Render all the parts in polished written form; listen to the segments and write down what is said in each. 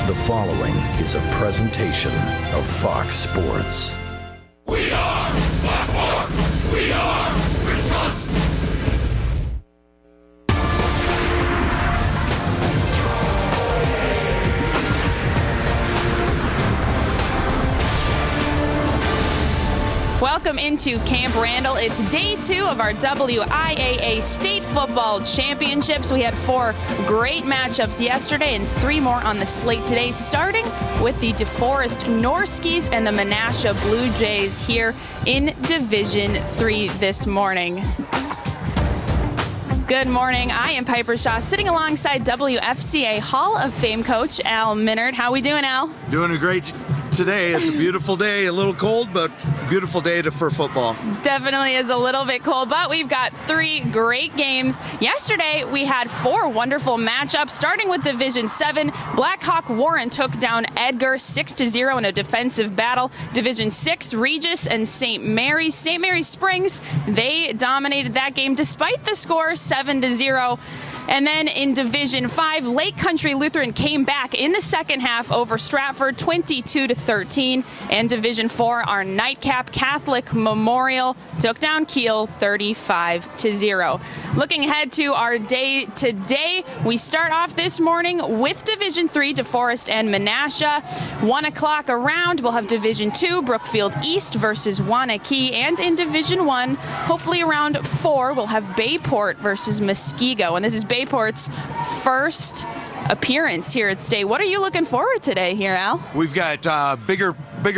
The following is a presentation of Fox Sports. We are Black Hawk. We are Wisconsin. Welcome into Camp Randall. It's day 2 of our WIAA State Football Championships. We had 4 great matchups yesterday and 3 more on the slate today, starting with the Deforest Norskies and the Menasha Blue Jays here in Division 3 this morning. Good morning. I am Piper Shaw, sitting alongside WFCA Hall of Fame coach Al Minard. How we doing, Al? Doing a great today. It's a beautiful day, a little cold, but beautiful day for football. Definitely is a little bit cold, but we've got 3 great games. Yesterday, we had 4 wonderful matchups, starting with Division 7. Blackhawk Warren took down Edgar 6-0 in a defensive battle. Division 6, Regis and St. Mary's. St. Mary's Springs, they dominated that game despite the score 7-0. And then in Division 5, Lake Country Lutheran came back in the second half over Stratford 22-13. And Division 4, our nightcap Catholic Memorial took down Kiel 35-0. Looking ahead to our day today, we start off this morning with Division 3, DeForest and Menasha. 1 o'clock around, we'll have Division 2, Brookfield East versus Wanakee. And in Division 1, hopefully around 4, we'll have Bayport versus Muskego. And this is Bayport's first appearance here at state. What are you looking forward to today here, Al? We've got bigger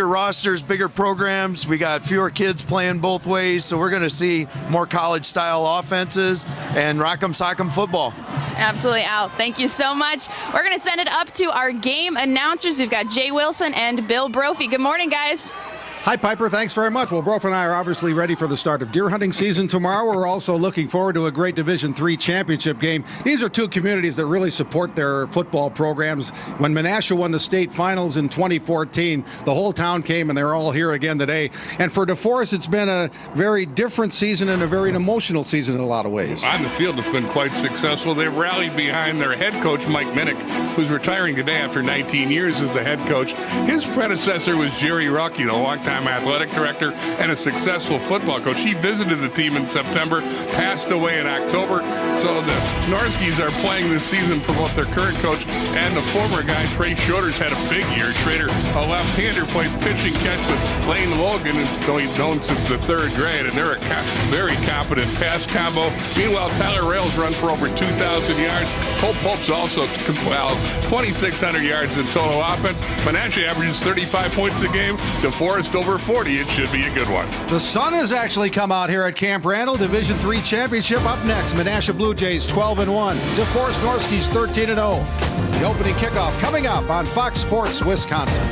rosters, bigger programs. We got fewer kids playing both ways, so we're going to see more college-style offenses and rock'em sock'em football. Absolutely, Al. Thank you so much. We're going to send it up to our game announcers. We've got Jay Wilson and Bill Brophy. Good morning, guys. Hi, Piper. Thanks very much. Well, Brof and I are obviously ready for the start of deer hunting season tomorrow. We're also looking forward to a great Division III championship game. These are 2 communities that really support their football programs. When Menasha won the state finals in 2014, the whole town came, and they're all here again today. And for DeForest, it's been a very different season and a very emotional season in a lot of ways. On the field, it's been quite successful. They've rallied behind their head coach, Mike Minnick, who's retiring today after 19 years as the head coach. His predecessor was Jerry Rocky, the longtime athletic director and a successful football coach. He visited the team in September, passed away in October. So the Norskies are playing this season for both their current coach and the former guy. Trey Schroeder's had a big year. Schroeder, a left-hander, plays pitch and catch with Lane Logan, who's known since the 3rd grade, and they're a very competent pass combo. Meanwhile, Tyler Rails run for over 2,000 yards. Cole Pope's also 2,600 yards in total offense. Menasha averages 35 points a game. DeForest over 40. It should be a good one. The sun has actually come out here at Camp Randall. Division III championship up next. Menasha Blue Jays 12-1. DeForest Norskies 13-0. The opening kickoff coming up on Fox Sports Wisconsin.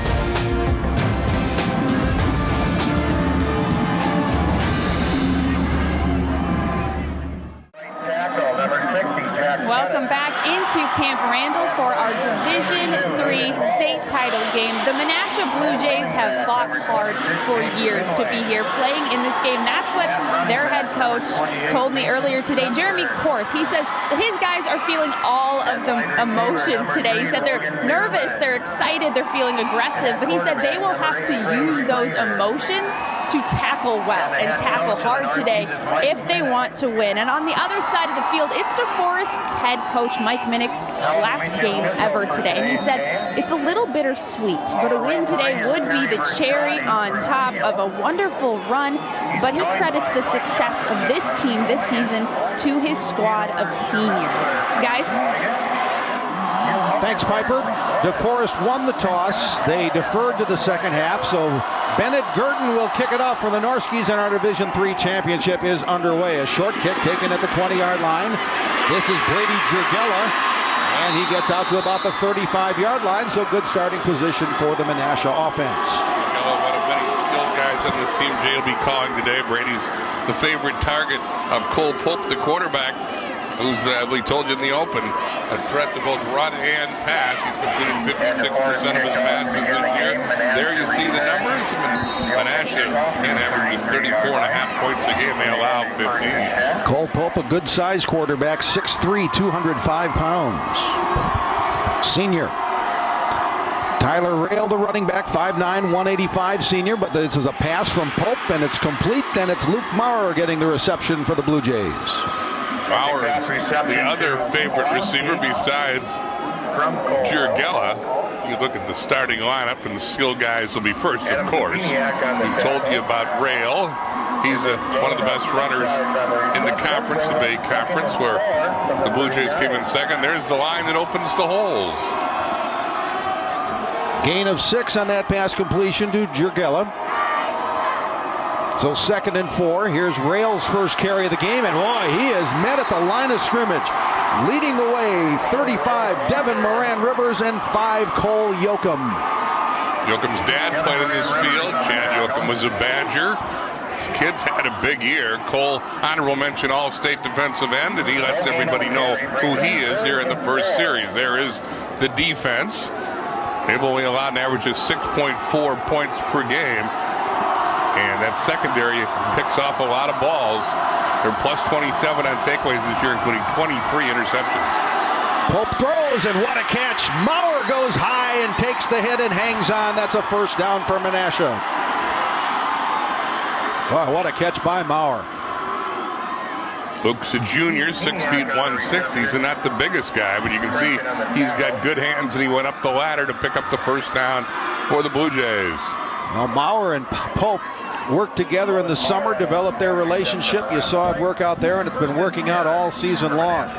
Welcome back into Camp Randall for our Division 3 state title game. The Menasha Blue Jays have fought hard for years to be here playing in this game. That's what their head coach told me earlier today, Jeremy Korth. He says that his guys are feeling all of the emotions today. He said they're nervous, they're excited, they're feeling aggressive, but he said they will have to use those emotions to tackle well and tackle hard today if they want to win. And on the other side of the field, it's DeForest's head coach Mike Minnick's last game ever today. And he said it's a little bittersweet, but a win today would be the cherry on top of a wonderful run. But he credits the success of this team this season to his squad of seniors. Guys? Thanks, Piper. DeForest won the toss. They deferred to the second half, so Bennett Gurdon will kick it off for the Norskies, and our Division III championship is underway. A short kick taken at the 20-yard line. This is Brady Jurgella, and he gets out to about the 35-yard line, so good starting position for the Menasha offense. One of many skilled guys on this team Jay will be calling today. Brady's the favorite target of Cole Pope, the quarterback, who's, we told you in the open, a threat to both run and pass. He's completed 56% of his passes this year. There you see the numbers. Menasha, again, averages 34.5 points a game. They allow 15. Cole Pope, a good-sized quarterback, 6'3", 205 pounds. Senior. Tyler Rail, the running back, 5'9", 185 senior, but this is a pass from Pope, and it's complete, and it's Luke Maurer getting the reception for the Blue Jays. Maurer, the other favorite receiver besides Jurgella. You look at the starting lineup, and the skill guys will be first, of course. We told you about Rail. He's one of the best runners in the conference, the Bay Conference, where the Blue Jays came in second. There's the line that opens the holes. Gain of 6 on that pass completion to Jurgella. So 2nd and 4. Here's Rail's first carry of the game, and boy, he is met at the line of scrimmage. Leading the way, 35, Devin Moran Rivers, and 5, Cole Yoakum. Yoakum's dad played in this field. Chad Yoakum was a Badger. His kids had a big year. Cole, honorable mention All-State defensive end, and he lets everybody know who he is here in the first series. There is the defense. They've only allowed an average of 6.4 points per game. And that secondary picks off a lot of balls. They're plus 27 on takeaways this year, including 23 interceptions. Pope throws, and what a catch. Maurer goes high and takes the hit and hangs on. That's a first down for Menasha. Wow, what a catch by Maurer. Luke's a junior, 6 feet 160. He's not the biggest guy, but you can see he's got good hands, and he went up the ladder to pick up the first down for the Blue Jays. Now Maurer and Pope worked together in the summer, developed their relationship. You saw it work out there, and it's been working out all season long.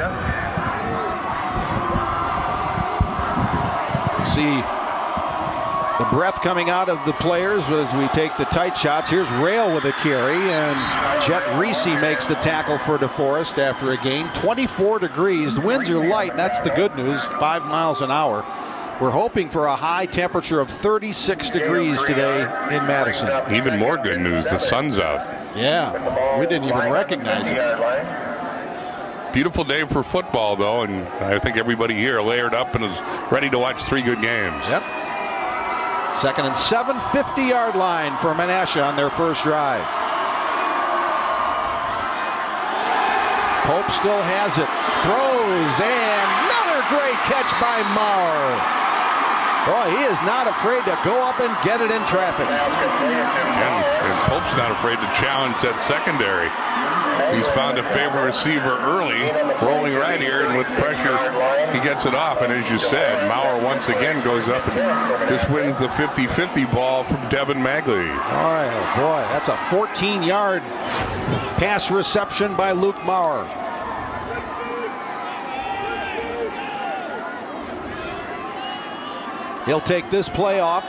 See the breath coming out of the players as we take the tight shots. Here's Rail with a carry, and Jet Reese makes the tackle for Deforest after a gain. 24 degrees. The winds are light, and that's the good news, 5 miles an hour. We're hoping for a high temperature of 36 degrees today in Madison. Even more good news, the sun's out. Yeah, we didn't even recognize it. Beautiful day for football, though, and I think everybody here layered up and is ready to watch 3 good games. Yep. 2nd and 7, 50-yard line for Menasha on their first drive. Pope still has it. Throws, and another great catch by Maurer. Boy, he is not afraid to go up and get it in traffic. And Pope's not afraid to challenge that secondary. He's found a favorite receiver early, rolling right here, and with pressure, he gets it off. And as you said, Maurer once again goes up and just wins the 50-50 ball from Devin Magley. Oh, boy, that's a 14-yard pass reception by Luke Maurer. He'll take this play off.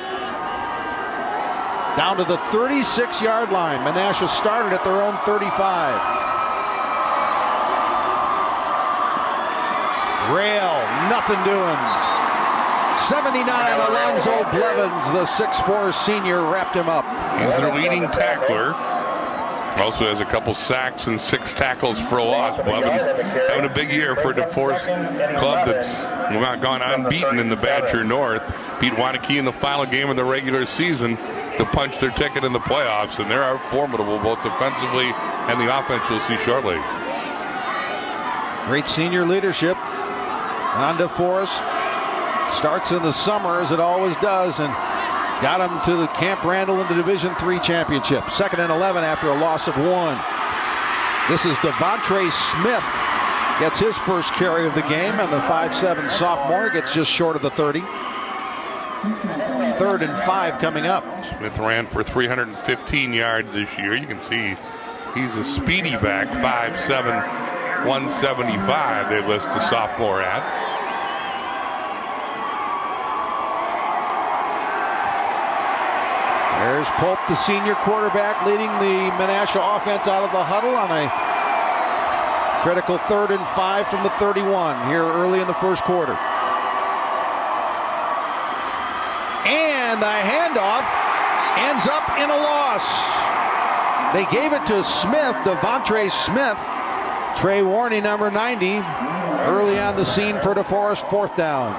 Down to the 36-yard line. Menasha started at their own 35. Rail, nothing doing. 79, Alonzo Blevins, the 6'4 senior, wrapped him up. He's their leading tackler. Also has a couple sacks and 6 tackles for a loss. Blevins having a big year for a Deforest club that's gone unbeaten in the Badger North. Beat Waunakee in the final game of the regular season to punch their ticket in the playoffs, and they are formidable both defensively and the offense you'll see shortly. Great senior leadership on Deforest. Starts in the summer, as it always does, and got him to the Camp Randall in the Division III championship. 2nd and 11 after a loss of 1. This is Devontre Smith. Gets his first carry of the game, and the 5'7 sophomore gets just short of the 30. 3rd and 5 coming up. Smith ran for 315 yards this year. You can see he's a speedy back, 5'7", 175 they list the sophomore at. There's Pope, the senior quarterback, leading the Menasha offense out of the huddle on a critical 3rd and 5 from the 31 here early in the first quarter. And the handoff ends up in a loss. They gave it to Smith, Devontre Smith. Trey Warney, number 90, early on the scene for Deforest, 4th down.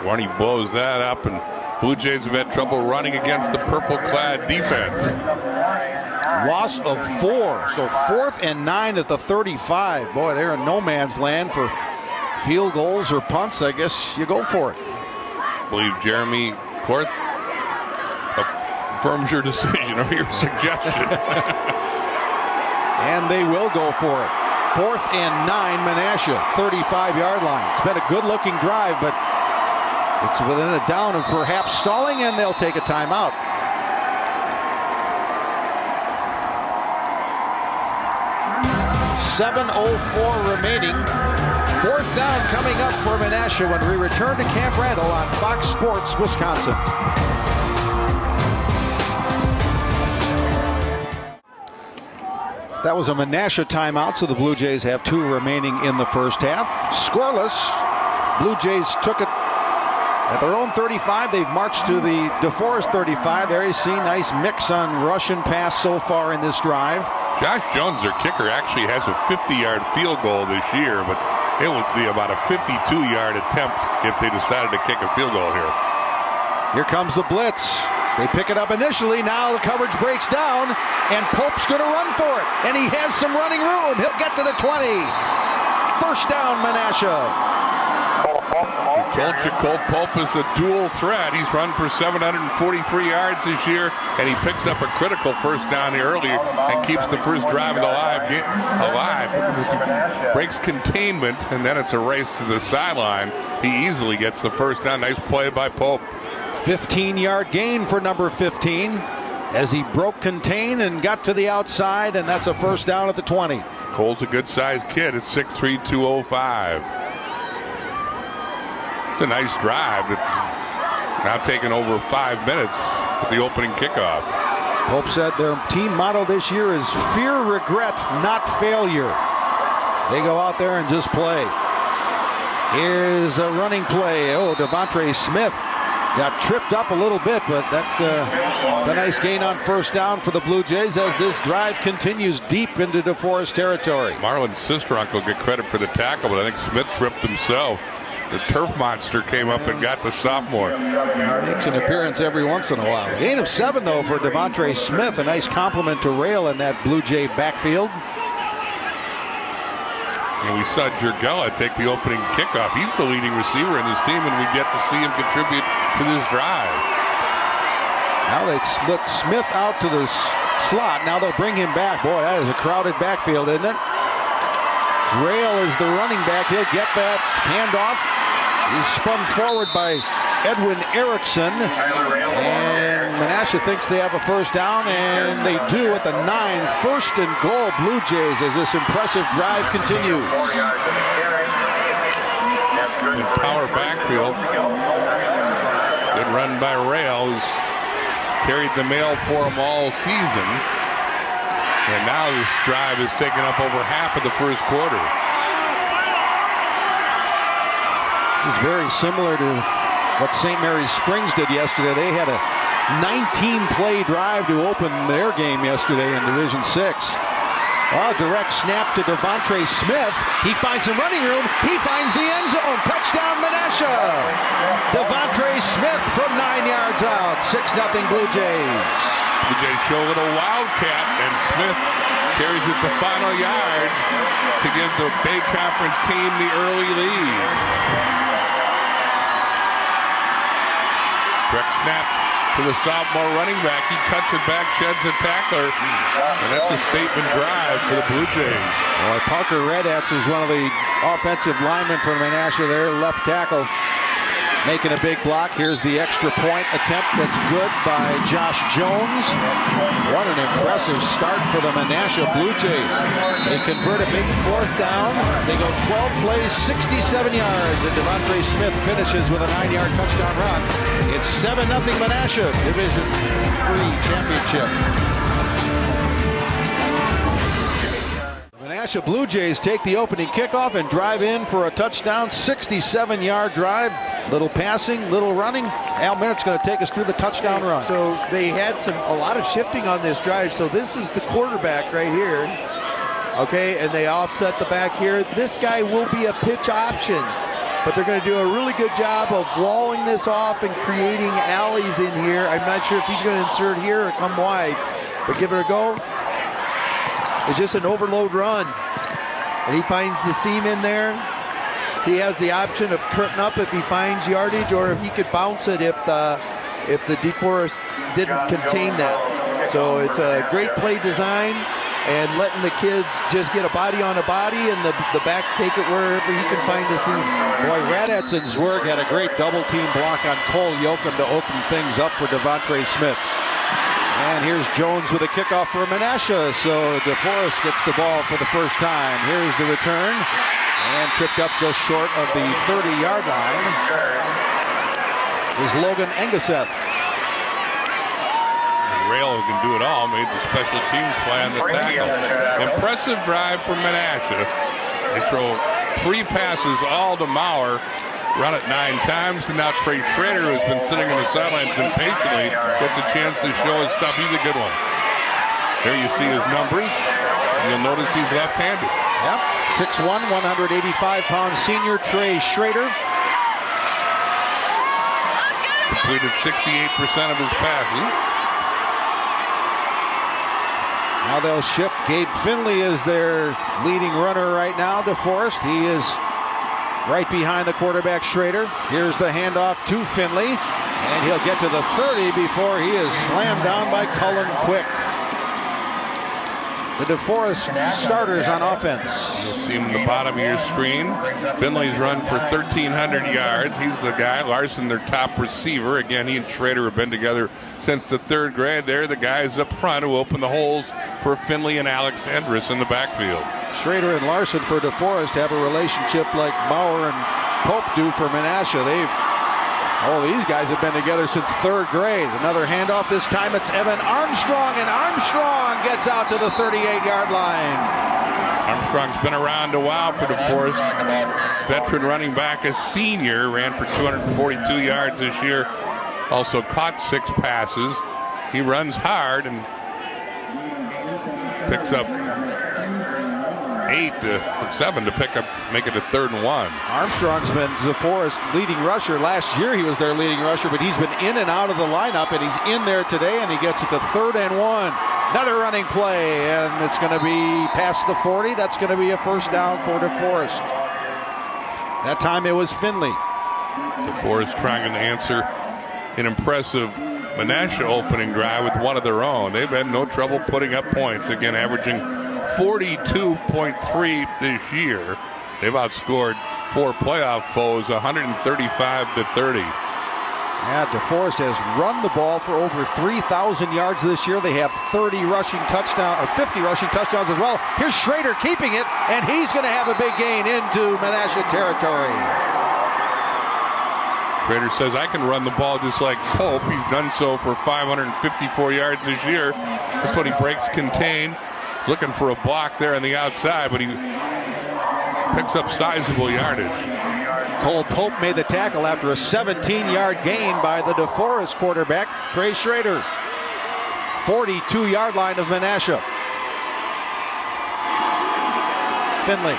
Warney blows that up, and Blue Jays have had trouble running against the purple-clad defense. Loss of 4, so 4th and 9 at the 35. Boy, they're in no man's land for field goals or punts. I guess you go for it. I believe Jeremy Korth affirms your decision or your suggestion. And they will go for it. 4th and 9, Menasha, 35-yard line. It's been a good-looking drive, but it's within a down of perhaps stalling, and they'll take a timeout. .7:04 remaining. 4th down coming up for Menasha when we return to Camp Randall on Fox Sports Wisconsin. That was a Menasha timeout, so the Blue Jays have 2 remaining in the first half. Scoreless. Blue Jays took it at their own 35. They've marched to the Deforest 35. There you see, nice mix on rush and pass so far in this drive. Josh Jones, their kicker, actually has a 50-yard field goal this year, but it would be about a 52-yard attempt if they decided to kick a field goal here. Here comes the blitz. They pick it up initially. Now the coverage breaks down, and Pope's going to run for it. And he has some running room. He'll get to the 20. First down, Menasha. I told you Cole Pope is a dual threat. He's run for 743 yards this year, and he picks up a critical first down earlier and keeps the first drive alive. Breaks containment, and then it's a race to the sideline. He easily gets the first down. Nice play by Pope. 15-yard gain for number 15 as he broke contain and got to the outside, and that's a first down at the 20. Cole's a good-sized kid. It's 6'3", 205. It's a nice drive. It's now taken over 5 minutes with the opening kickoff. Pope said their team motto this year is fear, regret, not failure. They go out there and just play. Here's a running play. Oh, Devontre Smith got tripped up a little bit, but that's a nice gain on first down for the Blue Jays as this drive continues deep into DeForest territory. Marlon's sister uncle get credit for the tackle, but I think Smith tripped himself. The turf monster came up and got the sophomore. Makes an appearance every once in a while. Gain of 7, though, for Devontre Smith. A nice compliment to Rail in that Blue Jay backfield. And we saw Jurgella take the opening kickoff. He's the leading receiver in this team, and we've yet to see him contribute to this drive. Now they split Smith out to the slot. Now they'll bring him back. Boy, that is a crowded backfield, isn't it? Rail is the running back. He'll get that handoff. He's spun forward by Edwin Erickson. And Menasha thinks they have a first down, and they do at the 9. First and goal, Blue Jays, as this impressive drive continues. In power backfield. Good run by Rail, who's carried the mail for him all season. And now this drive is taking up over half of the first quarter. This is very similar to what St. Mary's Springs did yesterday. They had a 19-play drive to open their game yesterday in Division 6. Well, direct snap to Devontre Smith. He finds some running room. He finds the end zone. Touchdown, Menasha. Devontre Smith from 9 yards out. 6-0 Blue Jays. Blue Jays show a little wildcat, and Smith carries it the final yards to give the Bay Conference team the early lead. Direct snap to the sophomore running back. He cuts it back, sheds a tackler, and that's a statement drive for the Blue Jays. Well, Parker Redats is one of the offensive linemen for Menasha there, left tackle, making a big block. Here's the extra point attempt that's good by Josh Jones. What an impressive start for the Menasha Blue Jays. They convert a big 4th down. They go 12 plays, 67 yards, and Devontre Smith finishes with a 9-yard touchdown run. It's 7-0 Menasha, Division 3 championship. Menasha Blue Jays take the opening kickoff and drive in for a touchdown, 67-yard drive. Little passing, little running. Al Minnick's going to take us through the touchdown run. So they had a lot of shifting on this drive. So this is the quarterback right here. Okay, and they offset the back here. This guy will be a pitch option, but they're going to do a really good job of walling this off and creating alleys in here. I'm not sure if he's going to insert here or come wide, but give it a go. It's just an overload run, and he finds the seam in there. he has the option of cutting up if he finds yardage, or if he could bounce it if the Deforest didn't contain that. So it's a great play design, and letting the kids just get a body on a body, and the back take it wherever he can find a seam. Boy, Radetz and Zwerg had a great double team block on Cole Yoakum to open things up for Devontre Smith. And here's Jones with a kickoff for Menasha, so Deforest gets the ball for the first time. Here's the return, and tripped up just short of the 30-yard line is Logan Engeseth. Rail, who can do it all, made the special teams play on the tackle. Impressive drive from Menasha. They throw 3 passes all to Maurer, run it 9 times, and now Trey Schrader, who's been sitting in the sidelines impatiently, gets a chance to show his stuff. He's a good one. There you see his numbers. You'll notice he's left-handed. Yep, 6'1", 185-pound senior Trey Schrader. Completed 68% of his passes. Now they'll shift. Gabe Finley is their leading runner right now. Deforest, he is right behind the quarterback Schrader. Here's the handoff to Finley, and he'll get to the 30 before he is slammed down by Cullen Quick. The Deforest starters on offense. You'll see him in the bottom of your screen. Finley's run for 1,300 yards. He's the guy. Larson, their top receiver. Again, he and Schrader have been together since the 3rd grade. They're the guys up front who open the holes for Finley and Alex Endress in the backfield. Schrader and Larson for Deforest have a relationship like Maurer and Pope do for Menasha. These guys have been together since 3rd grade. Another handoff. This time it's Evan Armstrong, and Armstrong gets out to the 38-yard line. Armstrong's been around a while for Deforest. Veteran running back, a senior, ran for 242 yards this year. Also caught 6 passes. He runs hard and picks up 7 to make it a 3rd and 1. Armstrong's been Deforest's leading rusher. Last year he was their leading rusher, but he's been in and out of the lineup, and he's in there today, and he gets it to 3rd and 1. Another running play, and it's going to be past the 40. That's going to be a first down for Deforest. That time it was Finley. Deforest trying to answer an impressive Menasha opening drive with one of their own. They've had no trouble putting up points. Again, averaging 42.3 this year. They've outscored 4 playoff foes 135-30. Yeah, Deforest has run the ball for over 3,000 yards this year. They have 50 rushing touchdowns as well. Here's Schrader keeping it, and he's going to have a big gain into Menasha territory. Schrader says, I can run the ball just like Pope. He's done so for 554 yards this year. That's what he breaks contain. He's looking for a block there on the outside, but he picks up sizable yardage. Cole Pope made the tackle after a 17-yard gain by the Deforest quarterback, Trey Schrader. 42-yard line of Menasha. Finley.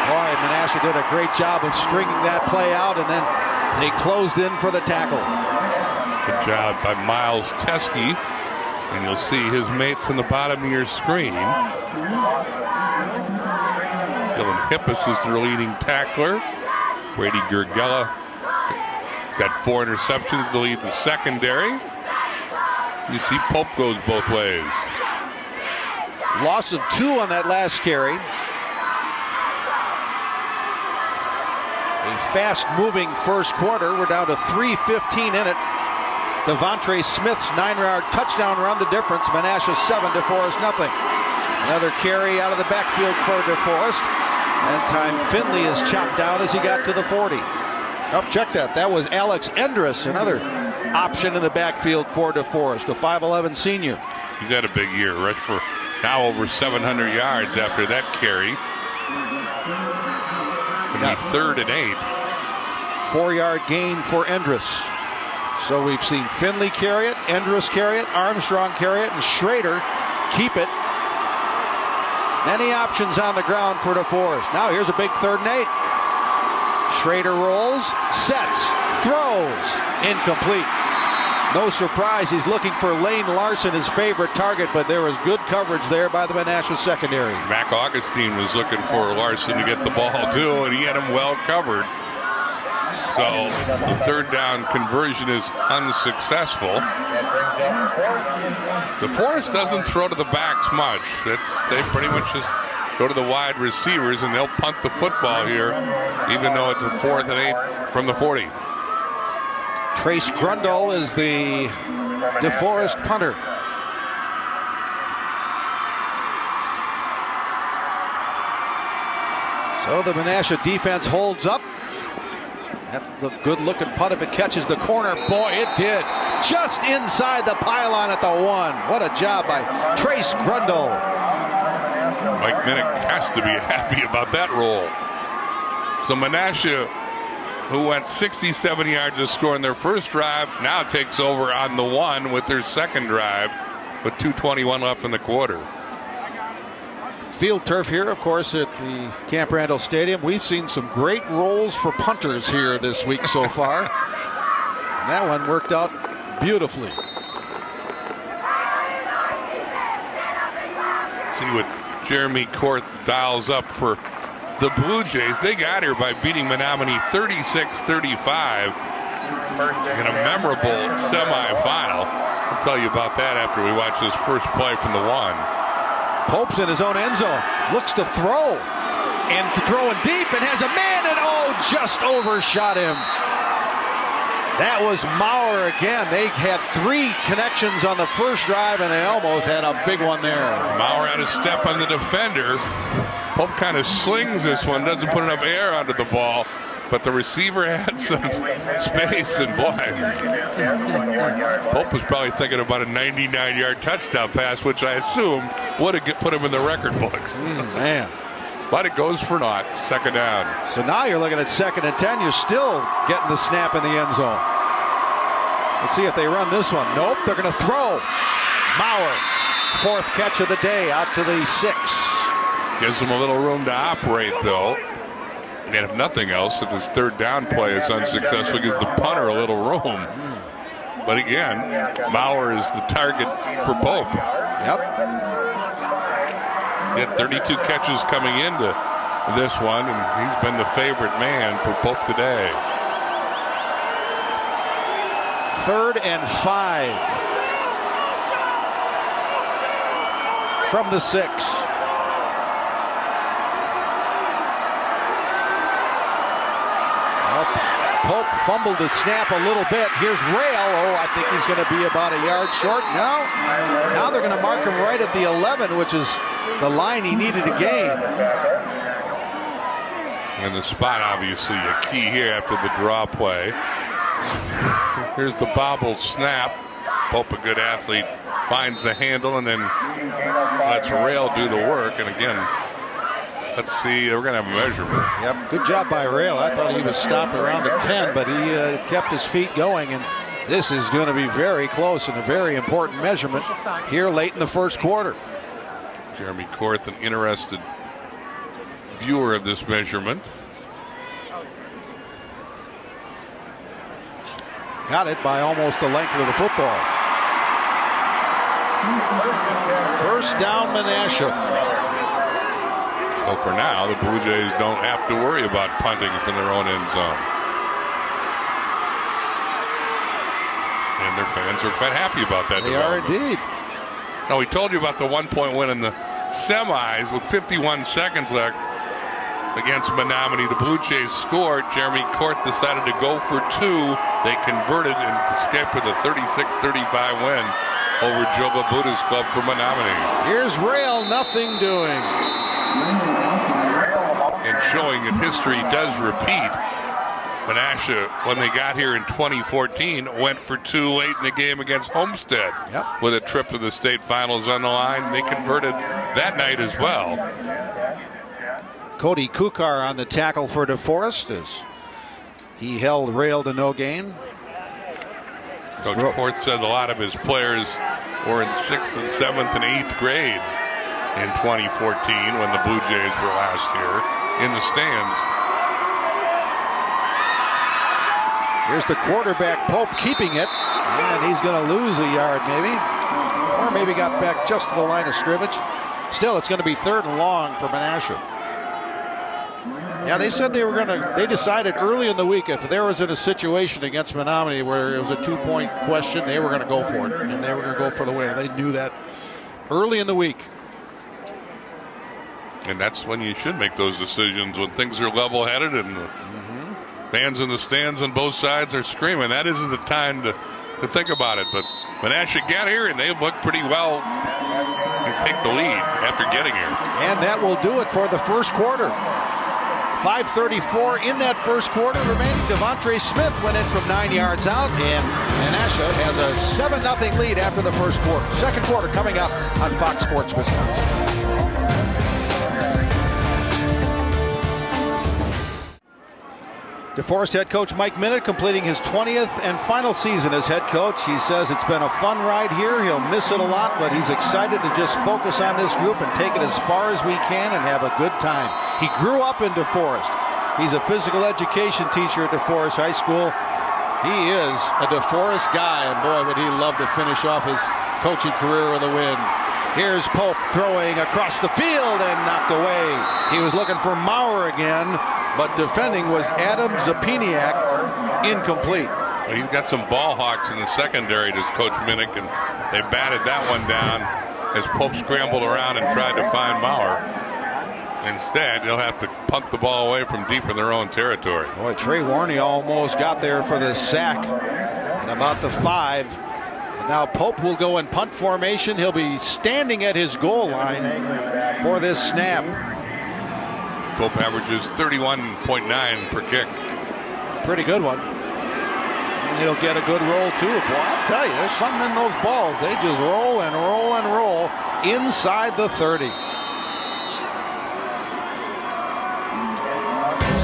Boy, Menasha did a great job of stringing that play out, and then they closed in for the tackle. Good job by Miles Teskey. And you'll see his mates in the bottom of your screen. Dylan Hippis is their leading tackler. Brady Gergella got 4 interceptions to lead the secondary. You see Pope goes both ways. Loss of 2 on that last carry. A fast-moving first quarter. We're down to 3:15 in it. Devontre Smith's 9-yard touchdown run the difference. Menasha 7, Deforest nothing. Another carry out of the backfield for Deforest. That time Finley is chopped down as he got to the 40. Oh, check that. That was Alex Endress, another option in the backfield for Deforest, a 5'11 senior. He's had a big year. Rushed for now over 700 yards after that carry. It'll be 3rd and 8. 4-yard gain for Endress. So we've seen Finley carry it, Endress carry it, Armstrong carry it, and Schrader keep it. Many options on the ground for Deforest. Now here's a big 3rd and 8. Schrader rolls, sets, throws, incomplete. No surprise, he's looking for Lane Larson, his favorite target, but there was good coverage there by the Menasha secondary. Mac Augustine was looking for Larson to get the ball too, and he had him well covered. So the third down conversion is unsuccessful. Deforest doesn't throw to the backs much. They pretty much just go to the wide receivers, and they'll punt the football here, even though it's a 4th and 8 from the 40. Trace Grundle is the Deforest punter. So the Menasha defense holds up. That's the good-looking punt if it catches the corner. Boy, it did. Just inside the pylon at the 1. What a job by Trace Grundle. Mike Minnick has to be happy about that roll. So Menasha, who went 67 yards to score in their first drive, now takes over on the 1 with their second drive, with 2:21 left in the quarter. Field turf here, of course, at the Camp Randall Stadium. We've seen some great rolls for punters here this week so far. And that one worked out beautifully. See what Jeremy Court dials up for the Blue Jays. They got here by beating Menominee 36-35 in a memorable semifinal. I'll tell you about that after we watch this first play from the 1. Pope's in his own end zone, looks to throw, and throwing deep, and has a man, and just overshot him. That was Maurer again. They had 3 connections on the first drive, and they almost had a big one there. Maurer had a step on the defender. Pope kind of slings this one, doesn't put enough air onto the ball, but the receiver had some space, and boy, Pope was probably thinking about a 99-yard touchdown pass, which I assume would have put him in the record books. Man. But it goes for naught, second down. So now you're looking at 2nd and 10. You're still getting the snap in the end zone. Let's see if they run this one. Nope, they're going to throw. Maurer, 4th catch of the day, out to the 6. Gives them a little room to operate, though. And if nothing else, if this third down play is unsuccessful, gives the punter a little room. But again, Maurer is the target for Pope. Yep. He had 32 catches coming into this one, and he's been the favorite man for Pope today. 3rd and 5 from the 6. Pope fumbled the snap a little bit. Here's Rail. I think he's going to be about a yard short. Now they're going to mark him right at the 11, which is the line he needed to gain. And the spot, obviously, a key here after the draw play. Here's the bobble snap. Pope, a good athlete, finds the handle and then lets Rail do the work. And again, let's see, we're going to have a measurement. Yep, good job by Rail. I thought he was stopped around the 10, but he kept his feet going, and this is going to be very close and a very important measurement here late in the first quarter. Jeremy Korth, an interested viewer of this measurement. Got it by almost the length of the football. First down, Menasha. So for now, the Blue Jays don't have to worry about punting from their own end zone. And their fans are quite happy about that. They are indeed. Now, we told you about the 1-point win in the semis with 51 seconds left against Menominee. The Blue Jays scored. Jeremy Court decided to go for 2. They converted and escaped with a 36-35 win over Joba Buddha's club for Menominee. Here's Rail, nothing doing. And showing that history does repeat. Menasha, when they got here in 2014, went for 2 late in the game against Homestead. Yep. With a trip to the state finals on the line. They converted that night as well. Cody Kukar on the tackle for DeForest as he held Rail to no gain. Coach Court said a lot of his players were in 6th and 7th and 8th grade in 2014 when the Blue Jays were last year in the stands. Here's the quarterback, Pope, keeping it. And he's going to lose a yard maybe. Or maybe got back just to the line of scrimmage. Still, it's going to be 3rd and long for Menasha. Yeah, they said they decided early in the week if there was in a situation against Menominee where it was a 2-point question, they were going to go for it. And they were going to go for the win. They knew that early in the week. And that's when you should make those decisions, when things are level-headed and the fans in the stands on both sides are screaming. That isn't the time to think about it. But Menasha got here, and they've looked pretty well and take the lead after getting here. And that will do it for the first quarter. 5:34 in that first quarter remaining. Devontre Smith went in from 9 yards out, and Menasha has a 7-0 lead after the first quarter. Second quarter coming up on Fox Sports Wisconsin. DeForest head coach Mike Minnick completing his 20th and final season as head coach. He says it's been a fun ride here. He'll miss it a lot, but he's excited to just focus on this group and take it as far as we can and have a good time. He grew up in DeForest. He's a physical education teacher at DeForest High School. He is a DeForest guy, and boy, would he love to finish off his coaching career with a win. Here's Pope throwing across the field and knocked away. He was looking for Maurer again, but defending was Adam Zapiniak, incomplete. Well, he's got some ball hawks in the secondary, does Coach Minnick, and they batted that one down as Pope scrambled around and tried to find Maurer. Instead, they'll have to punt the ball away from deep in their own territory. Boy, Trey Warney almost got there for the sack at about the 5. Now Pope will go in punt formation. He'll be standing at his goal line for this snap. Pope averages 31.9 per kick. Pretty good one. And he'll get a good roll too. Boy, I'll tell you, there's something in those balls. They just roll and roll and roll inside the 30.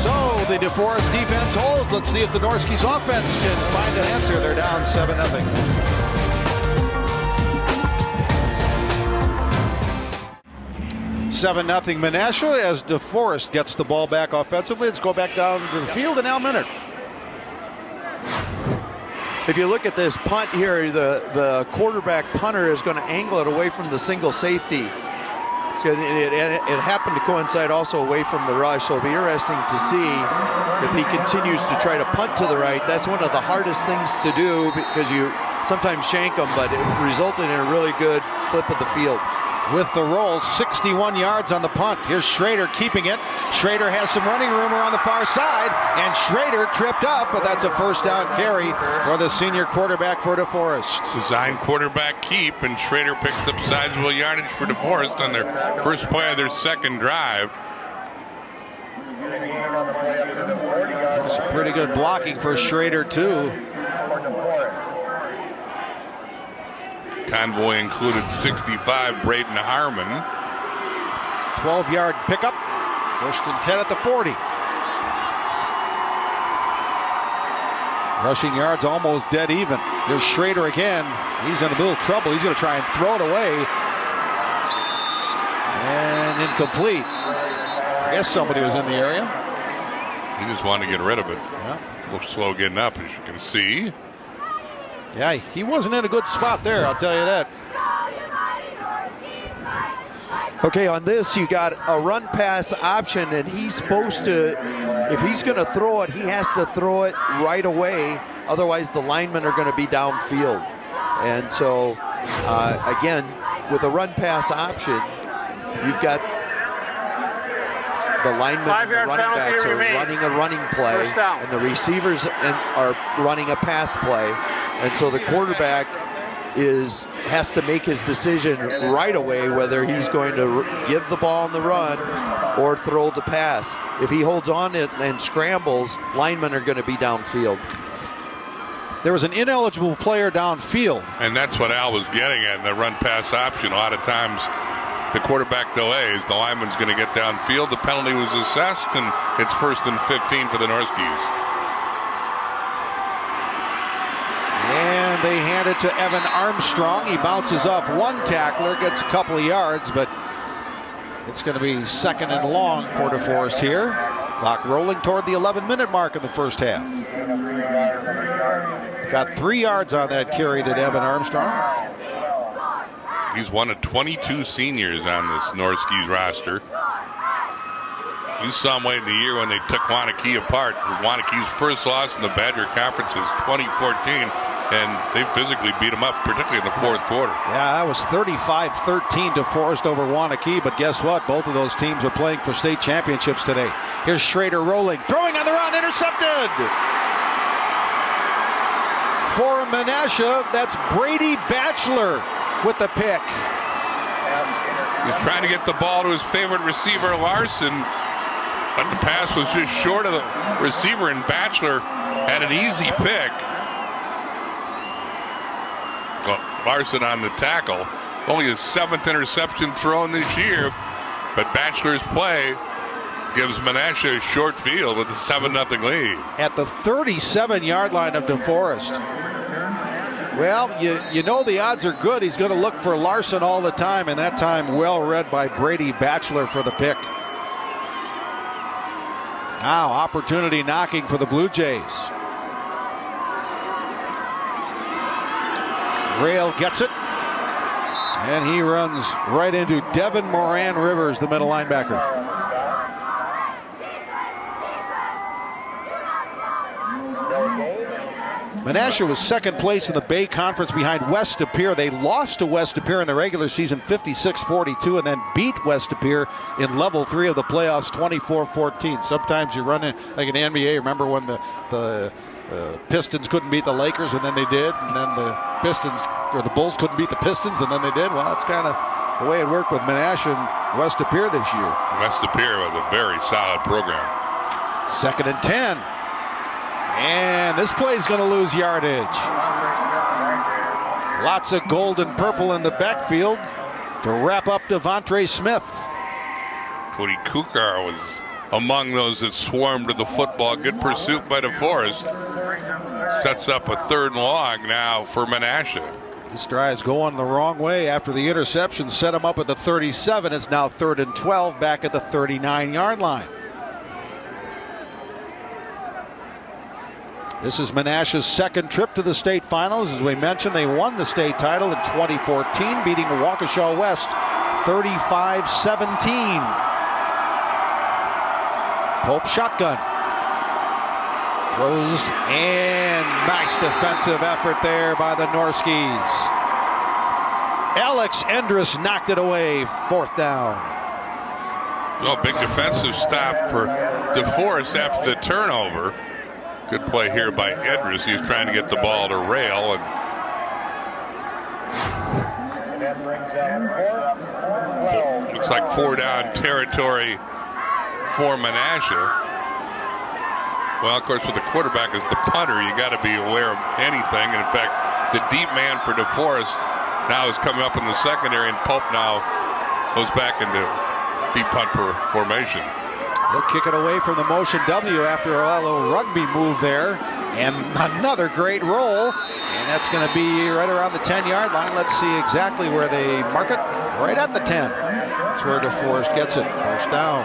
So the DeForest defense holds. Let's see if the Norskies offense can find an answer. They're down 7-0. 7-0 Menasha as DeForest gets the ball back offensively. Let's go back down to the field and Al Minnick. If you look at this punt here, the quarterback punter is going to angle it away from the single safety. So it happened to coincide also away from the rush, so it'll be interesting to see if he continues to try to punt to the right. That's one of the hardest things to do because you sometimes shank them, but it resulted in a really good flip of the field. With the roll, 61 yards on the punt. Here's Schrader keeping it. Schrader has some running room around the far side, and Schrader tripped up, but that's a first down carry for the senior quarterback for DeForest. Design quarterback keep, and Schrader picks up sizable yardage for DeForest on their first play of their second drive. Some pretty good blocking for Schrader, too. Convoy included 65, Braden Harmon. 12-yard pickup. First and 10 at the 40. Rushing yards almost dead even. There's Schrader again. He's in a little trouble. He's going to try and throw it away. And incomplete. I guess somebody was in the area. He just wanted to get rid of it. Yeah. A little slow getting up, as you can see. Yeah, he wasn't in a good spot there, I'll tell you that. Okay, on this you got a run pass option, and he's supposed to, if he's going to throw it, he has to throw it right away. Otherwise, the linemen are going to be downfield. And so, again, with a run pass option, you've got the linemen and the running backs are running a running play, and the receivers are running a pass play. And so the quarterback has to make his decision right away whether he's going to give the ball on the run or throw the pass. If he holds on it and scrambles, linemen are going to be downfield. There was an ineligible player downfield. And that's what Al was getting at in the run pass option. A lot of times the quarterback delays, the lineman's going to get downfield. The penalty was assessed, and it's 1st and 15 for the Norskies. And they hand it to Evan Armstrong. He bounces off one tackler, gets a couple of yards, but it's going to be 2nd and long for DeForest here. Clock rolling toward the 11-minute mark in the first half. Got 3 yards on that carry to Evan Armstrong. He's one of 22 seniors on this Norskies roster. You saw him late in the year when they took Wanakee apart. It was Wanakee's first loss in the Badger Conference since 2014, and they physically beat him up, particularly in the fourth quarter. Yeah, that was 35-13 Deforest over Wanakee, but guess what? Both of those teams are playing for state championships today. Here's Schrader rolling, throwing on the run, intercepted! For Menasha, that's Brady Batchelor with the pick. He's trying to get the ball to his favorite receiver, Larson, but the pass was just short of the receiver, and Batchelor had an easy pick. Well, Larson on the tackle. Only his 7th interception thrown this year, but Batchelor's play gives Menasha a short field with a 7-0 lead. At the 37-yard line of Deforest. Well, you know the odds are good. He's going to look for Larson all the time, and that time well read by Brady Batchelor for the pick. Now opportunity knocking for the Blue Jays. Rail gets it, and he runs right into Devin Moran Rivers, the middle linebacker. Menasha was second place in the Bay Conference behind West De Pere. They lost to West De Pere in the regular season 56-42 and then beat West De Pere in level 3 of the playoffs 24-14. Sometimes you run in like an NBA. Remember when the Pistons couldn't beat the Lakers and then they did, and then the Pistons or the Bulls couldn't beat the Pistons and then they did? Well, that's kind of the way it worked with Menasha and West De Pere this year. West De Pere was a very solid program. 2nd and 10. And this play's going to lose yardage. Lots of gold and purple in the backfield to wrap up Devontre Smith. Cody Kukar was among those that swarmed to the football. Good pursuit by DeForest. Sets up a 3rd and long now for Menasha. This drive's going the wrong way after the interception set him up at the 37. It's now 3rd and 12 back at the 39-yard line. This is Menasha's 2nd trip to the state finals. As we mentioned, they won the state title in 2014, beating Waukesha West 35-17. Pope shotgun. Throws, and nice defensive effort there by the Norskies. Alex Endress knocked it away, 4th down. Oh, big defensive stop for DeForest after the turnover. Good play here by Edris. He's trying to get the ball to Rail. And looks like 4-down territory for Menasha. Well, of course, with the quarterback as the punter, you got to be aware of anything. And in fact, the deep man for DeForest now is coming up in the secondary, and Pope now goes back into deep punt formation. He'll kick it away from the motion W after a little rugby move there. And another great roll. And that's going to be right around the 10-yard line. Let's see exactly where they mark it. Right at the 10. That's where DeForest gets it. 1st down.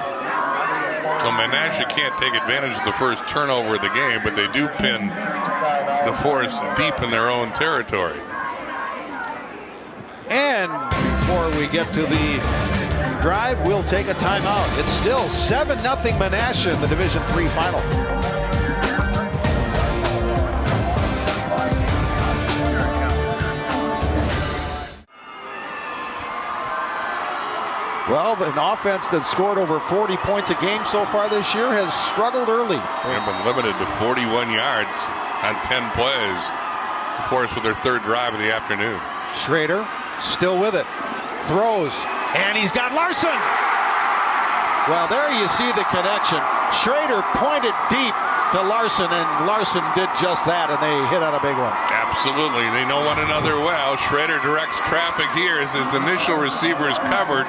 So Menasha can't take advantage of the first turnover of the game, but they do pin DeForest deep in their own territory. And before we get to the drive, we'll take a timeout. It's still 7-0 Menasha in the Division III final. Well, an offense that scored over 40 points a game so far this year has struggled early. They've been limited to 41 yards on 10 plays. DeForest with their 3rd drive of the afternoon. Schrader still with it. Throws. And he's got Larson. Well, there you see the connection. Schrader pointed deep to Larson, and Larson did just that, and they hit on a big one. Absolutely. They know one another well. Schrader directs traffic here as his initial receiver is covered.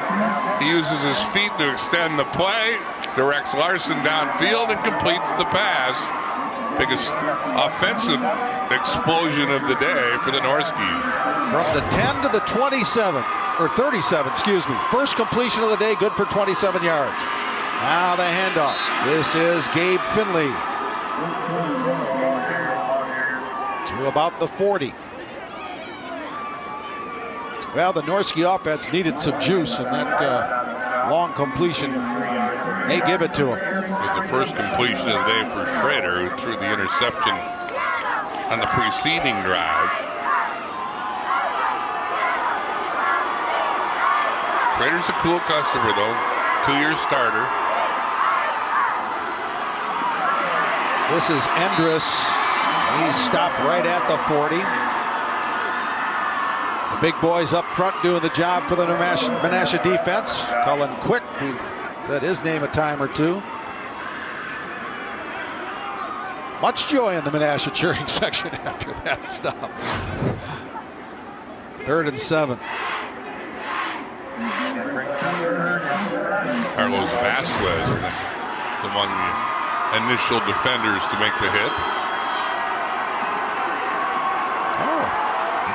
He uses his feet to extend the play, directs Larson downfield, and completes the pass. Biggest offensive explosion of the day for the Norskies. From the 10 to the 27, or 37, excuse me. First completion of the day, good for 27 yards. Now the handoff. This is Gabe Finley to about the 40. Well, the Norski offense needed some juice, and that long completion may give it to him. It was the first completion of the day for Schrader, who threw the interception on the preceding drive. Schrader's a cool customer, though. 2-year starter. This is Endress. He's stopped right at the 40. The big boys up front doing the job for the Menasha defense. Cullen Quick, we've said his name a time or two. Much joy in the Menasha cheering section after that stop. 3rd and 7. Carlos Vasquez is among the initial defenders to make the hit.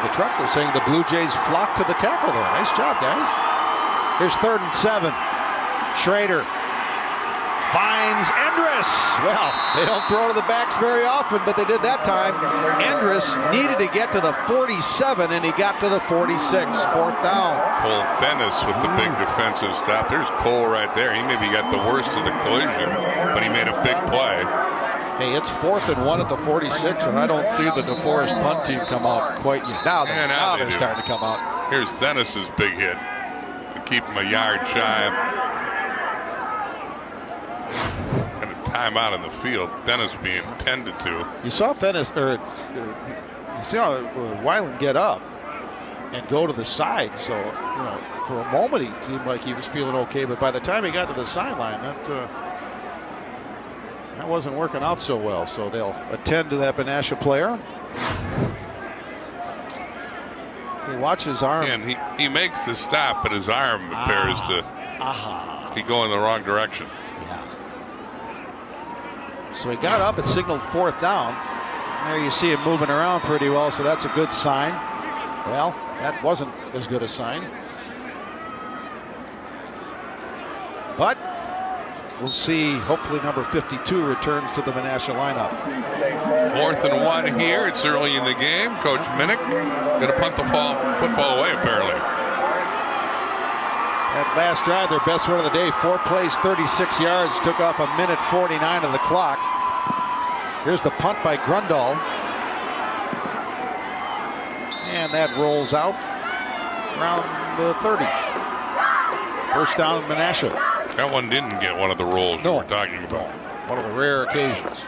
The truck, they're saying the Blue Jays flocked to the tackle there. Nice job, guys. Here's 3rd and 7. Schrader finds Endress. Well, they don't throw to the backs very often, but they did that time. Endress needed to get to the 47, and he got to the 46. 4th down. Cole Fennis with the big defensive stop. There's Cole right there. He maybe got the worst of the collision, but he made a big play. Hey, it's 4th and 1 at the 46, and I don't see the Deforest punt team come out quite yet. Now they're starting to come out. Here's Dennis's big hit to keep him a yard shy. And a timeout in the field. Dennis being tended to. You saw Dennis, or you saw Weiland get up and go to the side. So, you know, for a moment he seemed like he was feeling okay, but by the time he got to the sideline, that wasn't working out so well. So they'll attend to that Menasha player. Okay, watch his arm. And he makes the stop, but his arm appears to be going the wrong direction. Yeah. So he got up and signaled 4th down. There you see him moving around pretty well, so that's a good sign. Well, that wasn't as good a sign. But we'll see, hopefully number 52 returns to the Menasha lineup. 4th and 1 here. It's early in the game. Coach Minnick going to punt the football away, apparently. That last drive, their best one of the day, 4 plays, 36 yards, took off 1:49 of the clock. Here's the punt by Grundall. And that rolls out around the 30. 1st down in Menasha. That one didn't get one of the rolls we're talking about. One of the rare occasions.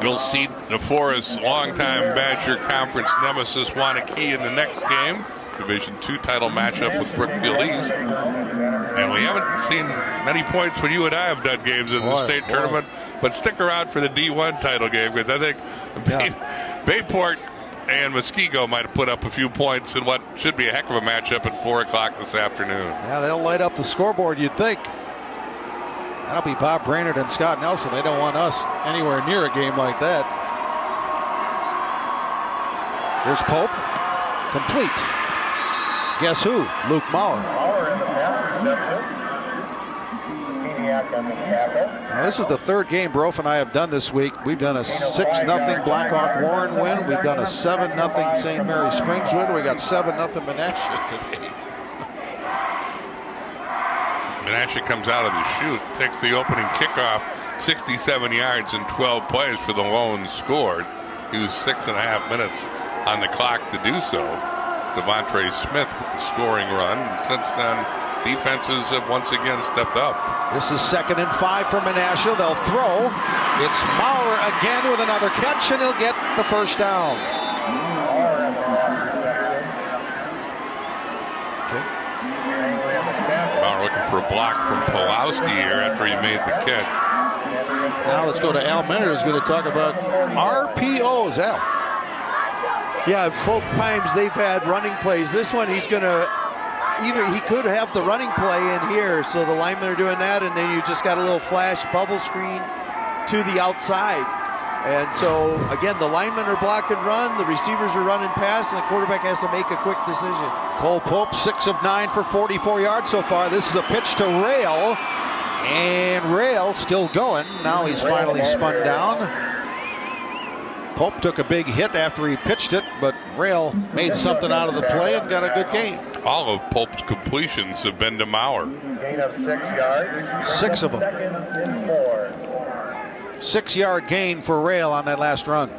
We'll see Deforest, longtime Badger Conference nemesis, Wanakee in the next game. Division II title matchup with Brookfield East. And we haven't seen many points when you and I have done games in the state tournament. But stick around for the D1 title game, because I think Bayport and Muskego might have put up a few points in what should be a heck of a matchup at 4 o'clock this afternoon. Yeah, they'll light up the scoreboard, you'd think. That'll be Bob Brainerd and Scott Nelson. They don't want us anywhere near a game like that. Here's Pope. Complete. Guess who? Luke Maurer. Maurer in the pass reception. Peniak on the tackle. Now, this is the 3rd game Brof and I have done this week. We've done a 6-0 Blackhawk Warren win. We've done a 7-0 St. Mary Springs win. We got 7-0 Menasha today. Menasha comes out of the chute, takes the opening kickoff, 67 yards in 12 plays for the lone scored. He was 6.5 minutes on the clock to do so. Devontre Smith with the scoring run. And since then, defenses have once again stepped up. This is 2nd and 5 for Menasha. They'll throw. It's Maurer again with another catch, and he'll get the 1st down. Maurer in the pass reception. Maurer looking for a block from Pulowski here after he made the catch. Now let's go to Al Menard, who's going to talk about RPOs. Al. Yeah, both times they've had running plays. This one he's going to he could have the running play in here, so the linemen are doing that, and then you just got a little flash bubble screen to the outside. And so, again, the linemen are block and run, the receivers are running pass, and the quarterback has to make a quick decision. Cole Pope, 6 of 9 for 44 yards so far. This is a pitch to Rail. And Rail still going. Now he's finally spun down. Pope took a big hit after he pitched it, but Rail made something out of the play and got a good gain. All of Pope's completions have been to Maurer. Gain of 6 yards. 6 of them. 2nd and 4. 6-yard gain for Rail on that last run.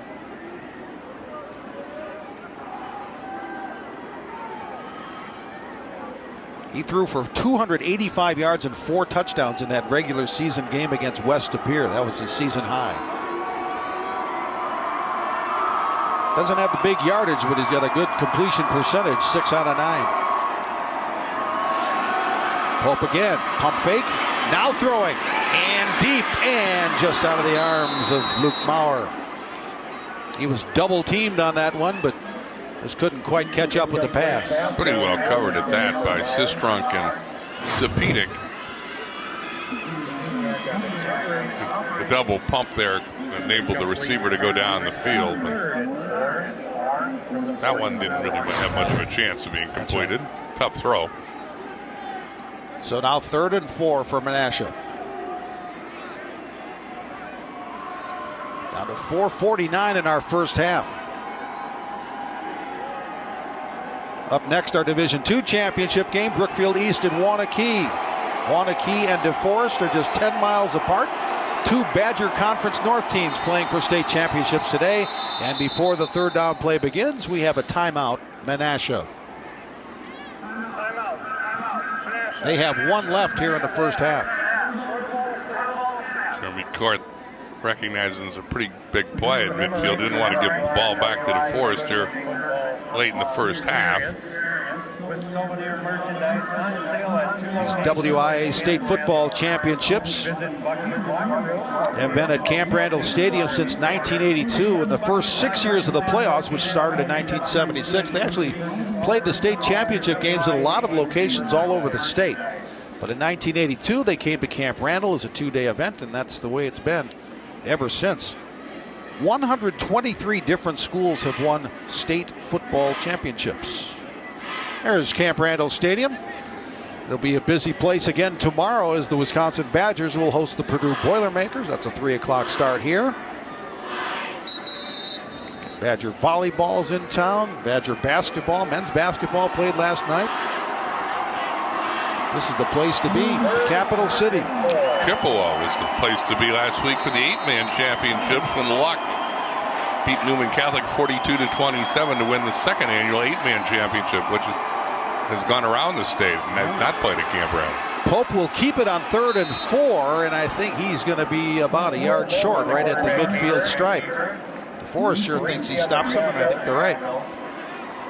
He threw for 285 yards and 4 touchdowns in that regular season game against West De Pere. That was his season high. Doesn't have the big yardage, but he's got a good completion percentage, 6 out of 9. Pope again, pump fake, now throwing, and deep, and just out of the arms of Luke Maurer. He was double teamed on that one, but just couldn't quite catch up with the pass. Pretty well covered at that by Sistrunk and Zapedic. The double pump there enabled the receiver to go down the field, but that one didn't really have much of a chance of being completed. Right. Tough throw. So now 3rd and 4 for Menasha. Down to 4:49 in our first half. Up next, our Division II championship game, Brookfield East and Waunakee. Waunakee and Deforest are just 10 miles apart. 2 Badger Conference North teams playing for state championships today. And before the third down play begins, we have a timeout, Menasha. They have 1 left here in the first half. Jeremy Court recognizing it's a pretty big play at midfield. Didn't want to give the ball back to Deforest here late in the first half. With souvenir merchandise on sale at These WIA state football championships have been at Camp Randall Stadium since 1982. In the first 6 years of the playoffs, which started in 1976, they actually played the state championship games at a lot of locations all over the state. But in 1982, they came to Camp Randall as a 2-day event, and that's the way it's been ever since. 123 different schools have won state football championships. There's Camp Randall Stadium. It'll be a busy place again tomorrow as the Wisconsin Badgers will host the Purdue Boilermakers. That's a 3 o'clock start here. Badger volleyball's in town. Badger basketball, men's basketball played last night. This is the place to be, Capital City. Chippewa was the place to be last week for the 8-man championships when Luck beat Newman Catholic 42-27 to win the 2nd annual 8-man championship, which has gone around the state and has not played at Camp Randall. Pope will keep it on 3rd and 4, and I think he's going to be about a yard short right at the midfield stripe. DeForest sure thinks he stops him, and I think they're right.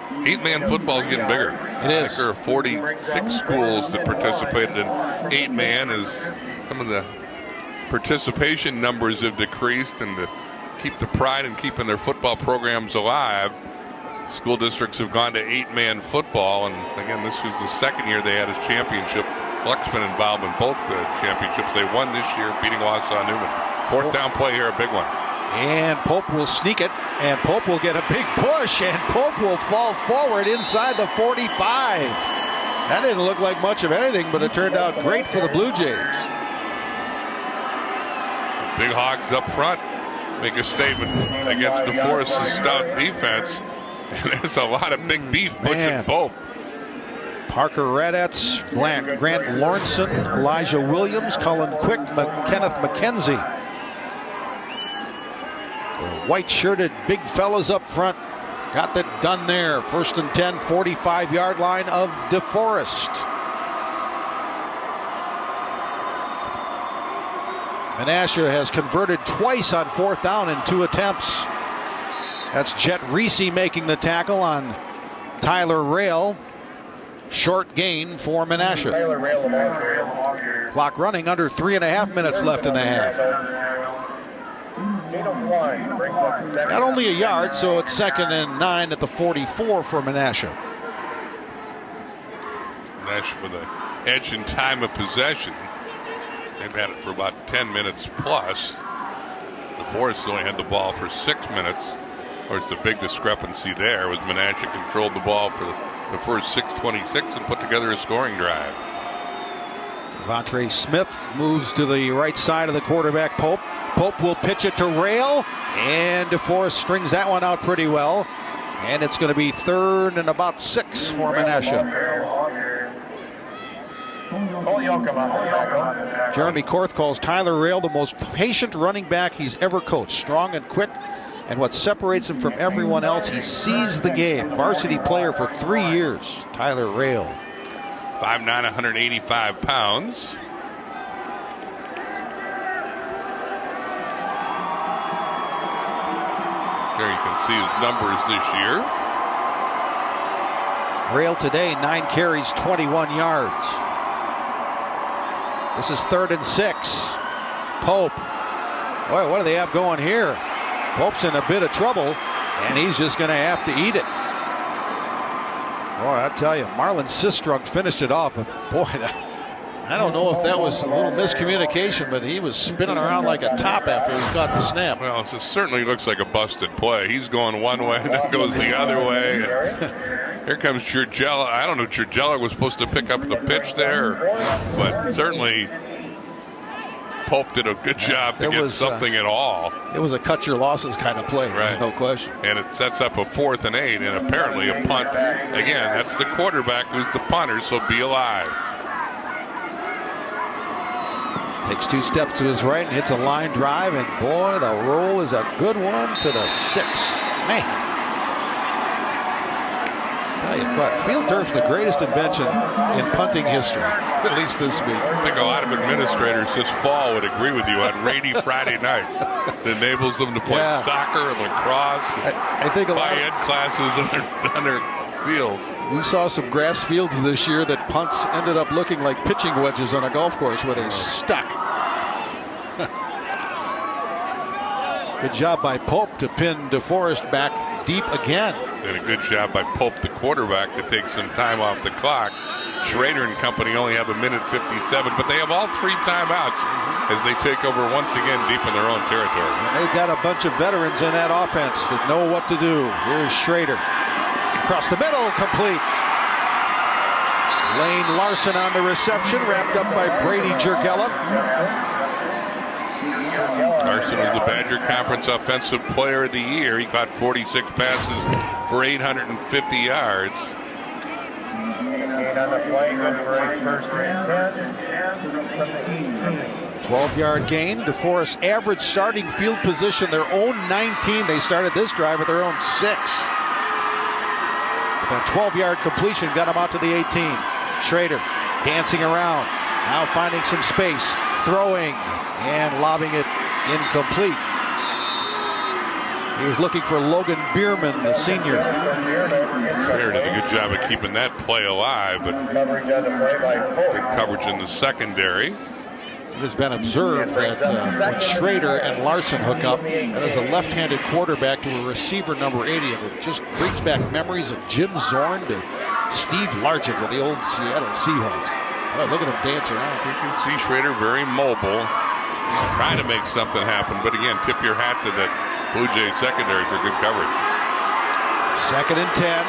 8-man football is getting bigger. It is. There are 46 schools that participated in 8-man as some of the participation numbers have decreased, and to keep the pride in keeping their football programs alive, school districts have gone to 8-man football, and again, this was the 2nd year they had a championship. Luck's been involved in both the championships. They won this year, beating Wausau Newman. 4th down play here, a big one. And Pope will sneak it, and Pope will get a big push, and Pope will fall forward inside the 45. That didn't look like much of anything, but it turned out great for the Blue Jays. Big Hogs up front make a statement against DeForest's stout defense. And there's a lot of big beef pushing Pope. Parker Radetz, Grant Lawrenson, Elijah Williams, Cullen Quick, Kenneth McKenzie. The white-shirted big fellas up front got that done there. 1st and 10, 45-yard line of DeForest. Menasha has converted twice on 4th down in 2 attempts. That's Jet Reese making the tackle on Tyler Rail. Short gain for Menasha. Clock running, under 3.5 minutes left in the half. Got only a yard, so it's 2nd and 9 at the 44 for Menasha. Menasha with an edge in time of possession. They've had it for about 10 minutes plus. DeForest only had the ball for 6 minutes. Of course, the big discrepancy there was Menasha controlled the ball for the first 6:26 and put together a scoring drive. Devontae Smith moves to the right side of the quarterback, Pope. Pope will pitch it to Rail, and DeForest strings that one out pretty well. And it's going to be 3rd and about 6 for Menasha. Jeremy Korth calls Tyler Rail the most patient running back he's ever coached. Strong and quick, and what separates him from everyone else, he sees the game. Varsity player for 3 years, Tyler Rail. 5'9", 185 pounds. There you can see his numbers this year. Rail today, 9 carries, 21 yards. This is 3rd and 6. Pope. Boy, what do they have going here? Pope's in a bit of trouble, and he's just going to have to eat it. Boy, I tell you, Marlon Sistrunk finished it off. Boy, I don't know if that was a little miscommunication, but he was spinning around like a top after he caught the snap. Well, it certainly looks like a busted play. He's going one way, and then goes the other way. Here comes Churgella. I don't know if Churgella was supposed to pick up the pitch there, but certainly Pope did a good job to get something at all. It was a cut your losses kind of play, right? There's no question. And it sets up a 4th and 8, and apparently a punt. Again, that's the quarterback who's the punter, so be alive. Takes 2 steps to his right and hits a line drive, and boy, the roll is a good one to the 6. Man. Tell you what, field turf's the greatest invention in punting history, at least this week. I think a lot of administrators this fall would agree with you on rainy Friday nights. That enables them to play soccer and lacrosse. I think a lot of ed classes on their fields. We saw some grass fields this year that punts ended up looking like pitching wedges on a golf course where they stuck. Good job by Pope to pin DeForest back deep again. Did a good job by Pope, the quarterback, to take some time off the clock. Schrader and company only have 1:57, but they have all 3 timeouts as they take over once again deep in their own territory. And they've got a bunch of veterans in that offense that know what to do. Here's Schrader. Across the middle, complete. Lane Larson on the reception, wrapped up by Brady Jurgella. Larson was the Badger Conference Offensive Player of the Year. He caught 46 passes for 850 yards. On the play, good for a 1st and 10 from the 18. 12-yard gain. DeForest average starting field position, their own 19. They started this drive with their own 6. That 12-yard completion got him out to the 18. Schrader dancing around, now finding some space, throwing and lobbing it incomplete. He was looking for Logan Bierman, the senior. Schrader did a good job of keeping that play alive, but good coverage in the secondary. It has been observed that when Schrader and Larson hook up, that is a left-handed quarterback to a receiver number 80, and it just brings back memories of Jim Zorn to Steve Largent with the old Seattle Seahawks. Oh, look at him dance around. You can see Schrader very mobile, trying to make something happen, but again, tip your hat to that Blue Jays secondary for good coverage. 2nd and 10,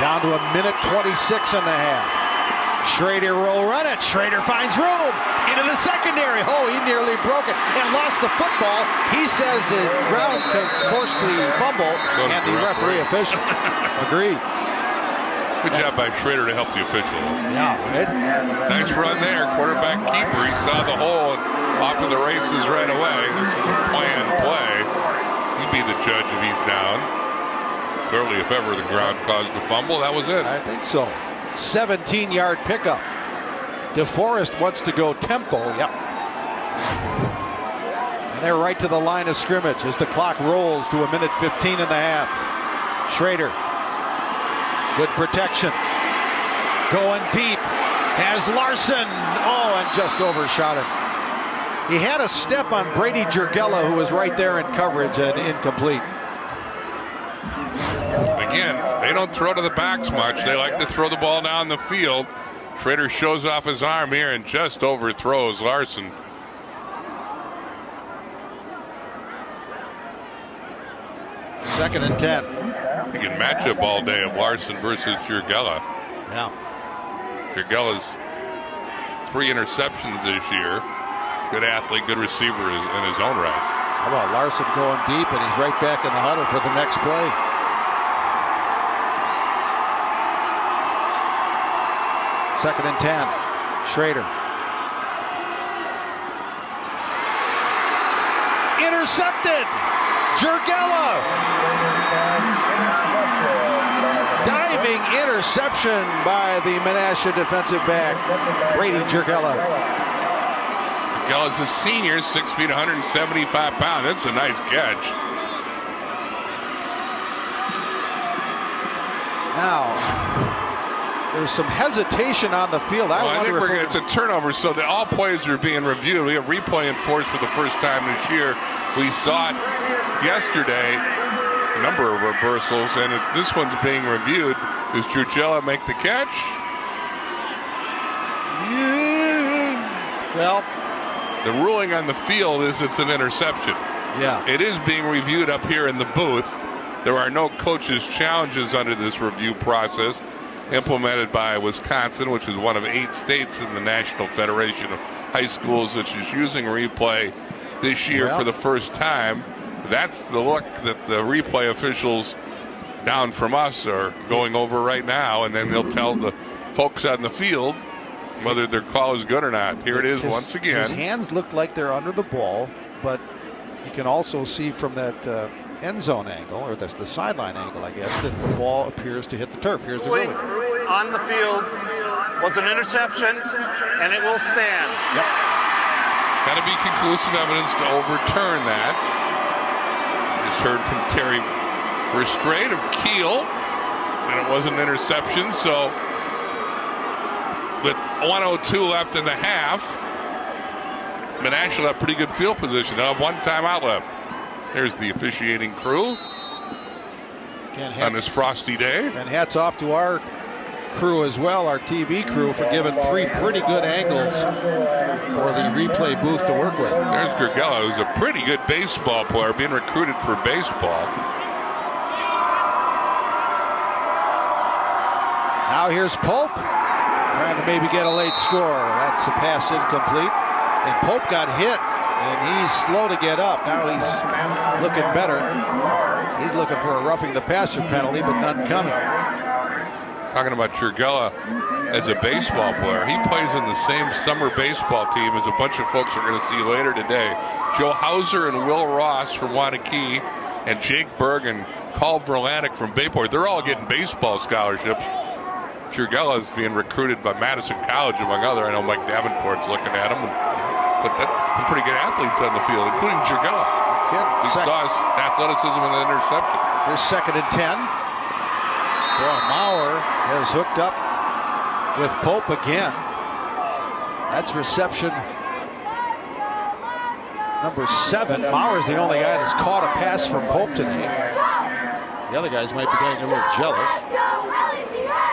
down to 1:26 and a half. Schrader will run it. Schrader finds room into the secondary. Oh, he nearly broke it and lost the football. He says the ground forced the fumble, and the referee official agreed. Good job by Schrader to help the official. Yeah. Nice run there. Quarterback keeper. He saw the hole and off to the races right away. This is a planned play. He'd be the judge if he's down. Clearly, if ever the ground caused the fumble, that was it. I think so. 17-yard pickup. DeForest wants to go tempo. Yep. And they're right to the line of scrimmage as the clock rolls to 1:15 and a half. Schrader. Good protection. Going deep. Has Larson. Oh, and just overshot him. He had a step on Brady Jurgella, who was right there in coverage, and incomplete. Again, they don't throw to the backs much. They like to throw the ball down the field. Schrader shows off his arm here and just overthrows Larson. 2nd and 10. You can match up all day of Larson versus Jurgella. Yeah. Jurgella's 3 interceptions this year. Good athlete, good receiver in his own right. How about Larson going deep, and he's right back in the huddle for the next play. Second and 10. Schrader. Intercepted! Jurgella! Diving interception by the Menasha defensive back, Brady Jurgella. Jurgella's a senior, 6 feet, 175 pounds. That's a nice catch. Now, there's some hesitation on the field. I think it's a turnover, so that all plays are being reviewed. We have replay enforced for the first time this year. We saw it yesterday, a number of reversals, and this one's being reviewed. Does Jurgella make the catch? Well, the ruling on the field is it's an interception. Yeah. It is being reviewed up here in the booth. There are no coaches' challenges under this review process implemented by Wisconsin, which is one of 8 states in the National Federation of High Schools, which is using replay this year for the first time. That's the look that the replay officials down from us are going over right now, and then they'll tell the folks on the field whether their call is good or not. Here it is once again. His hands look like they're under the ball, but you can also see from that end zone angle, or that's the sideline angle, I guess, that the ball appears to hit the turf. Here's the ruling. On the field was an interception, and it will stand. Yep. Got to be conclusive evidence to overturn that. Just heard from Terry Verstrate of Kiel, and it was an interception. So with 1:02 left in the half, Menasha will have pretty good field position. They'll have 1 timeout left. There's the officiating crew on this frosty day. And hats off to our crew as well, our TV crew, for giving 3 pretty good angles for the replay booth to work with. There's Jurgella, who's a pretty good baseball player, being recruited for baseball. Now here's Pope, trying to maybe get a late score. That's a pass incomplete. And Pope got hit, and he's slow to get up. Now he's looking better. He's looking for a roughing the passer penalty, but none coming. Talking about Jurgella as a baseball player, he plays in the same summer baseball team as a bunch of folks we're going to see later today. Joe Hauser and Will Ross from Wanakee, and Jake Berg and Carl Verlanek from Bayport. They're all getting baseball scholarships. Jurgella is being recruited by Madison College, among other. I know Mike Davenport's looking at him. But that's some pretty good athletes on the field, including Jurgella. We saw his athleticism in the interception. Here's 2nd and 10. Boy, Maurer has hooked up with Pope again. That's reception number 7. Maurer's the only guy that's caught a pass from Pope today. The other guys might be getting a little jealous.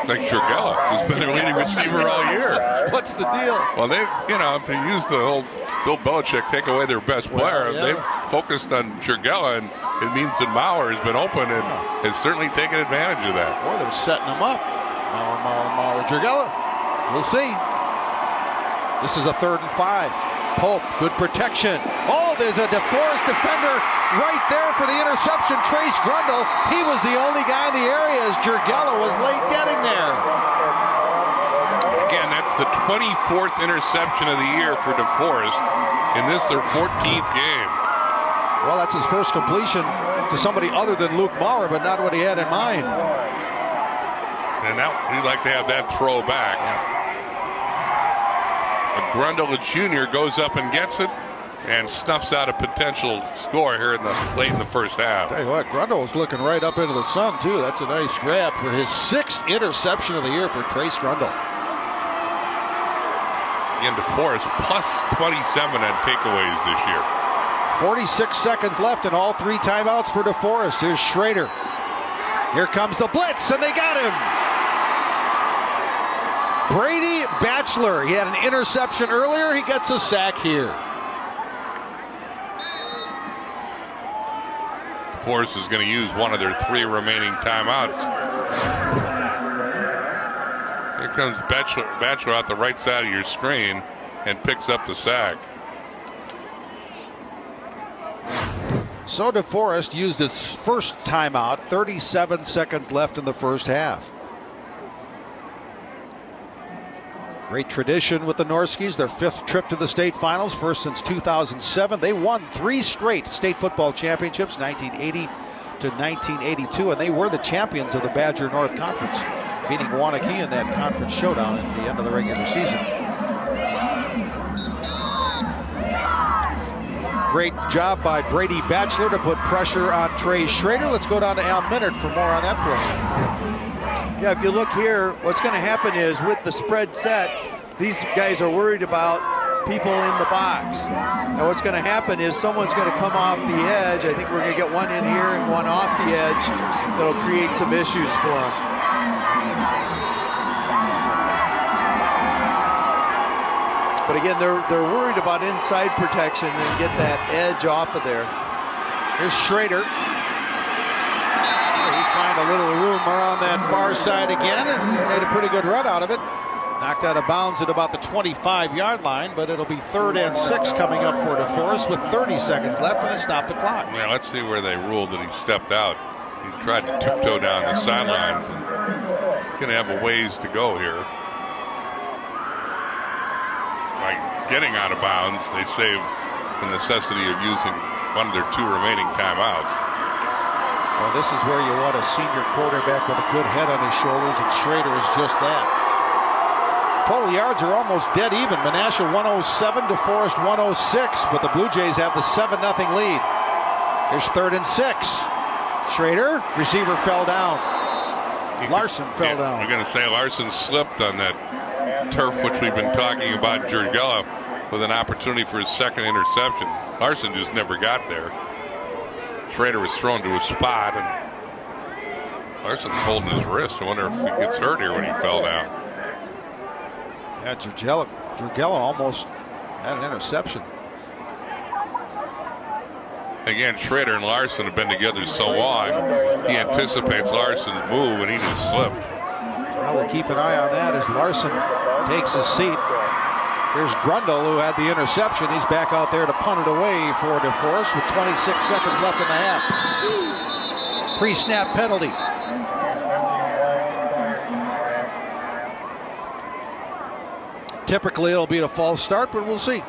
Like Jurgella, who's been their leading receiver all year. What's the deal? Well, if they use the whole Bill Belichick take away their best player, they've focused on Jurgella, and it means that Maurer has been open and has certainly taken advantage of that. Boy, they're setting him up. Maurer, Jurgella. We'll see. This is a 3rd and 5. Pope, good protection. Oh, there's a Deforest defender right there for the interception. Trace Grundle, he was the only guy in the area as Jurgella was late getting there. Again, that's the 24th interception of the year for Deforest in this, their 14th game. Well, that's his first completion to somebody other than Luke Maurer, but not what he had in mind. And now he'd like to have that throw back. Grundle Jr. goes up and gets it and snuffs out a potential score here late in the first half. Tell you what, Grundle was looking right up into the sun, too. That's a nice grab for his 6th interception of the year for Trace Grundle. Again, DeForest plus 27 on takeaways this year. 46 seconds left and all 3 timeouts for DeForest. Here's Schrader. Here comes the blitz, and they got him. Brady Batchelor. He had an interception earlier. He gets a sack here. Forest is going to use one of their 3 remaining timeouts. Here comes Batchelor out the right side of your screen and picks up the sack. So DeForest used his first timeout, 37 seconds left in the first half. Great tradition with the Norskies, their 5th trip to the state finals, first since 2007. They won 3 straight state football championships, 1980 to 1982, and they were the champions of the Badger North Conference, beating Waunakee in that conference showdown at the end of the regular season. Great job by Brady Batchelor to put pressure on Trey Schrader. Let's go down to Al Minard for more on that play. Yeah, if you look here, what's going to happen is with the spread set, these guys are worried about people in the box. Now what's going to happen is someone's going to come off the edge. I think we're going to get one in here and one off the edge. That'll create some issues for them. But again, they're worried about inside protection and get that edge off of there. Here's Schrader. He find a little room around that far side again and made a pretty good run out of it. Knocked out of bounds at about the 25-yard line, but it'll be 3rd and 6 coming up for DeForest with 30 seconds left, and it stopped the clock. Yeah, let's see where they ruled that he stepped out. He tried to tiptoe down the sidelines, and he's going to have a ways to go here. By getting out of bounds, they save the necessity of using one of their 2 remaining timeouts. Well, this is where you want a senior quarterback with a good head on his shoulders, and Schrader is just that. Total yards are almost dead even. Menasha 107, DeForest 106, but the Blue Jays have the 7-0 lead. Here's 3rd and 6. Schrader, receiver fell down. Larson fell down. We're going to say Larson slipped on that turf, which we've been talking about, Jurgella, with an opportunity for his 2nd interception. Larson just never got there. Schrader was thrown to a spot, and Larson's holding his wrist. I wonder if he gets hurt here when he fell down. Yeah, Jurgella almost had an interception. Again, Schrader and Larson have been together so long, he anticipates Larson's move, and he just slipped. Well, we'll keep an eye on that as Larson takes his seat. Here's Grundle, who had the interception. He's back out there to punt it away for DeForest with 26 seconds left in the half. Pre-snap penalty. Typically, it'll be a false start, but we'll see.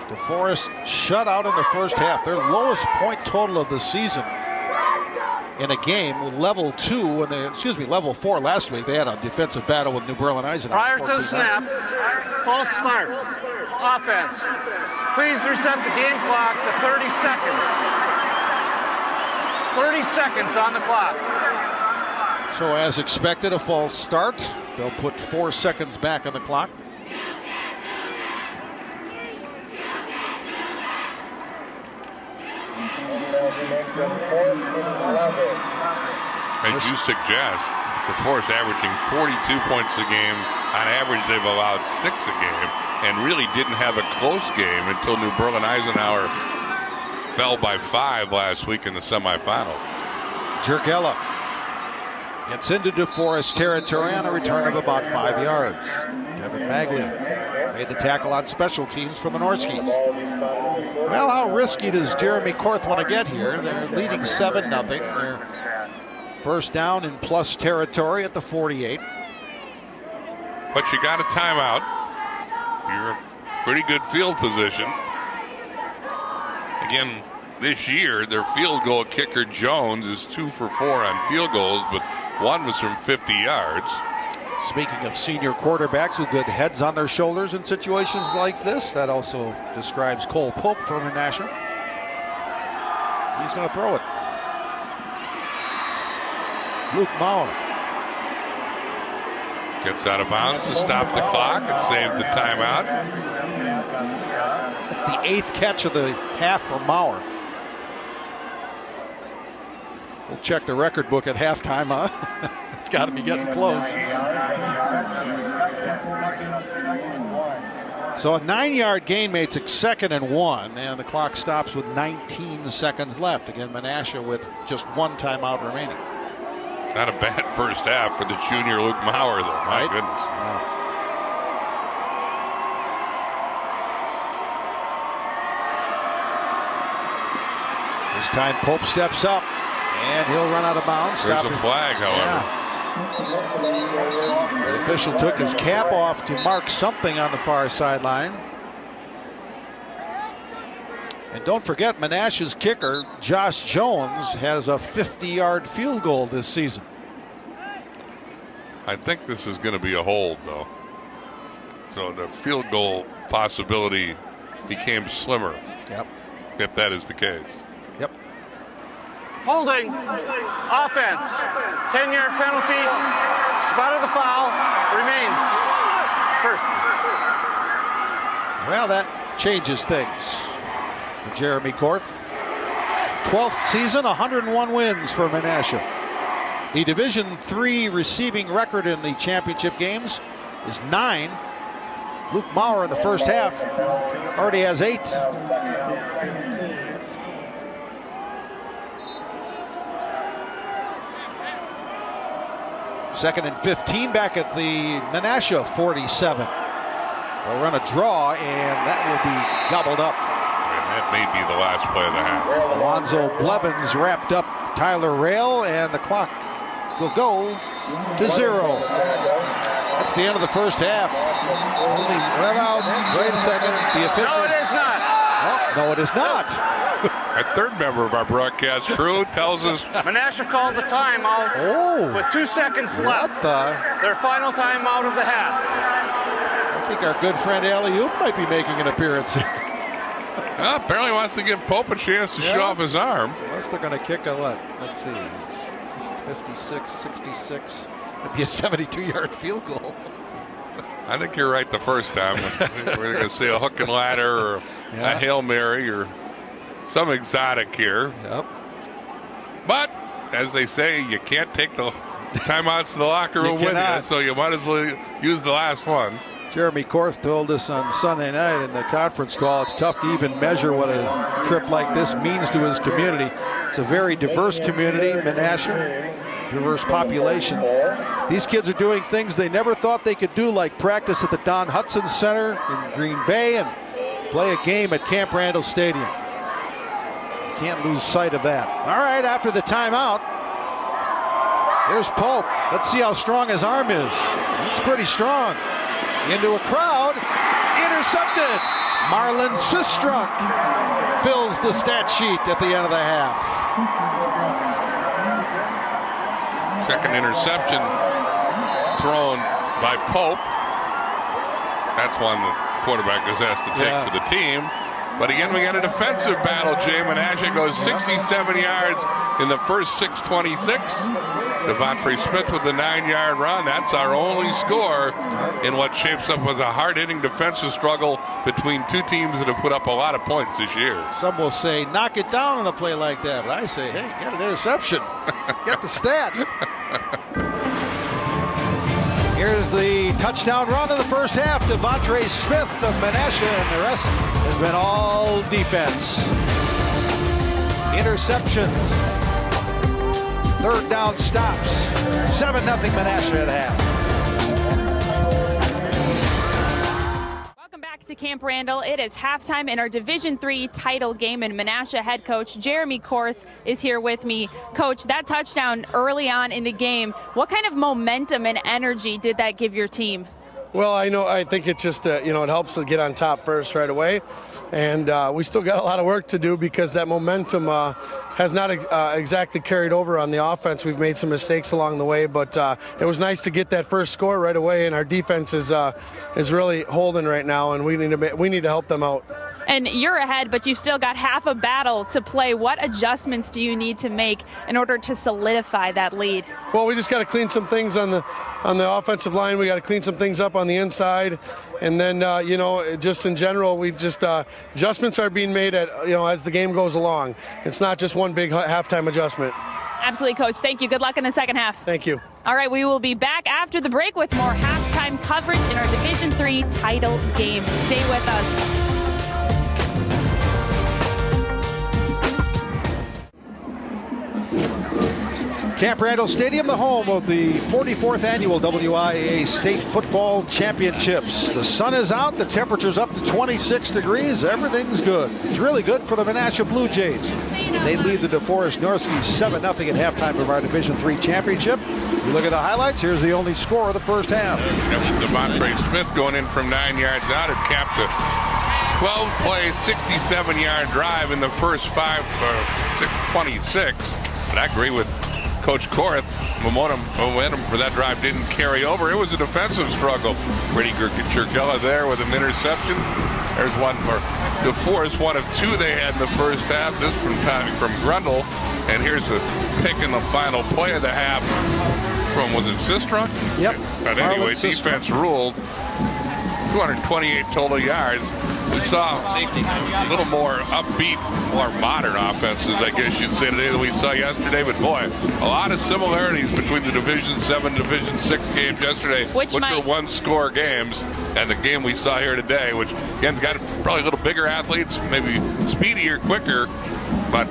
DeForest shut out in the first half. Their lowest point total of the season in a game, level 2, level 4 last week. They had a defensive battle with New Berlin Eisenhower. Prior to the snap, false start, offense. Please reset the game clock to 30 seconds. 30 seconds on the clock. So as expected, a false start. They'll put 4 seconds back on the clock. As you suggest, DeForest averaging 42 points a game. On average, they've allowed 6 a game, and really didn't have a close game until New Berlin Eisenhower fell by 5 last week in the semifinal. Jurgella gets into DeForest territory on a return of about 5 yards. Devin Maglia made the tackle on special teams for the Norskies. Well, how risky does Jeremy Korth want to get here? They're leading 7-0. They're first down in plus territory at the 48. But you got a timeout. You're in pretty good field position. Again, this year, their field goal kicker, Jones, is 2 for 4 on field goals, but 1 was from 50 yards. Speaking of senior quarterbacks with good heads on their shoulders in situations like this, that also describes Cole Pope for Menasha. He's going to throw it. Luke Mauer gets out of bounds to stop the clock and save the timeout. That's the 8th catch of the half for Mauer. We'll check the record book at halftime, huh? It's got to be getting close. So a 9-yard gain makes it 2nd and 1, and the clock stops with 19 seconds left. Again, Menasha with just 1 timeout remaining. Not a bad first half for the junior Luke Maurer, though. My goodness. This time Pope steps up, and he'll run out of bounds. There's a flag, however. Yeah. The official took his cap off to mark something on the far sideline. And don't forget, Menasha's kicker, Josh Jones, has a 50-yard field goal this season. I think this is going to be a hold, though. So the field goal possibility became slimmer. Yep. If that is the case. Yep. Holding. Offense. 10-yard penalty. Spot of the foul. Remains. First. Well, that changes things for Jeremy Korth. 12th season, 101 wins for Menasha. The Division III receiving record in the championship games is 9. Luke Maurer in the first half already has 8. Second and 15 back at the Menasha 47. They'll run a draw, and that will be gobbled up. And that may be the last play of the half. Alonzo Blevins wrapped up Tyler Rail, and the clock will go to 0. That's the end of the first half. Only run out. Wait a second. The official. No, it is not. Oh, no, it is not. A third member of our broadcast crew tells us Menasha called the timeout with 2 seconds left. Their final timeout of the half. I think our good friend Alley-Oop might be making an appearance here. Well, apparently wants to give Pope a chance to show off his arm. Unless they're going to kick a what? Let's see. 56, 66. It'd be a 72-yard field goal. I think you're right the first time. We're going to see a hook and ladder or a Hail Mary or some exotic here. Yep. But, as they say, you can't take the timeouts to the locker room with you, so you might as well use the last one. Jeremy Korth told us on Sunday night in the conference call it's tough to even measure what a trip like this means to his community. It's a very diverse community, Menasha, diverse population. These kids are doing things they never thought they could do, like practice at the Don Hudson Center in Green Bay and play a game at Camp Randall Stadium. You can't lose sight of that. All right, after the timeout, here's Pope. Let's see how strong his arm is. It's pretty strong. Into a crowd, intercepted. Marlon Sistrunk fills the stat sheet at the end of the half. Second interception thrown by Pope. That's one the quarterback is asked to take for the team. But again, we got a defensive battle, Jay. Menasha goes 67 yards in the first 6:26. Devontre Smith with the 9-yard run. That's our only score in what shapes up as a hard-hitting defensive struggle between two teams that have put up a lot of points this year. Some will say, knock it down on a play like that. But I say, hey, get an interception. Get the stat. Here's the touchdown run of the first half. Devontre Smith of Menasha, and the rest has been all defense. Interceptions. Third down stops. 7-0 Menasha at half. Welcome back to Camp Randall. It is halftime in our Division III title game, and Menasha head coach Jeremy Korth is here with me. Coach, that touchdown early on in the game, what kind of momentum and energy did that give your team? Well, I think it's just, it helps to get on top first right away. And we still got a lot of work to do because that momentum has not exactly carried over on the offense. We've made some mistakes along the way, but it was nice to get that first score right away. And our defense is really holding right now, and we need to help them out. And you're ahead, but you've still got half a battle to play. What adjustments do you need to make in order to solidify that lead? Well, we just got to clean some things on the offensive line. We got to clean some things up on the inside, and then just in general, we just adjustments are being made as the game goes along. It's not just one big halftime adjustment. Absolutely, Coach. Thank you. Good luck in the second half. Thank you. All right, we will be back after the break with more halftime coverage in our Division III title game. Stay with us. Camp Randall Stadium, the home of the 44th annual WIAA State Football Championships. The sun is out, the temperature's up to 26 degrees, everything's good. It's really good for the Menasha Blue Jays. They lead the Deforest Norskies 7-0 at halftime of our Division III championship. You look at the highlights, here's the only score of the first half. It was Devontae Smith going in from 9 yards out. It capped a 12-play, 67-yard drive in the first 5 for 6:26. But I agree with Coach Korth. Momentum for that drive didn't carry over. It was a defensive struggle. Brady Churgella there with an interception. There's one for DeForest, one of 2 they had in the first half. This from Grundle. And here's the pick in the final play of the half from, was it Sistrunk? Yep. But anyway, defense ruled. 228 total yards. We saw a little more upbeat, more modern offenses, I guess you'd say, today than we saw yesterday. But boy, a lot of similarities between the Division 7, Division 6 games yesterday, which were one-score games, and the game we saw here today, which again's got probably a little bigger athletes, maybe speedier, quicker. But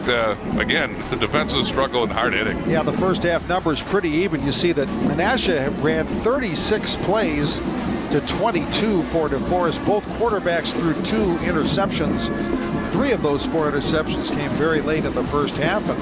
again, it's a defensive struggle and hard hitting. Yeah, the first half numbers pretty even. You see that Menasha ran 36 plays to 22 for DeForest. Both quarterbacks threw 2 interceptions. 3 of those 4 interceptions came very late in the first half. And,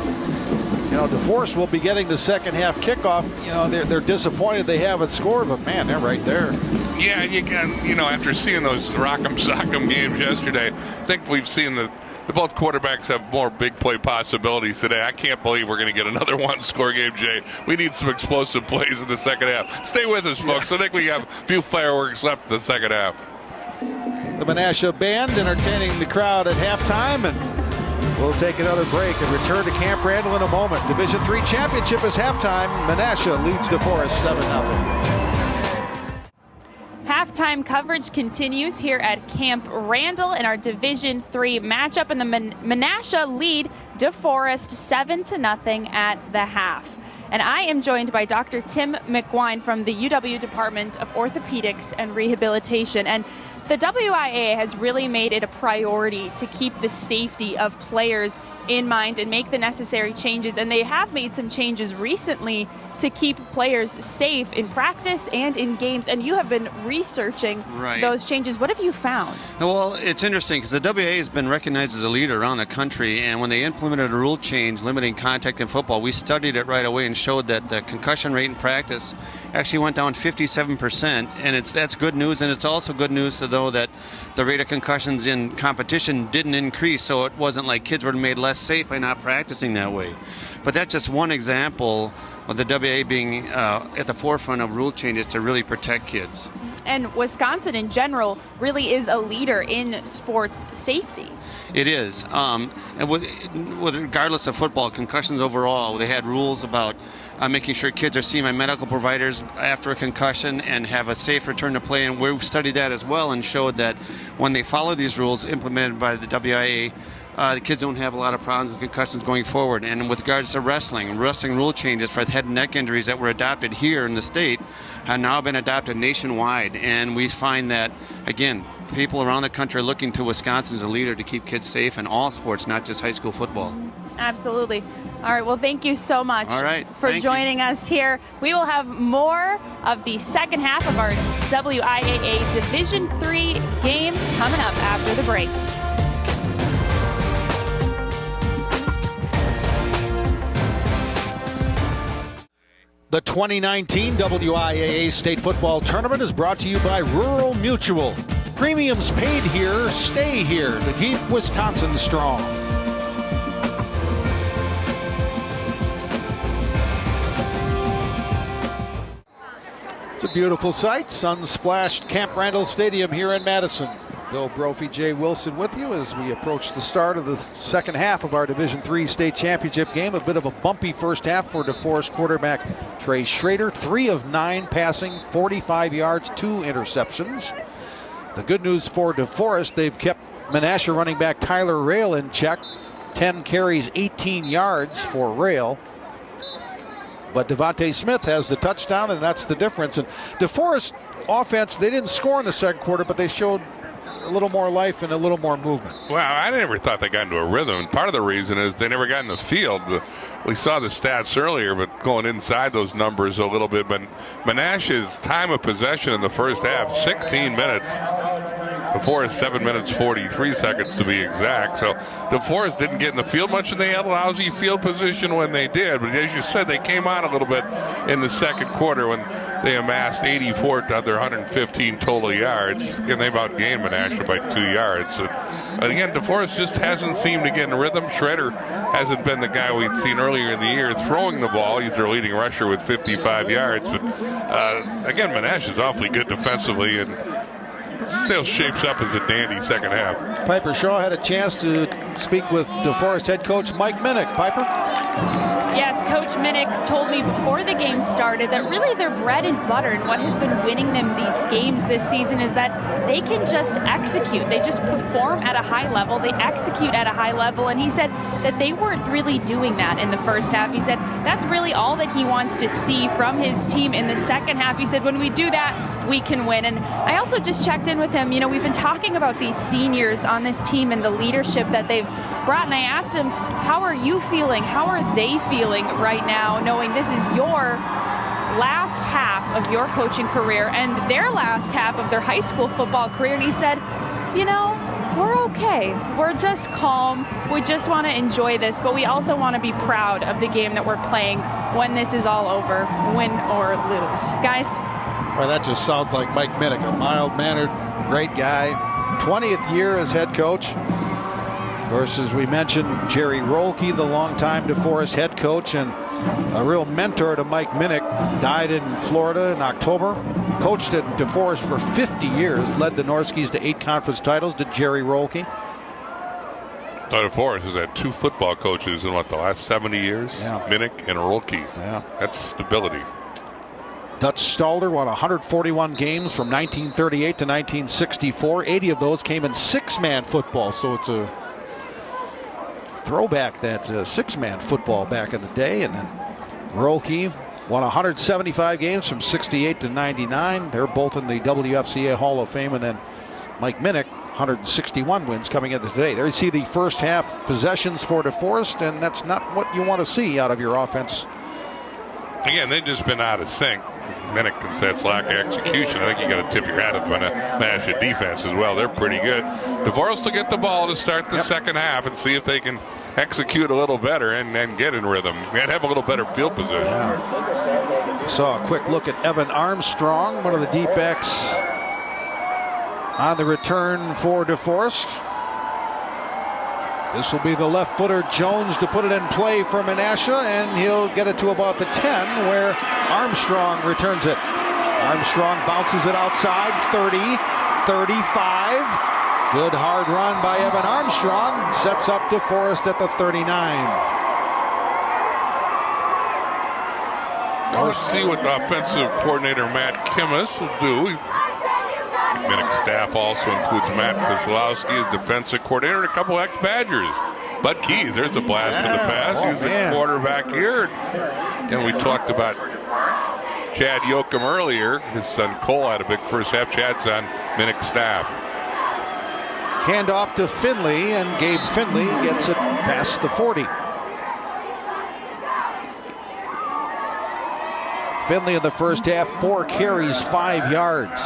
you know, DeForest will be getting the second half kickoff. You know, they're disappointed they haven't scored, but man, they're right there. Yeah, and you can, you know, after seeing those rock'em sock'em games yesterday, I think we've seen the both quarterbacks have more big play possibilities today. I can't believe we're going to get another one-score game, Jay. We need some explosive plays in the second half. Stay with us, folks. I think we have a few fireworks left in the second half. The Menasha band entertaining the crowd at halftime, and we'll take another break and return to Camp Randall in a moment. Division III championship is halftime. Menasha leads DeForest 7-0. Halftime coverage continues here at Camp Randall in our Division III matchup, and the Menasha lead DeForest 7-0 at the half. And I am joined by Dr. Tim McWine from the UW Department of Orthopedics and Rehabilitation. And the WIAA has really made it a priority to keep the safety of players in mind and make the necessary changes. And they have made some changes recently to keep players safe in practice and in games. And you have been researching those changes. What have you found? Well, it's interesting because the WIAA has been recognized as a leader around the country. And when they implemented a rule change limiting contact in football, we studied it right away and showed that the concussion rate in practice actually went down 57%. And that's good news. And it's also good news to know that the rate of concussions in competition didn't increase. So it wasn't like kids were made less safe by not practicing that way. But that's just one example of the WIAA being at the forefront of rule changes to really protect kids. And Wisconsin in general really is a leader in sports safety. It is. And regardless of football, concussions overall, they had rules about making sure kids are seen by medical providers after a concussion and have a safe return to play. And we've studied that as well and showed that when they follow these rules implemented by the WIAA, the kids don't have a lot of problems with concussions going forward. And with regards to wrestling rule changes for head and neck injuries that were adopted here in the state have now been adopted nationwide. And we find that, again, people around the country are looking to Wisconsin as a leader to keep kids safe in all sports, not just high school football. Absolutely. All right, well, thank you so much for joining us here. We will have more of the second half of our WIAA Division III game coming up after the break. The 2019 WIAA State Football Tournament is brought to you by Rural Mutual. Premiums paid here, stay here to keep Wisconsin strong. It's a beautiful sight. Sun-splashed Camp Randall Stadium here in Madison. Bill Brophy, Jay Wilson with you as we approach the start of the second half of our Division III state championship game. A bit of a bumpy first half for DeForest quarterback Trey Schrader. 3 of 9 passing, 45 yards, 2 interceptions. The good news for DeForest, they've kept Menasha running back Tyler Rail in check. 10 carries, 18 yards for Rail. But Devontae Smith has the touchdown, and that's the difference. And DeForest offense, they didn't score in the second quarter, but they showed a little more life and a little more movement. Well, I never thought they got into a rhythm. Part of the reason is they never got in the field. We saw the stats earlier, but going inside those numbers a little bit. But Menasha's time of possession in the first half, 16 minutes. DeForest 7 minutes 43 seconds to be exact. So DeForest didn't get in the field much, and they had lousy field position when they did. But as you said, they came on a little bit in the second quarter when they amassed 84 to their 115 total yards, and they outgained Menasha by 2 yards. And again, DeForest just hasn't seemed to get in rhythm. Shredder hasn't been the guy we'd seen earlier in the year throwing the ball. He's their leading rusher with 55 yards. But again, Menasha's awfully good defensively, and still shapes up as a dandy second half. Piper Shaw had a chance to speak with DeForest head coach Mike Minnick. Piper? Yes, Coach Minnick told me before the game started that really their bread and butter and what has been winning them these games this season is that they can just execute. They just perform at a high level. They execute at a high level. And he said that they weren't really doing that in the first half. He said that's really all that he wants to see from his team in the second half. He said when we do that, we can win. And I also just checked in with him. You know, we've been talking about these seniors on this team and the leadership that they've brought. And I asked him, how are you feeling? How are they feeling right now, knowing this is your last half of your coaching career and their last half of their high school football career? And he said, you know, we're okay. We're just calm. We just want to enjoy this, but we also want to be proud of the game that we're playing when this is all over, win or lose. Guys? Well, that just sounds like Mike Minnick, a mild-mannered, great guy. 20th year as head coach. Of course, as we mentioned, Jerry Rolke, the longtime DeForest head coach and a real mentor to Mike Minnick, died in Florida in October. Coached at DeForest for 50 years, led the Norskies to 8 conference titles, did Jerry Rolke. DeForest has had 2 football coaches in, the last 70 years? Yeah. Minnick and Rolke. Yeah. That's stability. Dutch Stalder won 141 games from 1938 to 1964. 80 of those came in 6-man football, so it's a throwback, that 6-man football back in the day. And then Rolke won 175 games from 68 to 99. They're both in the WFCA Hall of Fame. And then Mike Minnick, 161 wins coming into today. There you see the first half possessions for DeForest, and that's not what you want to see out of your offense. Again, they've just been out of sync. Minnick can say it's lack of execution. I think you got to tip your hat up on the Menasha defense as well. They're pretty good. DeForest will get the ball to start the second half and see if they can execute a little better and get in rhythm. And have a little better field position. Yeah. Saw a quick look at Evan Armstrong, one of the deep backs on the return for DeForest. This will be the left footer Jones to put it in play for Menasha, and he'll get it to about the 10 where Armstrong returns it. Armstrong bounces it outside, 30, 35. Good hard run by Evan Armstrong. Sets up DeForest at the 39. Now let's see what offensive coordinator Matt Kimmis will do. Minnick staff also includes Matt Kozlowski as defensive coordinator and a couple ex-Badgers. Bud Keys, there's a blast for the pass. He was the quarterback here. And we talked about Chad Yoakum earlier. His son Cole had a big first half. Chad's on Minnick's staff. Handoff to Finley, and Gabe Finley gets it past the 40. Finley in the first half, 4 carries, 5 yards.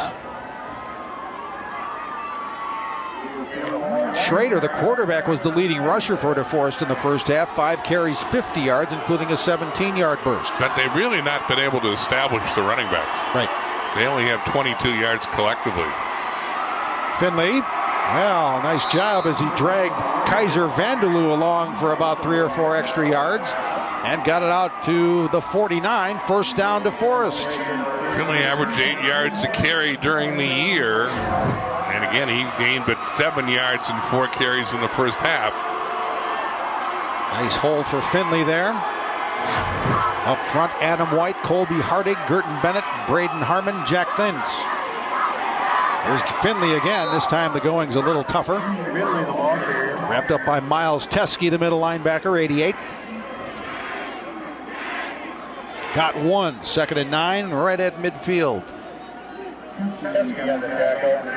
Schrader, the quarterback, was the leading rusher for DeForest in the first half. 5 carries, 50 yards, including a 17-yard burst. But they've really not been able to establish the running backs. Right. They only have 22 yards collectively. Finley, well, nice job as he dragged Kaiser Vanderloo along for about 3 or 4 extra yards and got it out to the 49. First down DeForest. Finley averaged 8 yards a carry during the year. And again, he gained but 7 yards and 4 carries in the first half. Nice hold for Finley there. Up front, Adam White, Colby Hardig, Gerton Bennett, Braden Harmon, Jack Thins. There's Finley again. This time the going's a little tougher. Wrapped up by Miles Teskey, the middle linebacker, 88. Got one. 2nd and 9, right at midfield. Teskey on the tackle.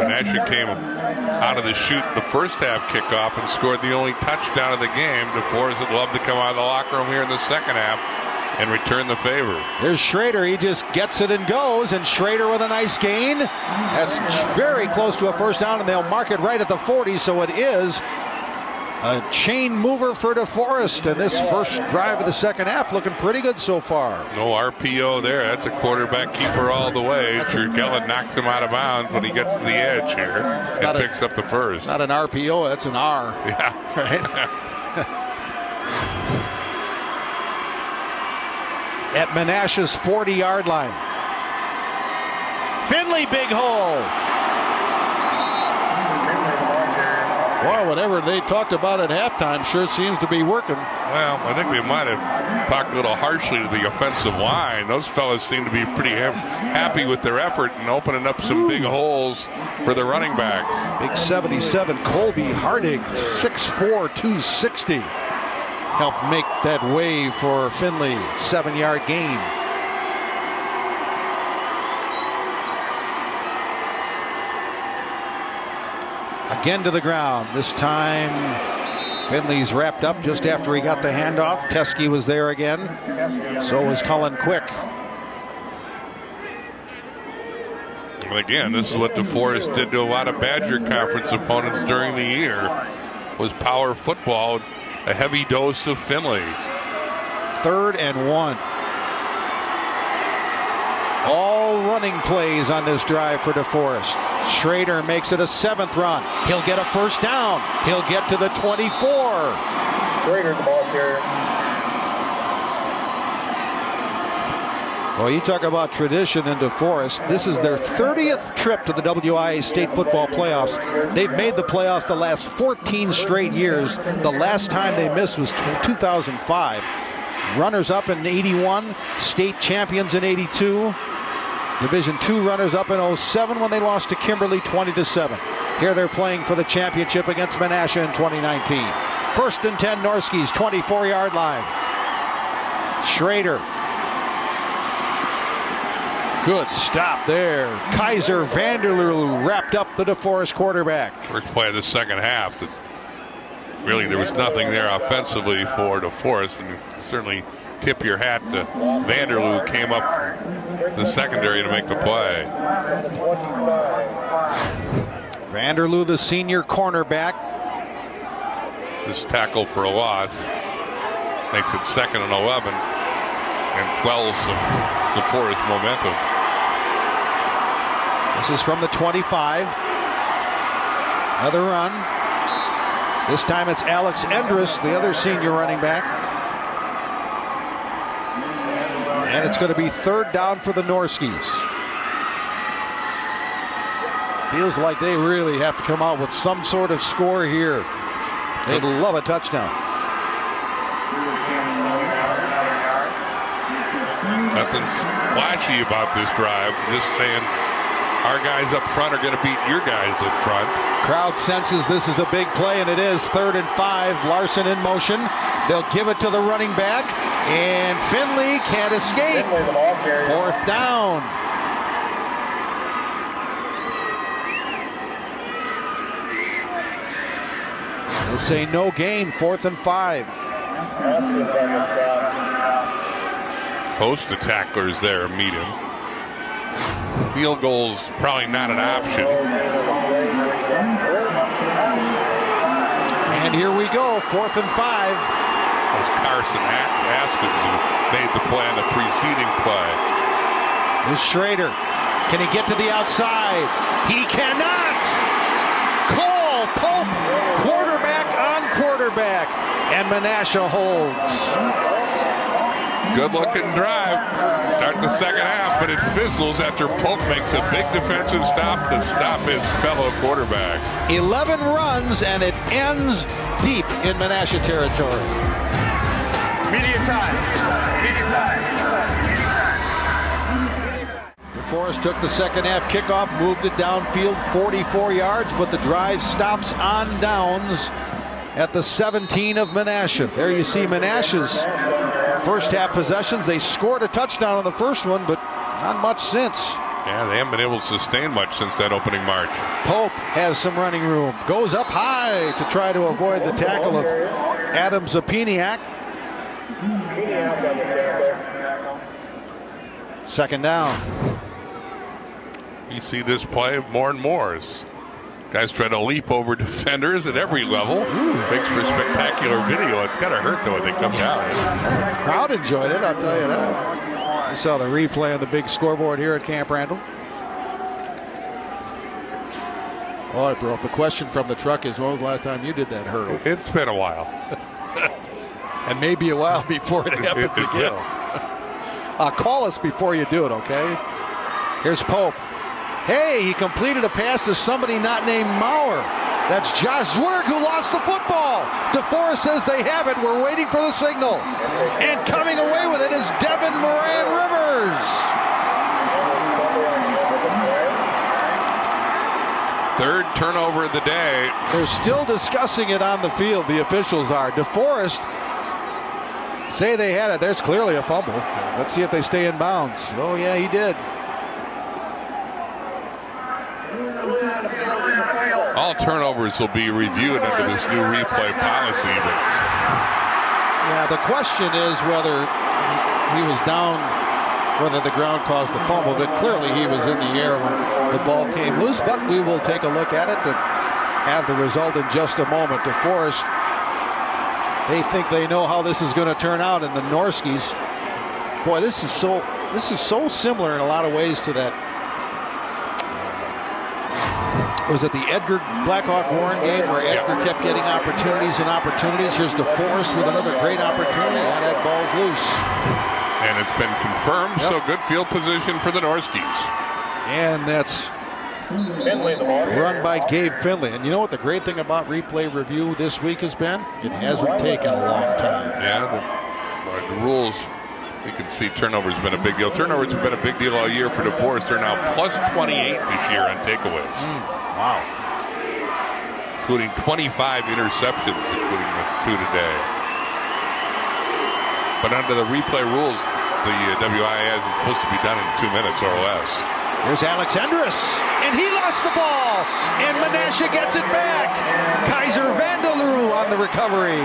Menasha came out of the chute the first half kickoff and scored the only touchdown of the game. DeForest would love to come out of the locker room here in the second half and return the favor. There's Schrader. He just gets it and goes, and Schrader with a nice gain. That's very close to a first down, and they'll mark it right at the 40, so it is a chain mover for DeForest, and this first drive of the second half looking pretty good so far. No RPO there. That's a quarterback keeper all the way. Turgella knocks him out of bounds when he gets to the edge here and picks up the first. Not an RPO, that's an R. Yeah. Right? At Menasha's 40-yard line. Finley, big hole. Well, whatever they talked about at halftime sure seems to be working. Well, I think they might have talked a little harshly to the offensive line. Those fellas seem to be pretty happy with their effort and opening up some big holes for the running backs. Big 77 Colby Hardig, 6'4", 260. Helped make that way for Finley. 7-yard gain. Again to the ground. This time Finley's wrapped up just after he got the handoff. Teskey was there again. So was Cullen Quick. And again, this is what DeForest did to a lot of Badger Conference opponents during the year, was power football, a heavy dose of Finley. 3rd and 1. All running plays on this drive for DeForest. Schrader makes it a 7th run. He'll get a first down. He'll get to the 24. Schrader, the ball carrier. Well, you talk about tradition in DeForest. This is their 30th trip to the WIA State Football Playoffs. They've made the playoffs the last 14 straight years. The last time they missed was 2005. Runners-up in 81, state champions in 82. Division II runners-up in 07 when they lost to Kimberly 20-7. Here they're playing for the championship against Menasha in 2019. 1st and 10, Norski's 24-yard line. Schrader. Good stop there. Kaiser Vanderloo wrapped up the DeForest quarterback. First play of the second half. Really, there was nothing there offensively for DeForest, and certainly tip your hat to Vanderloo, came up the secondary to make the play. Vanderloo, the senior cornerback. This tackle for a loss makes it 2nd and 11 and quells some DeForest momentum. This is from the 25. Another run. This time it's Alex Endress, the other senior running back. And it's going to be 3rd down for the Norskis. Feels like they really have to come out with some sort of score here. They'd love a touchdown. Nothing flashy about this drive. Just saying our guys up front are going to beat your guys up front. Crowd senses this is a big play, and it is. 3rd and 5. Larson in motion. They'll give it to the running back, and Finley can't escape. 4th down. They'll say no gain. 4th and 5. Host of tacklers there meet him. Field goal's probably not an option. And here we go, 4th and 5. That was Carson Askins who made the play on the preceding play. Here's Schrader. Can he get to the outside? He cannot! Cole Pope, quarterback on quarterback. And Menasha holds. Good looking drive. Start the second half, but it fizzles after Pope makes a big defensive stop to stop his fellow quarterback. 11 runs, and it ends deep in Menasha territory. Media time. Media time. DeForest took the second half kickoff, moved it downfield 44 yards, but the drive stops on downs at the 17 of Menasha. There you see Menasha's first half possessions. They scored a touchdown on the first one, but not much since. Yeah, they haven't been able to sustain much since that opening march. Pope has some running room. Goes up high to try to avoid the tackle of Adam Zapiniak. Second down. You see this play more and more as guys try to leap over defenders at every level. Makes for spectacular video. It's got to hurt, though, when they come down. Crowd enjoyed it, I'll tell you that. I saw the replay on the big scoreboard here at Camp Randall. All right, bro. The question from the truck is, when was the last time you did that hurdle? It's been a while. And maybe a while before it happens again. Call us before you do it, okay? Here's Pope. Hey, he completed a pass to somebody not named Maurer. That's Josh Zwerg who lost the football. Deforest says they have it. We're waiting for the signal. And coming away with it is Devin Moran Rivers. Third turnover of the day. They're still discussing it on the field, the officials are. Deforest say they had it. There's clearly a fumble. Let's see if they stay in bounds. Oh, yeah, he did. All turnovers will be reviewed under this new replay policy. But yeah, the question is whether he was down, whether the ground caused the fumble, but clearly he was in the air when the ball came loose. But we will take a look at it and have the result in just a moment. DeForest, they think they know how this is going to turn out, and the Norskis, boy, this is so similar in a lot of ways to that. Was it the Edgar Blackhawk Warren game where Edgar kept getting opportunities and opportunities? Here's DeForest with another great opportunity, and that ball's loose. And it's been confirmed, so good field position for the Norskis. And that's run by Gabe Finley. And you know what the great thing about replay review this week has been? It hasn't taken a long time. Yeah, the rules, you can see turnovers have been a big deal. Turnovers have been a big deal all year for DeForest. They're now plus 28 this year on takeaways. Wow. Including 25 interceptions, including the 2 today. But under the replay rules, the WIAS is supposed to be done in 2 minutes or less. Here's Alex Endress, and he lost the ball, and Menasha gets it back. Kaiser Vanderloo on the recovery.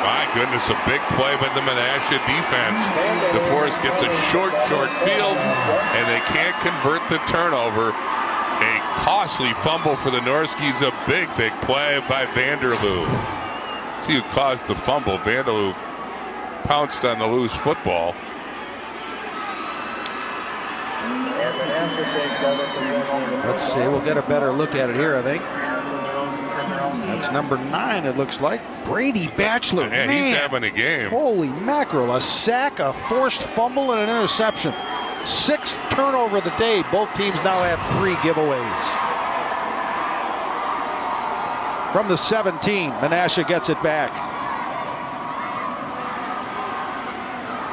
My goodness, a big play by the Menasha defense. DeForest gets a short field, and they can't convert the turnover. A costly fumble for the Norskis, a big play by Vanderloo. See who caused the fumble. Vanderloo pounced on the loose football. Let's see, we'll get a better look at it here, I think. That's number 9, it looks like. Brady Batchelor. Yeah, man, he's having a game. Holy mackerel, a sack, a forced fumble, and an interception. 6th turnover of the day. Both teams now have 3 giveaways. From the 17, Menasha gets it back.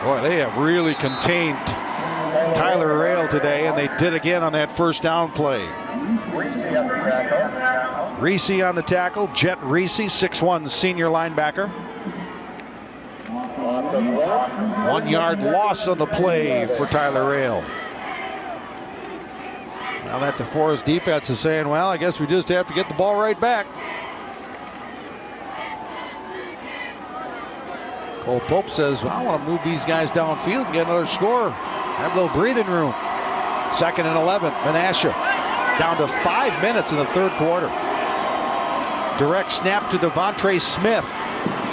Boy, they have really contained Tyler Rail today, and they did again on that first down play. Reese on the tackle. Jet Reese, 6'1" senior linebacker. 1 yard loss on the play for Tyler Rail. Now that DeForest defense is saying, well, I guess we just have to get the ball right back. Cole Pope says, well, I want to move these guys downfield and get another score. Have a little breathing room. 2nd and 11, Menasha. Down to 5 minutes in the third quarter. Direct snap to Devontre Smith.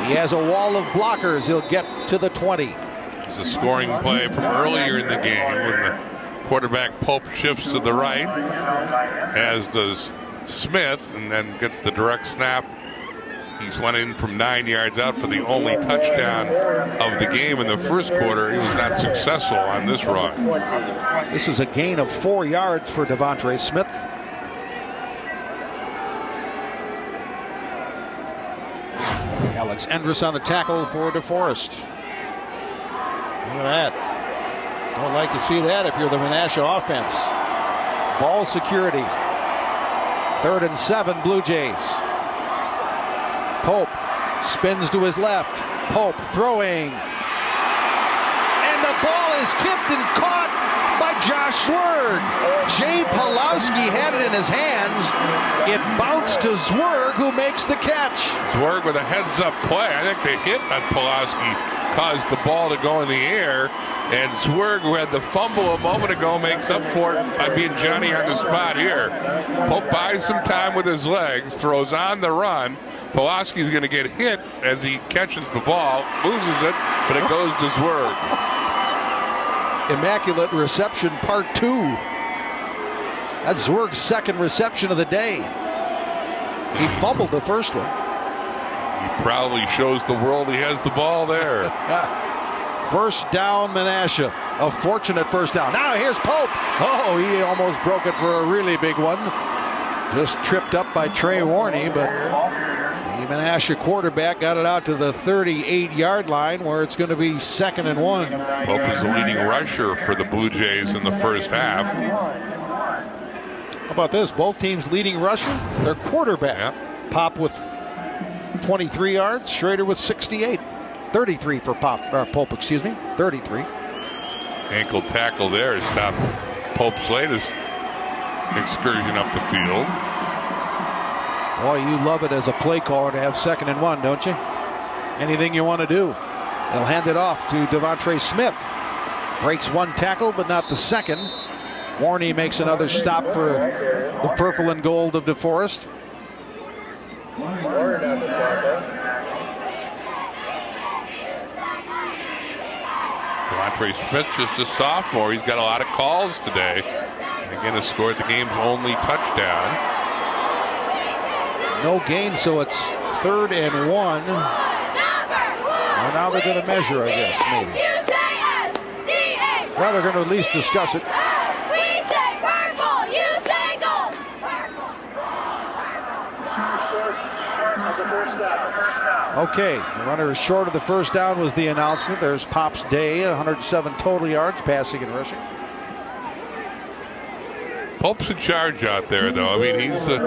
He has a wall of blockers. He'll get to the 20. It's a scoring play from earlier in the game when the quarterback Pope shifts to the right, as does Smith, and then gets the direct snap. He's went in from 9 yards out for the only touchdown of the game in the first quarter. He was not successful on this run. This is a gain of 4 yards for Devontre Smith. Alex Endress on the tackle for DeForest. Look at that. Don't like to see that if you're the Menasha offense. Ball security. 3rd and 7, Blue Jays. Pope spins to his left. Pope throwing. And the ball is tipped and caught by Josh Zwerg. Jay Pawlowski had it in his hands. It bounced to Zwerg, who makes the catch. Zwerg with a heads-up play. I think the hit on Pawlowski caused the ball to go in the air. And Zwerg, who had the fumble a moment ago, makes up for it by being Johnny on the spot here. Pope buys some time with his legs, throws on the run. Pawlowski's going to get hit as he catches the ball, loses it, but it goes to Zwerg. Immaculate reception, part 2. That's Zwerg's second reception of the day. He fumbled the first one. He probably shows the world he has the ball there. First down, Menasha. A fortunate first down. Now here's Pope. Oh, he almost broke it for a really big one. Just tripped up by Trey Warney, but the Menasha quarterback got it out to the 38-yard line, where it's going to be 2nd and 1. Pope is the leading rusher for the Blue Jays in the first half. How about this? Both teams leading rusher, their quarterback. Yeah. Pop with 23 yards, Schrader with 68. 33 for Pope, excuse me, 33. Ankle tackle there to stop Pope's latest excursion up the field. Boy, you love it as a play caller to have 2nd and 1, don't you? Anything you want to do. They'll hand it off to Devontre Smith. Breaks one tackle, but not the second. Warney makes another stop for the purple and gold of DeForest. Devontre Smith, just a sophomore. He's got a lot of calls today. And again, has scored the game's only touchdown. No gain, so it's 3rd and 1. Well, now they're going to measure, I guess, maybe. Well, they're going to at least discuss it. We say purple, you say gold. Okay, the runner is short of the first down was the announcement. There's Pop's day, 107 total yards, passing and rushing. Pope's in charge out there, though. I mean, he's a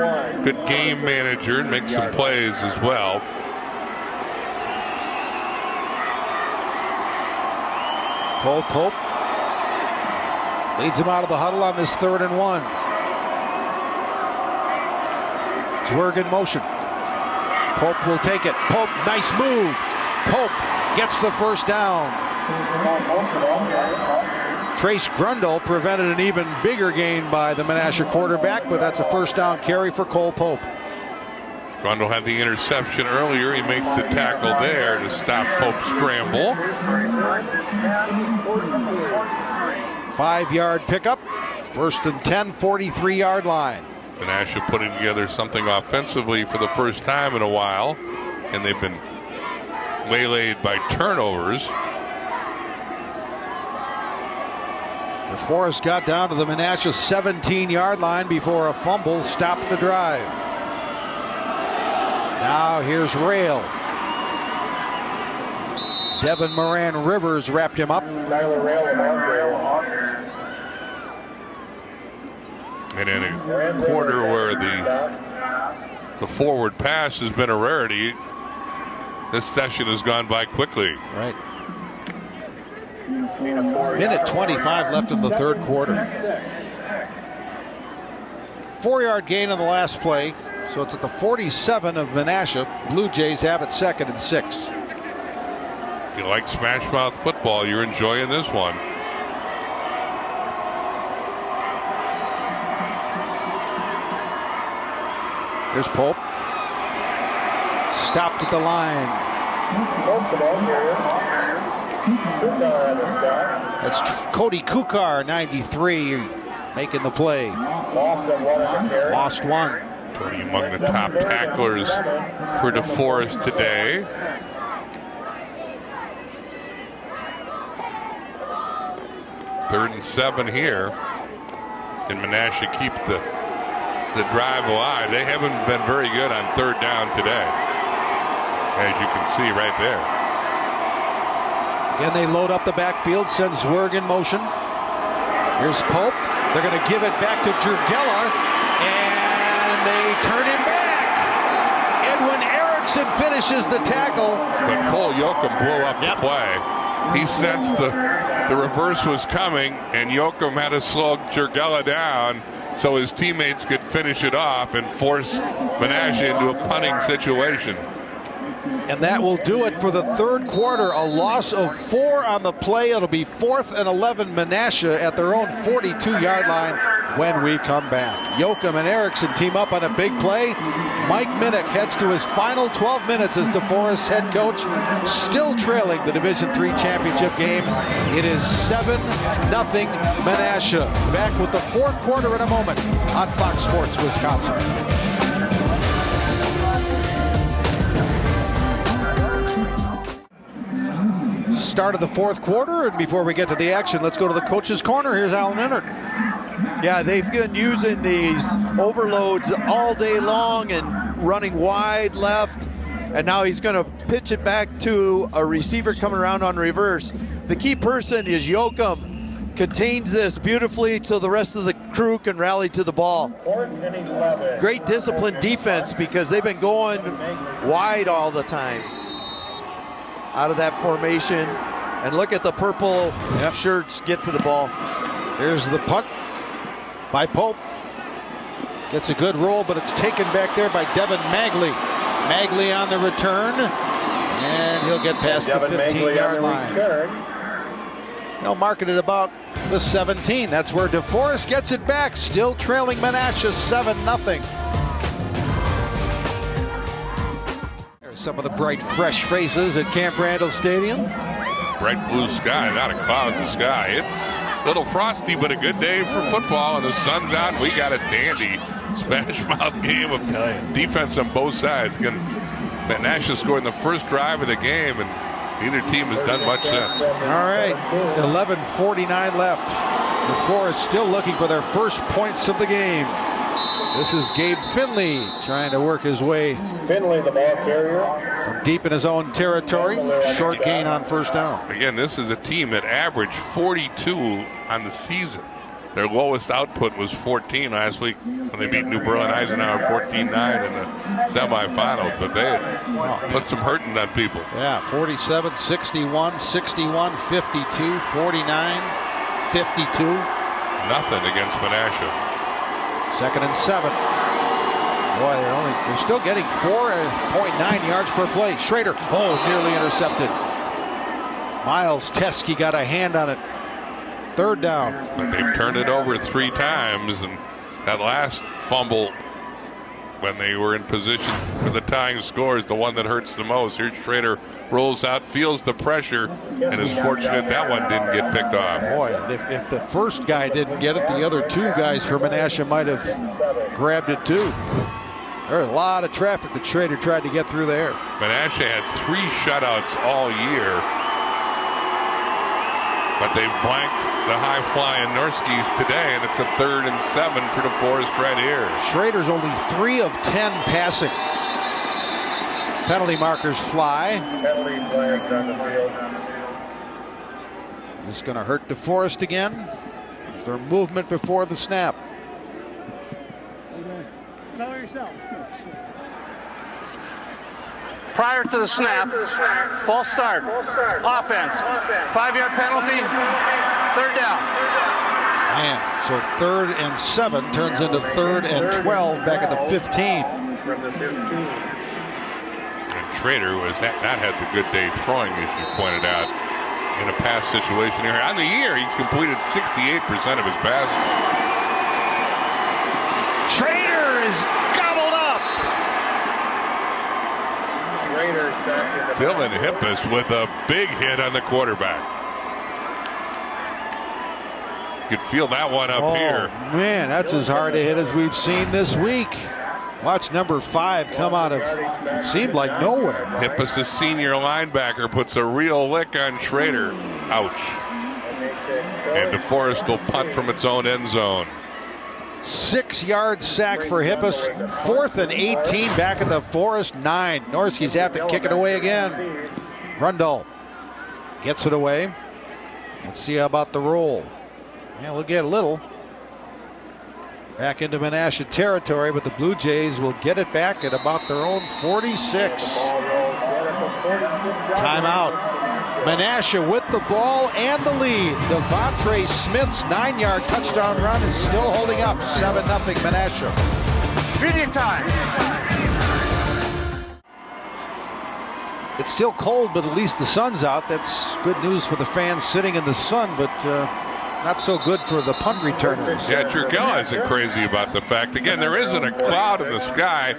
good game manager and makes some plays as well. Cole Pope leads him out of the huddle on this 3rd and 1. Zwerg in motion. Pope will take it. Pope, nice move. Pope gets the first down. Trace Grundle prevented an even bigger gain by the Menasha quarterback, but that's a first down carry for Cole Pope. Grundle had the interception earlier. He makes the tackle there to stop Pope's scramble. 5-yard pickup. 1st and 10, 43-yard line. Menasha putting together something offensively for the first time in a while, and they've been waylaid by turnovers. DeForest got down to the Menasha 17-yard line before a fumble stopped the drive. Now here's Rail. Devin Moran Rivers wrapped him up. And in a quarter where the forward pass has been a rarity, this session has gone by quickly. Right. Minute 25 left in the 3rd quarter. 4-yard gain on the last play, so it's at the 47 of Menasha. Blue Jays have it 2nd and 6. If you like smash mouth football, you're enjoying this one. Here's Pope. Stopped at the line. That's Cody Kukar, 93, making the play. Lost one. Cody among the top tacklers for DeForest today. Third and 7 here. And Menasha keep the drive alive. They haven't been very good on 3rd down today, as you can see right there. Again, they load up the backfield, send Zwerg in motion. Here's Pope. They're going to give it back to Jurgella, and they turn him back. Edwin Erickson Erickson finishes the tackle. But Cole Yoakum blew up the play. He sensed the reverse was coming, and Yoakum had to slow Jurgella down so his teammates could finish it off and force Menasha into a punting situation. And that will do it for the third quarter. A loss of 4 on the play. It'll be 4th and 11 Menasha at their own 42-yard line when we come back. Yoakum and Erickson team up on a big play. Mike Minnick heads to his final 12 minutes as DeForest head coach, still trailing the Division III championship game. It is 7-0 Menasha. Back with the fourth quarter in a moment on Fox Sports Wisconsin. Start of the fourth quarter, and before we get to the action, let's go to the coach's corner. Here's Alan Leonard. Yeah, they've been using these overloads all day long and running wide left, and now he's going to pitch it back to a receiver coming around on reverse. The key person is Yoakum. Contains this beautifully so the rest of the crew can rally to the ball. Great disciplined defense because they've been going wide all the time out of that formation. And look at the purple shirts get to the ball. There's the punt by Pope. Gets a good roll, but it's taken back there by Devin Magley. Magley on the return, and he'll get past the 15-yard line. They'll mark it at about the 17. That's where DeForest gets it back, still trailing Menasha 7-0. There's some of the bright, fresh faces at Camp Randall Stadium. Bright blue sky, not a cloud in the sky. It's a little frosty, but a good day for football, and the sun's out. We got a dandy smash-mouth game of defense on both sides. Again, Menasha scored in the first drive of the game, and neither team has done much since. All right, 11:49 left. DeForest still looking for their first points of the game. This is Gabe Finley trying to work his way. Finley, the ball carrier. From deep in his own territory. Short gain on first down. Again, this is a team that averaged 42 on the season. Their lowest output was 14 last week when they beat New Berlin Eisenhower 14-9 in the semifinals. But they put some hurting on people. Yeah, 47, 61, 61, 52, 49, 52. Nothing against Menasha. 2nd and 7. Boy, they're still getting 4.9 yards per play. Schrader, nearly intercepted. Miles Teskey got a hand on it. 3rd down. But they've turned it over 3 times, and that last fumble when they were in position for the tying score is the one that hurts the most. Here's Schrader, rolls out, feels the pressure, and is fortunate that one didn't get picked off. Boy, if the first guy didn't get it, the other 2 guys for Menasha might have grabbed it too. There's a lot of traffic that Schrader tried to get through there. Menasha had 3 shutouts all year, but they've blanked the high-flying Norskis today, and it's a 3rd and 7 for DeForest right here. Schrader's only 3 of 10 passing. Penalty markers fly. Penalty flags on the field. This is going to hurt DeForest again. Their movement before the snap. Another yourself. Prior to the snap, false start, offense, 5-yard penalty, 3rd down. Man, so 3rd and 7 turns into 3rd and 12 back at the 15. From the 15. And Schrader has not had the good day throwing, as you pointed out, in a pass situation here. On the year, he's completed 68% of his passes. Schrader is gobbled up. Schrader sacked in the Dylan Hippus with a big hit on the quarterback. You could feel that one up here. Man, that's as hard a hit as we've seen this week. Watch number 5 come out of, it seemed like nowhere. Hippus, a senior linebacker, puts a real lick on Schrader. Ouch. And DeForest will punt from its own end zone. 6-yard sack for Hippus. 4th and 18 back at the Forest 9. Norskies have to kick it away again. Rundle gets it away. Let's see how about the roll. Yeah, we'll get a little. Back into Menasha territory, but the Blue Jays will get it back at about their own 46. Timeout. Menasha with the ball and the lead. Devontre Smith's 9-yard touchdown run is still holding up. 7-0 Menasha. Media time. It's still cold, but at least the sun's out. That's good news for the fans sitting in the sun, but not so good for the punt returners. Yeah, Turkell isn't crazy about the fact. Again, there isn't a cloud in the sky,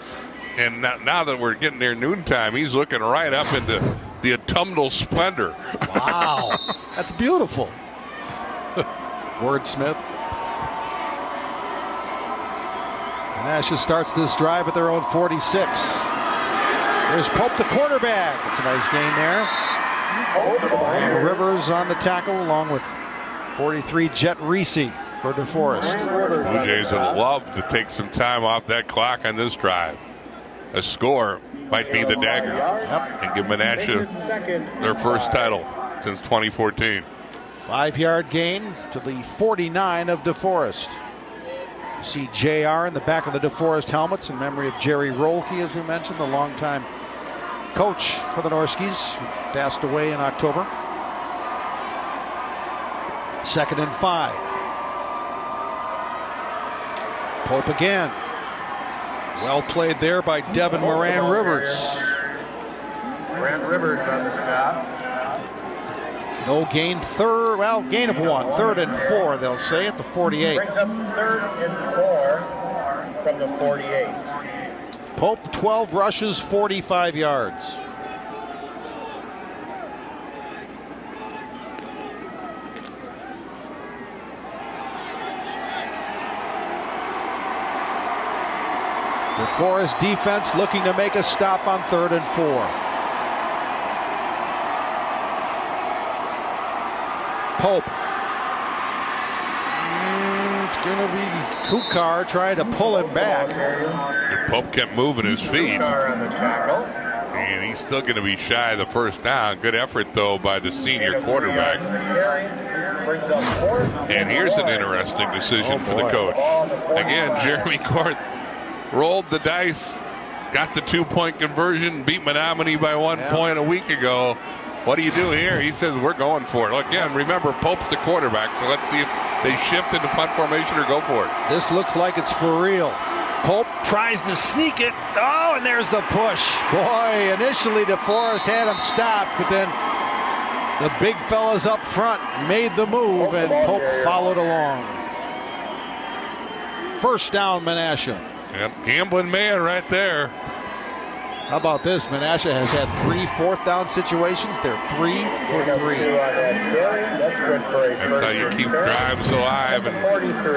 and now that we're getting near noontime, he's looking right up into the autumnal splendor. Wow, that's beautiful. Wordsmith. Menasha starts this drive at their own 46. There's Pope, the quarterback. That's a nice gain there. And Rivers on the tackle, along with 43 Jet Reese for Deforest. Blue Jays would love to take some time off that clock on this drive. A score might be the dagger and give Menasha their first title since 2014. 5-yard gain to the 49 of Deforest. You see JR in the back of the Deforest helmets in memory of Jerry Rolke, as we mentioned, the longtime coach for the Norskies, who passed away in October. 2nd and 5. Pope again. Well played there by Devin Moran Rivers. Moran Rivers on the stop. No gain, gain of 1. 3rd and 4, they'll say, at the 48. Brings up 3rd and 4 from the 48. Pope, 12 rushes, 45 yards. Deforest defense looking to make a stop on 3rd and 4. Pope. It's going to be Kukar trying to pull him back. And Pope kept moving his feet. On the tackle. And he's still going to be shy of the first down. Good effort, though, by the senior quarterback. And here's an interesting decision for the coach. Again, Jeremy Korth rolled the dice, got the 2-point conversion, beat Menominee by 1 point a week ago. What do you do here? He says, we're going for it. Again, remember, Pope's the quarterback, so let's see if they shift into punt formation or go for it. This looks like it's for real. Pope tries to sneak it. Oh, and there's the push. Boy, initially Deforest had him stopped, but then the big fellas up front made the move, and Pope followed along. 1st down, Menasha. Yep, gambling man right there. How about this? Menasha has had 3 4th-down situations. They're 3 for 3. That's good for a That's how you keep drives alive. And 43.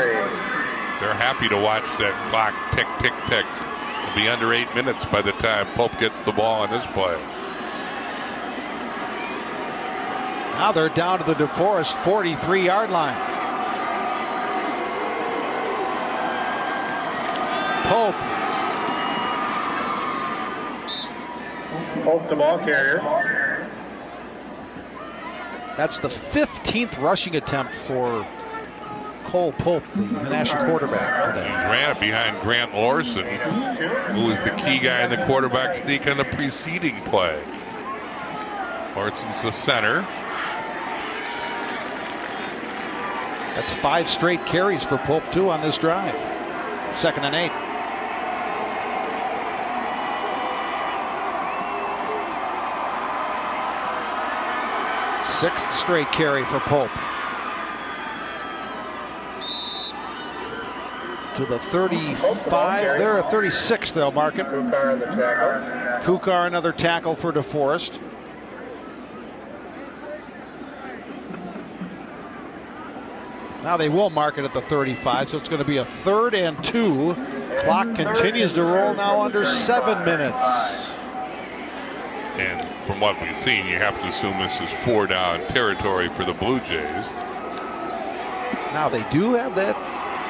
They're happy to watch that clock tick, tick, tick. It'll be under 8 minutes by the time Pope gets the ball on this play. Now they're down to the Deforest 43-yard line. Pope. Pope, the ball carrier. That's the 15th rushing attempt for Cole Pope, the Menasha quarterback today. He ran it behind Grant Lorson, who was the key guy in the quarterback sneak on the preceding play. Larson's the center. That's 5 straight carries for Pope, too, on this drive. 2nd and 8. Sixth straight carry for Pope. To the 35. They're at 36, they'll mark it. Kukar on the tackle. Kukar, another tackle for Deforest. Now they will mark it at the 35, so it's going to be a 3rd and 2. Clock continues to roll now under 7 minutes. And from what we've seen, you have to assume this is 4-down territory for the Blue Jays. Now they do have that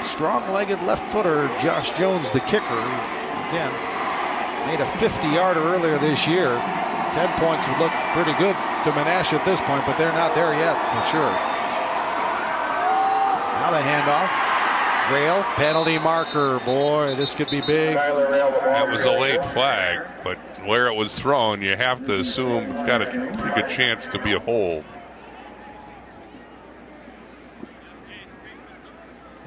strong-legged left footer, Josh Jones, the kicker. Again, made a 50-yarder earlier this year. 10 points would look pretty good to Menasha at this point, but they're not there yet for sure. Now they hand off. Rail, penalty marker. Boy, this could be big. That was a late flag, but where it was thrown, you have to assume it's got a pretty good chance to be a hold.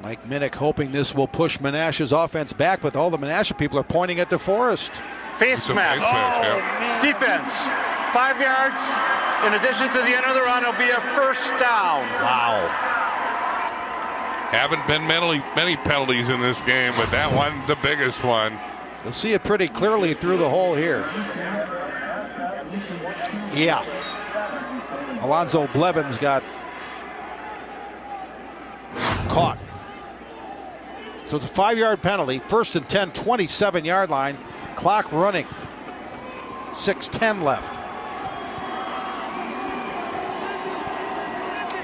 Mike Minnick hoping this will push Menasha's offense back, but all the Menasha people are pointing at DeForest. Face mask. Yeah. Defense. 5 yards. In addition to the end of the run, it'll be a first down. Wow. Haven't been many penalties in this game, but that one, the biggest one. You'll see it pretty clearly through the hole here. Yeah. Alonzo Blevins got caught. So it's a 5-yard penalty. 1st and 10, 27-yard line. Clock running. 6:10 left.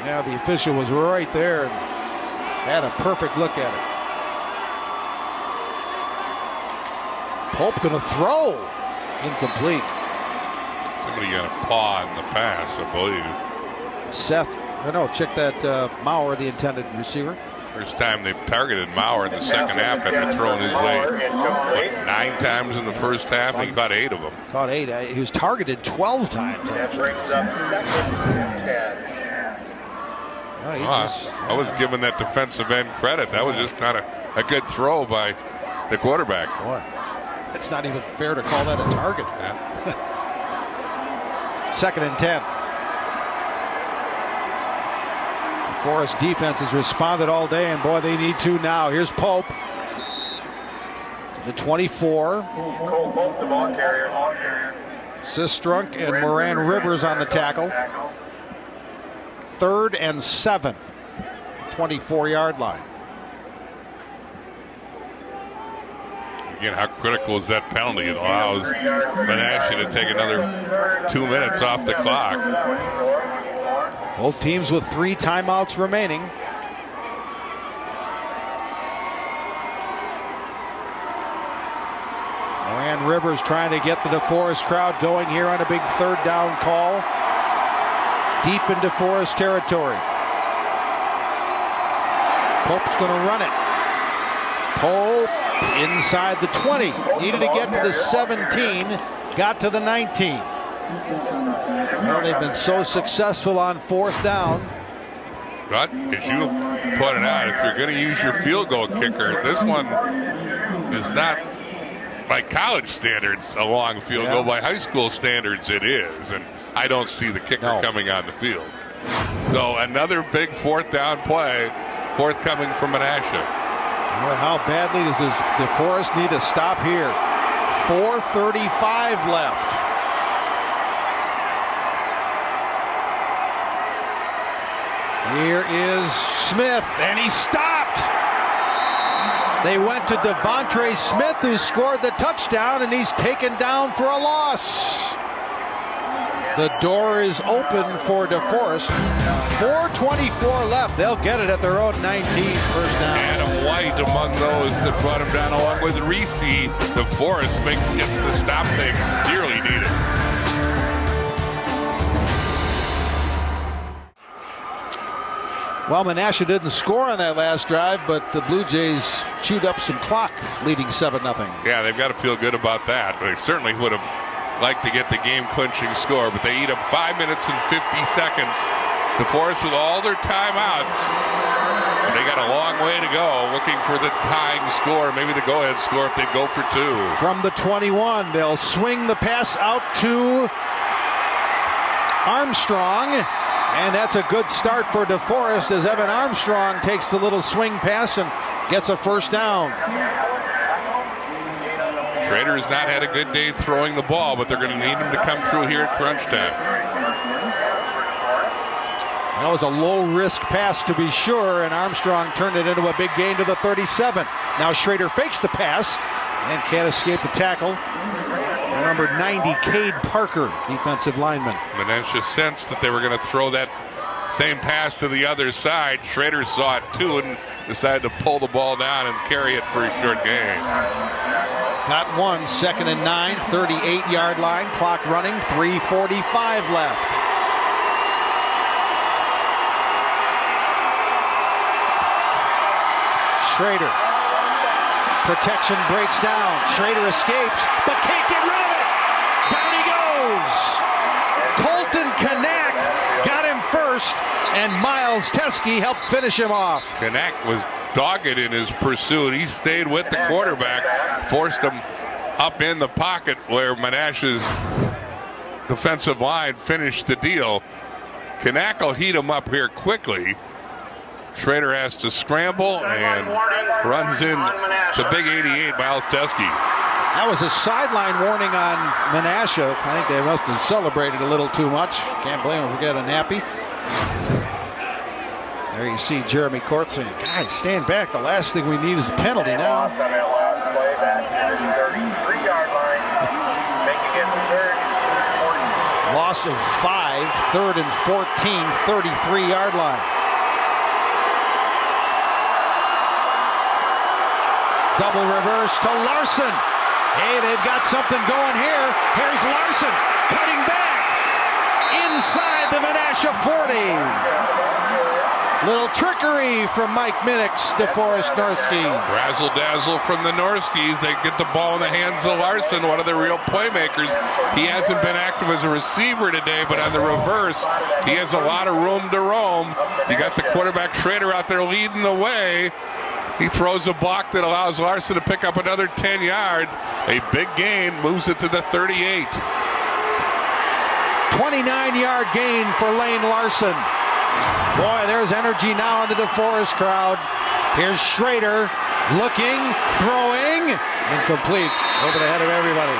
Yeah, the official was right there and had a perfect look at it. Pope going to throw. Incomplete. Somebody got a paw in the pass, I believe. Seth, check that Maurer, the intended receiver. First time they've targeted Maurer in the second half after throwing his way. 9 times in the first half, and he caught 8 of them. Caught 8. He was targeted 12 times. That brings up 2nd and 10. I was giving that defensive end credit. That was just not a good throw by the quarterback. Boy, it's not even fair to call that a target. Yeah. 2nd and 10. Forest defense has responded all day, and boy, they need to now. Here's Pope to the 24. Cole Pope, the ball carrier. Sistrunk and Moran Rivers on the tackle. 3rd and 7. 24-yard line. Again, how critical is that penalty? It allows Menasha to take another 2 minutes off the clock. Both teams with 3 timeouts remaining. Moran Rivers trying to get the DeForest crowd going here on a big 3rd down call. Deep in DeForest territory. Pope's going to run it. Pope inside the 20. Needed to get to the 17. Got to the 19. Well, they've been so successful on 4th down. But as you pointed out, if you're going to use your field goal kicker, this one is not by college standards a long field goal. By high school standards it is, and I don't see the kicker coming on the field. So another big 4th down play forthcoming from Menasha. Boy, how badly does DeForest need to stop here? 4:35 left. Here is Smith, and he stopped. They went to Devontre Smith, who scored the touchdown, and he's taken down for a loss. The door is open for DeForest. 4:24 left. They'll get it at their own 19. First down. Adam White among those that brought him down, along with Reese. DeForest gets the stop they dearly needed. Well, Menasha didn't score on that last drive, but the Blue Jays chewed up some clock, leading 7-0. Yeah, they've got to feel good about that. They certainly would have liked to get the game-clinching score, but they eat up 5 minutes and 50 seconds. DeForest with all their timeouts. But they got a long way to go, looking for the tying score, maybe the go-ahead score if they go for 2. From the 21, they'll swing the pass out to Armstrong. And that's a good start for DeForest as Evan Armstrong takes the little swing pass and gets a first down. Schrader has not had a good day throwing the ball, but they're going to need him to come through here at crunch time. That was a low-risk pass to be sure, and Armstrong turned it into a big gain to the 37. Now Schrader fakes the pass and can't escape the tackle. Number 90, Cade Parker, defensive lineman. Menasha sensed that they were going to throw that same pass to the other side. Schrader saw it too and decided to pull the ball down and carry it for a short gain. Got one, 2nd and 9, 38-yard line, clock running, 3:45 left. Schrader. Protection breaks down. Schrader escapes, but can't get rid of it. Down he goes. Colton Kanak got him first, and Miles Teskey helped finish him off. Kanak was dogged in his pursuit. He stayed with the quarterback, forced him up in the pocket where Menasha's defensive line finished the deal. Kanak will heat him up here quickly. Schrader has to scramble and runs in the big 88, Miles Teskey. That was a sideline warning on Menasha. I think they must have celebrated a little too much. Can't blame them for getting nappy. There you see Jeremy Court saying, guys, stand back. The last thing we need is a penalty now. Loss on that last play, back to the 33-yard line. Making it third and 14. Loss of 5, third and 14, 33-yard line. Double reverse to Larson. Hey, they've got something going here. Here's Larson cutting back inside the Menasha 40. Little trickery from Mike Minnick's Deforest Norskis. Razzle dazzle from the Norskis. They get the ball in the hands of Larson, one of the real playmakers. He hasn't been active as a receiver today, but on the reverse, he has a lot of room to roam. You got the quarterback Schrader out there leading the way. He throws a block that allows Larson to pick up another 10 yards. A big gain, moves it to the 38. 29-yard gain for Lane Larson. Boy, there's energy now in the DeForest crowd. Here's Schrader looking, throwing, incomplete over the head of everybody.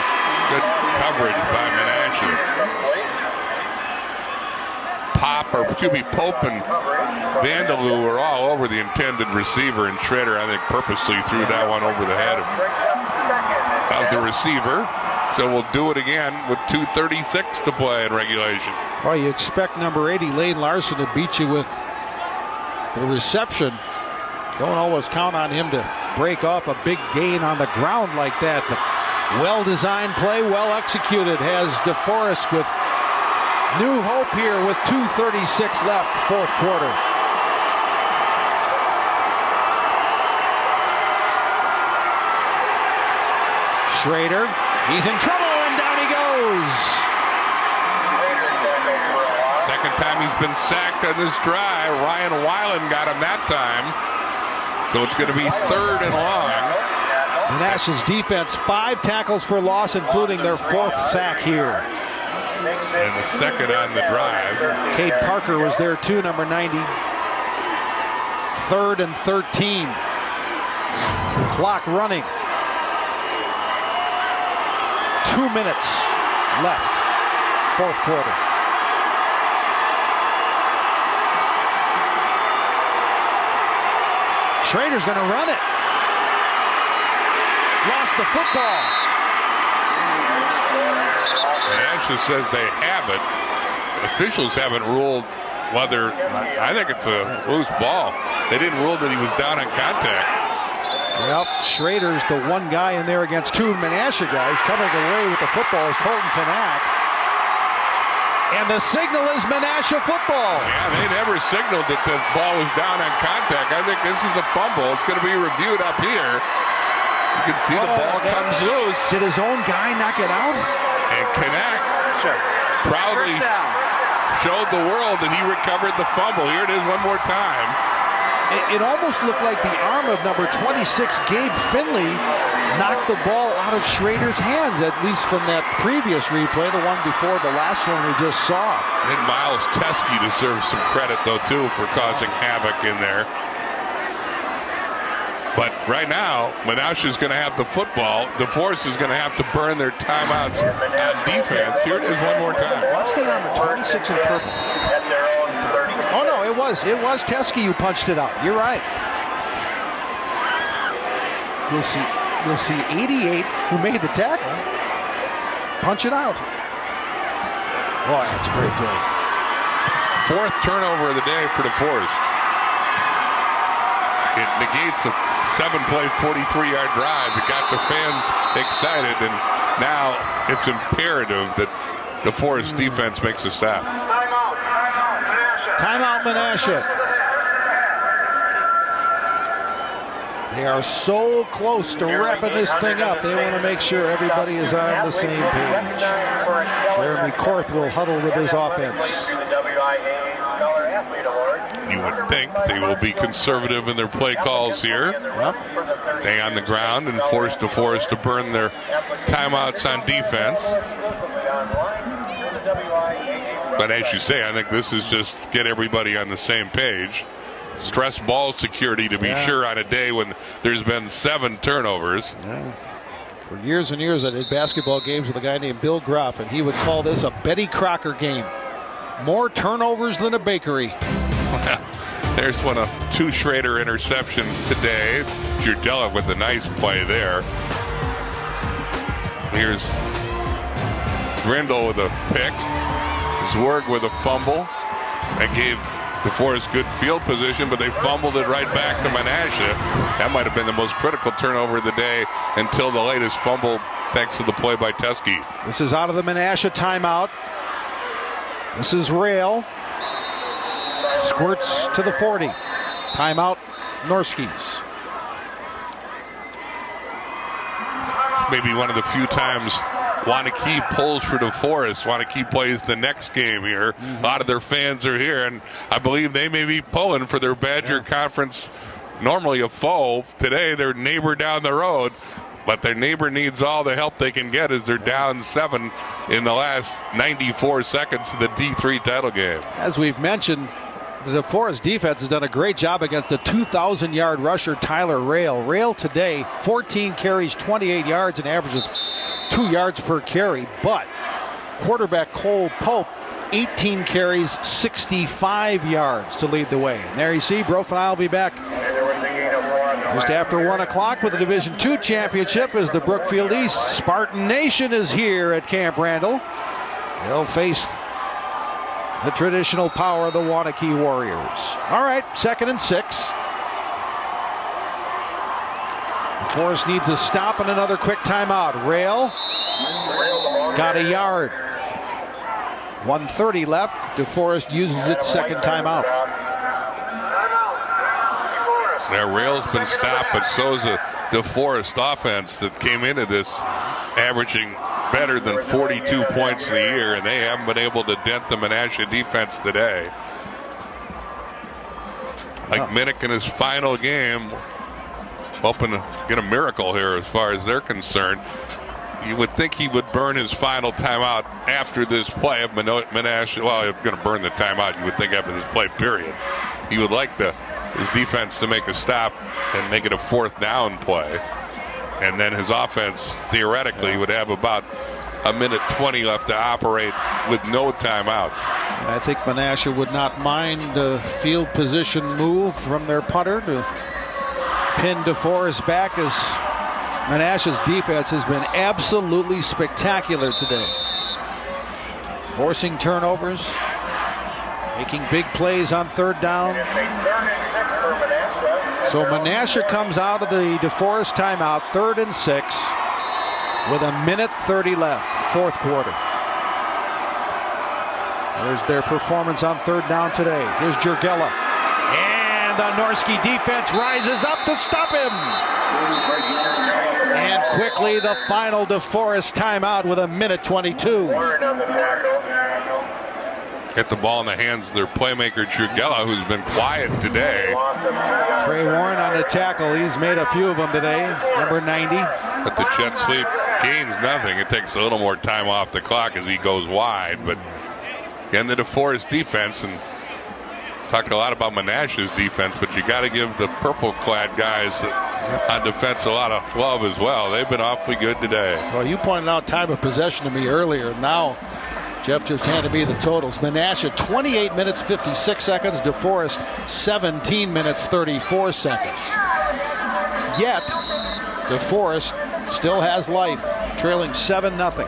Good coverage by Menasha. Pope and Vandaloo were all over the intended receiver, and Schrader, I think, purposely threw that one over the head of the receiver. So we'll do it again with 2:36 to play in regulation. Well, you expect number 80, Lane Larson, to beat you with the reception. Don't always count on him to break off a big gain on the ground like that. But well-designed play, well executed, has DeForest with new hope here with 2:36 left, fourth quarter. Schrader, he's in trouble, and down he goes. Second time he's been sacked on this drive. Ryan Weiland got him that time. So it's going to be third and long. Menasha's defense, 5 tackles for loss, including their 4th sack here. And the second on the drive. Cade Parker was there too, number 90. Third and 13. Clock running. 2 minutes left, fourth quarter. Schrader's going to run it. Lost the football. Menasha says they have it. Officials haven't ruled whether, I think it's a loose ball. They didn't rule that he was down on contact. Well, Schrader's the one guy in there against 2 Menasha guys. Coming away with the football is Colton Kanak. And the signal is Menasha football. Yeah, they never signaled that the ball was down on contact. I think this is a fumble. It's going to be reviewed up here. You can see the ball comes loose. Did his own guy knock it out? And Kanak proudly showed the world that he recovered the fumble. Here it is one more time. It almost looked like the arm of number 26, Gabe Finley, knocked the ball out of Schrader's hands, at least from that previous replay, the one before the last one we just saw. I think Miles Teskey deserves some credit, though, too, for causing havoc in there. But right now, Menasha's going to have the football. DeForest is going to have to burn their timeouts on defense. Here it is one more time. Watch the arm of 26 in purple. Oh, no, it was Teskey who punched it out. You're right. You'll see 88 who made the tackle punch it out. Boy, that's a great play. 4th turnover of the day for DeForest. It negates a 7-play, 43-yard drive. It got the fans excited, and now it's imperative that DeForest defense makes a stop. Timeout, Menasha. They are so close to wrapping this thing up. They want to make sure everybody is on the same page. Jeremy Korth will huddle with his offense. You would think they will be conservative in their play calls here. Stay on the ground and force DeForest to burn their timeouts on defense. But as you say, I think this is just get everybody on the same page. Stress ball security to be sure on a day when there's been 7 turnovers. For years and years I did basketball games with a guy named Bill Groff, and he would call this a Betty Crocker game. More turnovers than a bakery. There's one of 2 Schrader interceptions today. Jurdella with a nice play there. Here's Grindle with a pick. Zwerg with a fumble. That gave DeForest good field position, but they fumbled it right back to Menasha. That might have been the most critical turnover of the day until the latest fumble, thanks to the play by Teskey. This is out of the Menasha timeout. This is Rail. Squirts to the 40. Timeout, Norskies. Maybe one of the few times Wanakee pulls for DeForest. Wanakee plays the next game here. A lot of their fans are here, and I believe they may be pulling for their Badger Conference, normally a foe. Today, their neighbor down the road, but their neighbor needs all the help they can get as they're down 7 in the last 94 seconds of the D3 title game. As we've mentioned, the DeForest defense has done a great job against the 2,000-yard rusher Tyler Rail. Rail today, 14 carries, 28 yards, an average of 2 yards per carry. But quarterback Cole Pope, 18 carries, 65 yards to lead the way. And there you see, Brof and I will be back just after 1 o'clock with the Division II championship as the Brookfield East Spartan Nation is here at Camp Randall. They'll face the traditional power of the Wanakee Warriors. All right, 2nd and 6. DeForest needs a stop and another quick timeout. Rail got a yard. 1:30 left. DeForest uses its 2nd timeout. Their Rail's been stopped, but so is the DeForest offense that came into this averaging better than 42 points in the year, and they haven't been able to dent the Menasha defense today. Like Minnick in his final game, hoping to get a miracle here as far as they're concerned. You would think he would burn his final timeout after this play of Menasha. Well, he's going to burn the timeout, you would think, after this play, period. He would like his defense to make a stop and make it a 4th down play. And then his offense, theoretically, would have about 1:20 left to operate with no timeouts. And I think Menasha would not mind the field position move from their punter to pin DeForest back, as Menasha's defense has been absolutely spectacular today. Forcing turnovers, making big plays on 3rd down. So Menasha comes out of the DeForest timeout, 3rd and 6, with 1:30 left, 4th quarter. There's their performance on 3rd down today. Here's Jurgella. And the Norski defense rises up to stop him. And quickly the final DeForest timeout with 1:22. Get the ball in the hands of their playmaker Jurgella, who's been quiet today. Trey Warren on the tackle. He's made a few of them today. Number 90. But the jet sweep gains nothing. It takes a little more time off the clock as he goes wide. But again, the DeForest defense, and talked a lot about Menasha's defense, but you got to give the purple-clad guys on defense a lot of love as well. They've been awfully good today. Well, you pointed out time of possession to me earlier. Now Jeff just handed me the totals. Menasha 28 minutes 56 seconds. DeForest 17 minutes 34 seconds. Yet DeForest still has life, trailing 7-0.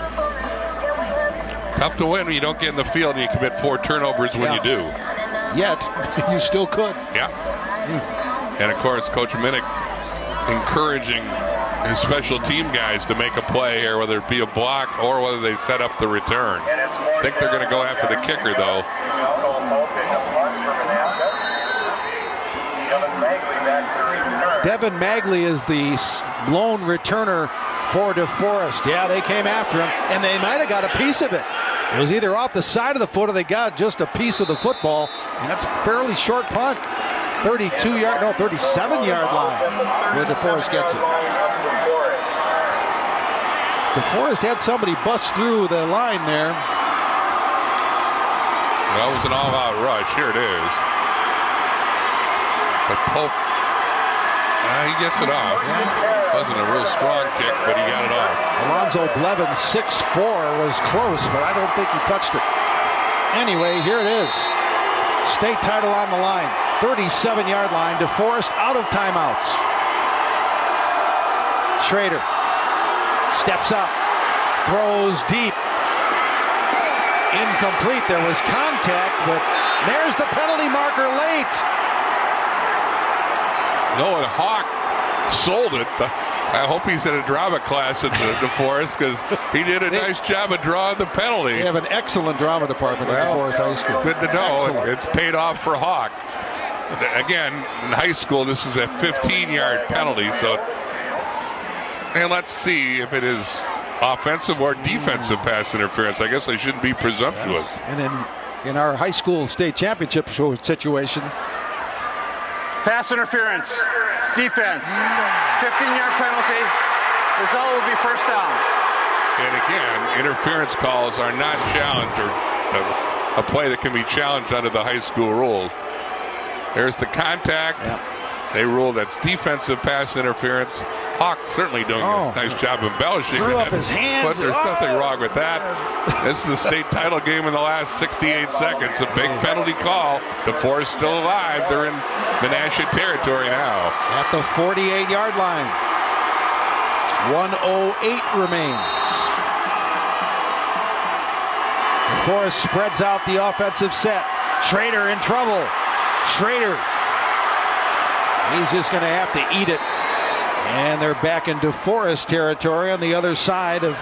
Tough to win when you don't get in the field and you commit 4 turnovers when you do. Yet you still could. Yeah. And of course, Coach Minnick encouraging his special team guys to make a play here, whether it be a block or whether they set up the return. I think they're going to go after the kicker, though. back to return. Devin Magley is the lone returner for DeForest. Yeah, they came after him, and they might have got a piece of it. It was either off the side of the foot or they got just a piece of the football, and that's a fairly short punt. 37-yard line where DeForest gets it. DeForest had somebody bust through the line there. That was an all-out rush. Here it is. But Pope, he gets it off. Wasn't a real strong kick, but he got it off. Alonzo Blevins, 6'4", was close, but I don't think he touched it. Anyway, here it is. State title on the line. 37-yard line. DeForest out of timeouts. Schrader steps up, throws deep. Incomplete. There was contact, but there's the penalty marker late. No, and Hawk sold it. I hope he's in a drama class at DeForest because he did a nice job of drawing the penalty. They have an excellent drama department at DeForest High School. Good to know. Excellent. It's paid off for Hawk. Again, in high school, this is a 15-yard penalty. So, and let's see if it is offensive or defensive pass interference. I guess I shouldn't be presumptuous. And in our high school state championship situation, Pass interference. Defense. 15-yard penalty. Result will be first down. And again, interference calls are not challenged or a play that can be challenged under the high school rules. There's the contact. Yep. They rule that's defensive pass interference. Hawk certainly doing a nice job embellishing threw that, up his hands. but there's nothing wrong with that. This is the state title game in the last 68 seconds. A big penalty call. DeForest still alive. They're in Menasha territory now. At the 48-yard line. 1:08 remains. DeForest spreads out the offensive set. Schrader in trouble. Schrader. He's just going to have to eat it. And they're back in DeForest territory on the other side of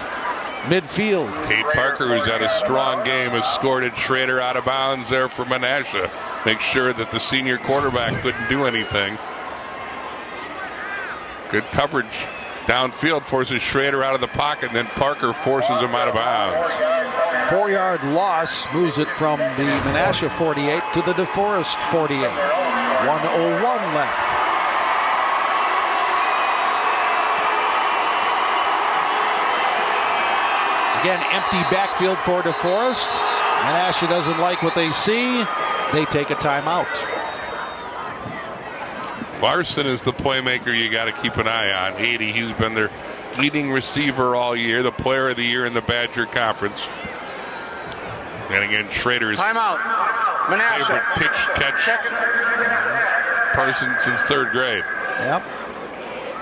midfield. Kate Parker, who's had a strong game, has escorted Schrader out of bounds there for Menasha. Make sure that the senior quarterback couldn't do anything. Good coverage downfield, forces Schrader out of the pocket, and then Parker forces him out of bounds. 4-yard loss moves it from the Menasha 48 to the DeForest 48. 1:01 left. Again, empty backfield for DeForest. Menasha doesn't like what they see. They take a timeout. Larson is the playmaker you got to keep an eye on. 80, he's been their leading receiver all year, the player of the year in the Badger Conference. And again, Schrader's timeout. Menasha. Favorite pitch catch person since third grade. Yep.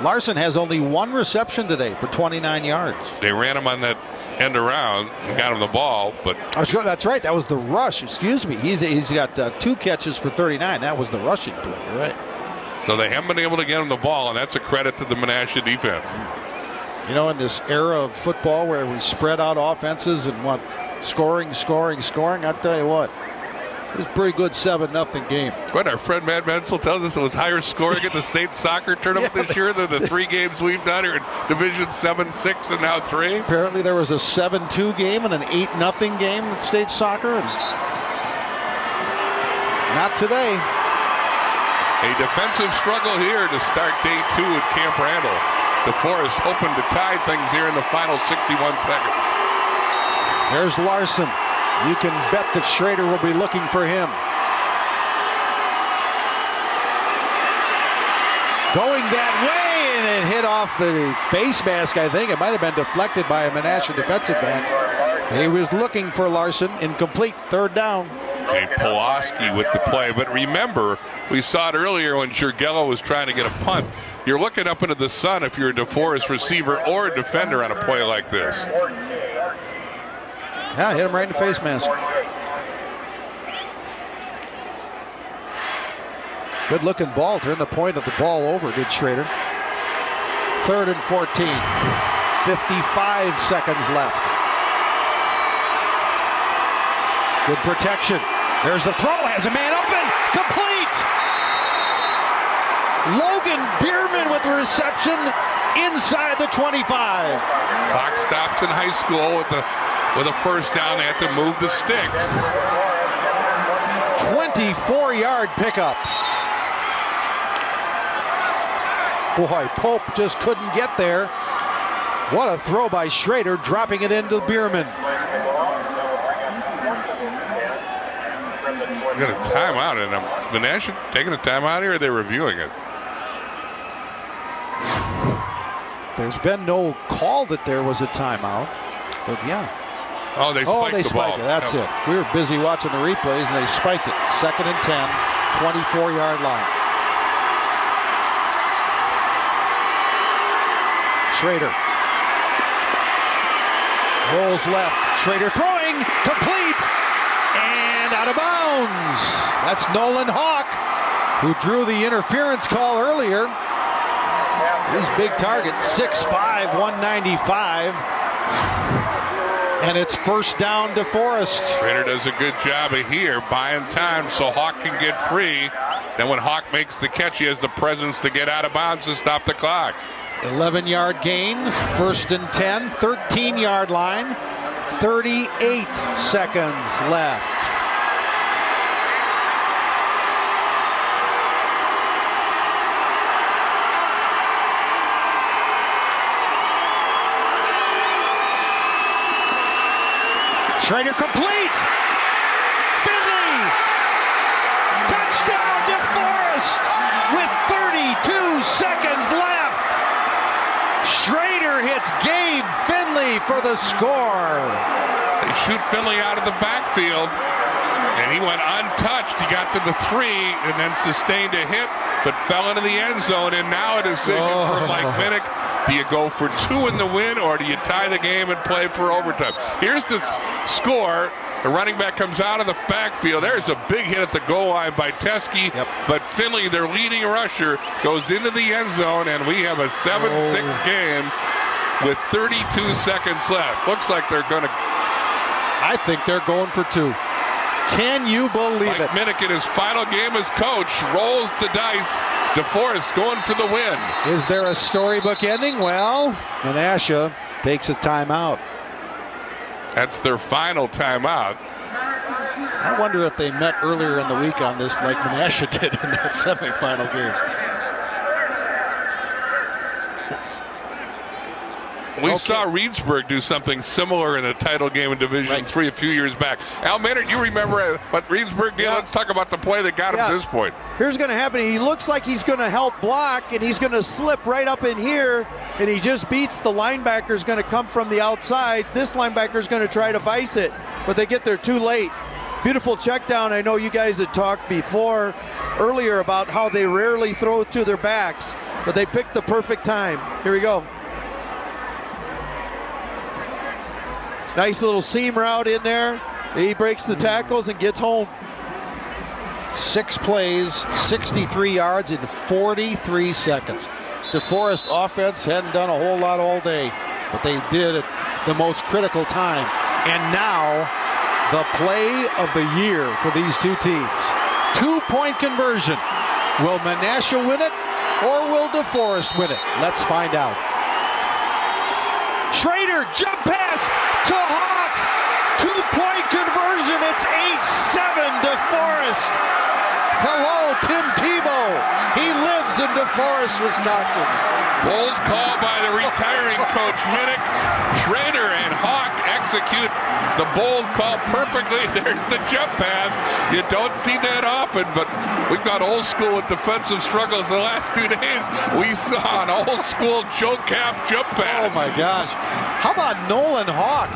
Larson has only one reception today for 29 yards. They ran him on that end around and got him the ball, but oh, sure, that's right. That was the rush. Excuse me. He's got 2 catches for 39. That was the rushing play. You're right. So they haven't been able to get him the ball, and that's a credit to the Menasha defense. You know, in this era of football where we spread out offenses and want scoring, I'll tell you what. It was a pretty good 7-0 game. What our friend Matt Menzel tells us it was higher scoring at the state soccer tournament this year than the 3 games we've done here in Division 7, 6, and now 3. Apparently there was a 7-2 game and an 8-0 game in state soccer. And not today. A defensive struggle here to start day 2 at Camp Randall. DeForest hoping to tie things here in the final 61 seconds. There's Larson. You can bet that Schrader will be looking for him. Going that way, and it hit off the face mask, I think. It might have been deflected by a Menasha defensive back. He was looking for Larson. Incomplete. 3rd down. Jay Pulaski with the play. But remember, we saw it earlier when Jurgello was trying to get a punt. You're looking up into the sun if you're a DeForest receiver or a defender on a play like this. Yeah, hit him right in the face mask. Good looking ball. Turned the point of the ball over, did Schrader. 3rd and 14. 55 seconds left. Good protection. There's the throw. Has a man open. Complete. Logan Bierman with the reception inside the 25. Clock stops in high school with a first down. They have to move the sticks. 24-yard pickup. Boy, Pope just couldn't get there. What a throw by Schrader, dropping it into Bierman. We got a timeout, and Menasha taking a timeout here, or are they reviewing it? There's been no call that there was a timeout, but yeah. Oh, they spiked the ball. It. That's it. We were busy watching the replays, and they spiked it. 2nd and 10, 24-yard line. Schrader rolls left. Schrader throwing, complete, and out of bounds. That's Nolan Hawk, who drew the interference call earlier. His big target, 6'5", 195. And it's first down to Deforest. Schrader does a good job of here, buying time so Hawk can get free. Then when Hawk makes the catch, he has the presence to get out of bounds to stop the clock. 11-yard gain, 1st and 10, 13-yard line, 38 seconds left. Schrader complete. Finley. Touchdown Deforest with 32 seconds left. Schrader hits Gabe Finley for the score. They shoot Finley out of the backfield, and he went untouched. He got to the 3 and then sustained a hit, but fell into the end zone. And now a decision for Mike Minnick. Do you go for 2 in the win, or do you tie the game and play for overtime? Here's the score. The running back comes out of the backfield. There's a big hit at the goal line by Teskey, but Finley, their leading rusher, goes into the end zone, and we have a 7-6 game with 32 seconds left. Looks like they're going to... I think they're going for 2. Can you believe it? Minnick in his final game as coach rolls the dice. Deforest going for the win. Is there a storybook ending? Well, Menasha takes a timeout. That's their final timeout. I wonder if they met earlier in the week on this like Menasha did in that semifinal game. We saw Reedsburg do something similar in a title game in Division III a few years back. Al Maynard, you remember what Reedsburg did? Let's talk about the play that got him to this point. Here's going to happen. He looks like he's going to help block, and he's going to slip right up in here, and he just beats the linebacker's going to come from the outside. This linebacker's going to try to vice it, but they get there too late. Beautiful check down. I know you guys had talked earlier about how they rarely throw to their backs, but they picked the perfect time. Here we go. Nice little seam route in there. He breaks the tackles and gets home. 6 plays, 63 yards in 43 seconds. Deforest offense hadn't done a whole lot all day, but they did at the most critical time. And now, the play of the year for these two teams. 2-point conversion. Will Menasha win it, or will Deforest win it? Let's find out. Schrader, jump pass to Hawk. 2-point conversion. It's 8-7 Deforest. Hello, Tim Tebow. He lives in Deforest, Wisconsin. Bold call by the retiring coach Minnick. Schrader and Hawk execute the bold call perfectly. There's the jump pass. You don't see that often, but we've got old school with defensive struggles the last 2 days. We saw an old school Joe Cap jump pass. Oh my gosh. How about Nolan Hawk?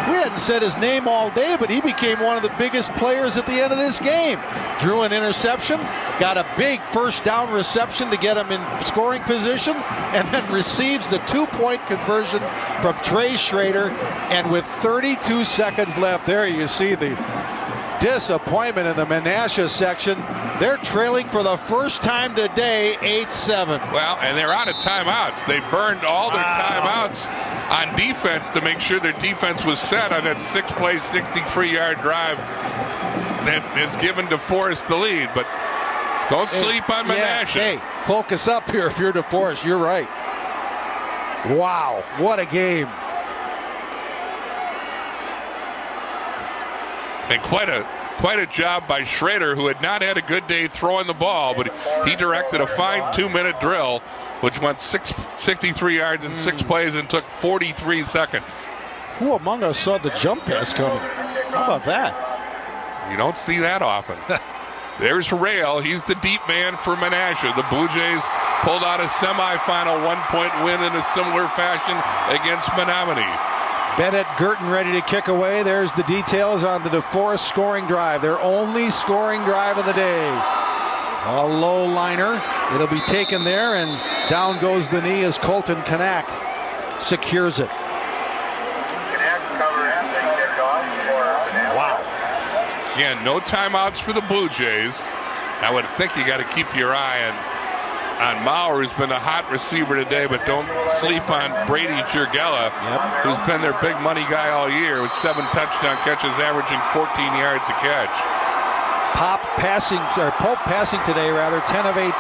We hadn't said his name all day, but he became one of the biggest players at the end of this game. Drew an interception, got a big first down reception to get him in scoring position, and then receives the 2-point conversion from Trey Schrader. And with 32 seconds left, there you see the disappointment in the Menasha section. They're trailing for the first time today, 8-7. Well, and they're out of timeouts. They burned all their timeouts on defense to make sure their defense was set on that 6-play, 63-yard drive that has given Deforest the lead. But Don't sleep on Menasha. Hey, focus up here if you're DeForest. You're right. Wow, what a game. And quite a job by Schrader, who had not had a good day throwing the ball, but he directed a fine 2-minute drill, which went 63 yards in 6 plays and took 43 seconds. Who among us saw the jump pass coming? How about that? You don't see that often. There's Rail. He's the deep man for Menasha. The Blue Jays pulled out a semifinal 1-point win in a similar fashion against Menominee. Bennett Girton ready to kick away. There's the details on the DeForest scoring drive. Their only scoring drive of the day. A low liner. It'll be taken there, and down goes the knee as Colton Kanak secures it. Wow. Again, no timeouts for the Blue Jays. I would think you got to keep your eye on Maurer, who's been a hot receiver today, but don't sleep on Brady Jurgella, who's been their big money guy all year with 7 touchdown catches, averaging 14 yards a catch. Pope passing today, 10 of 18,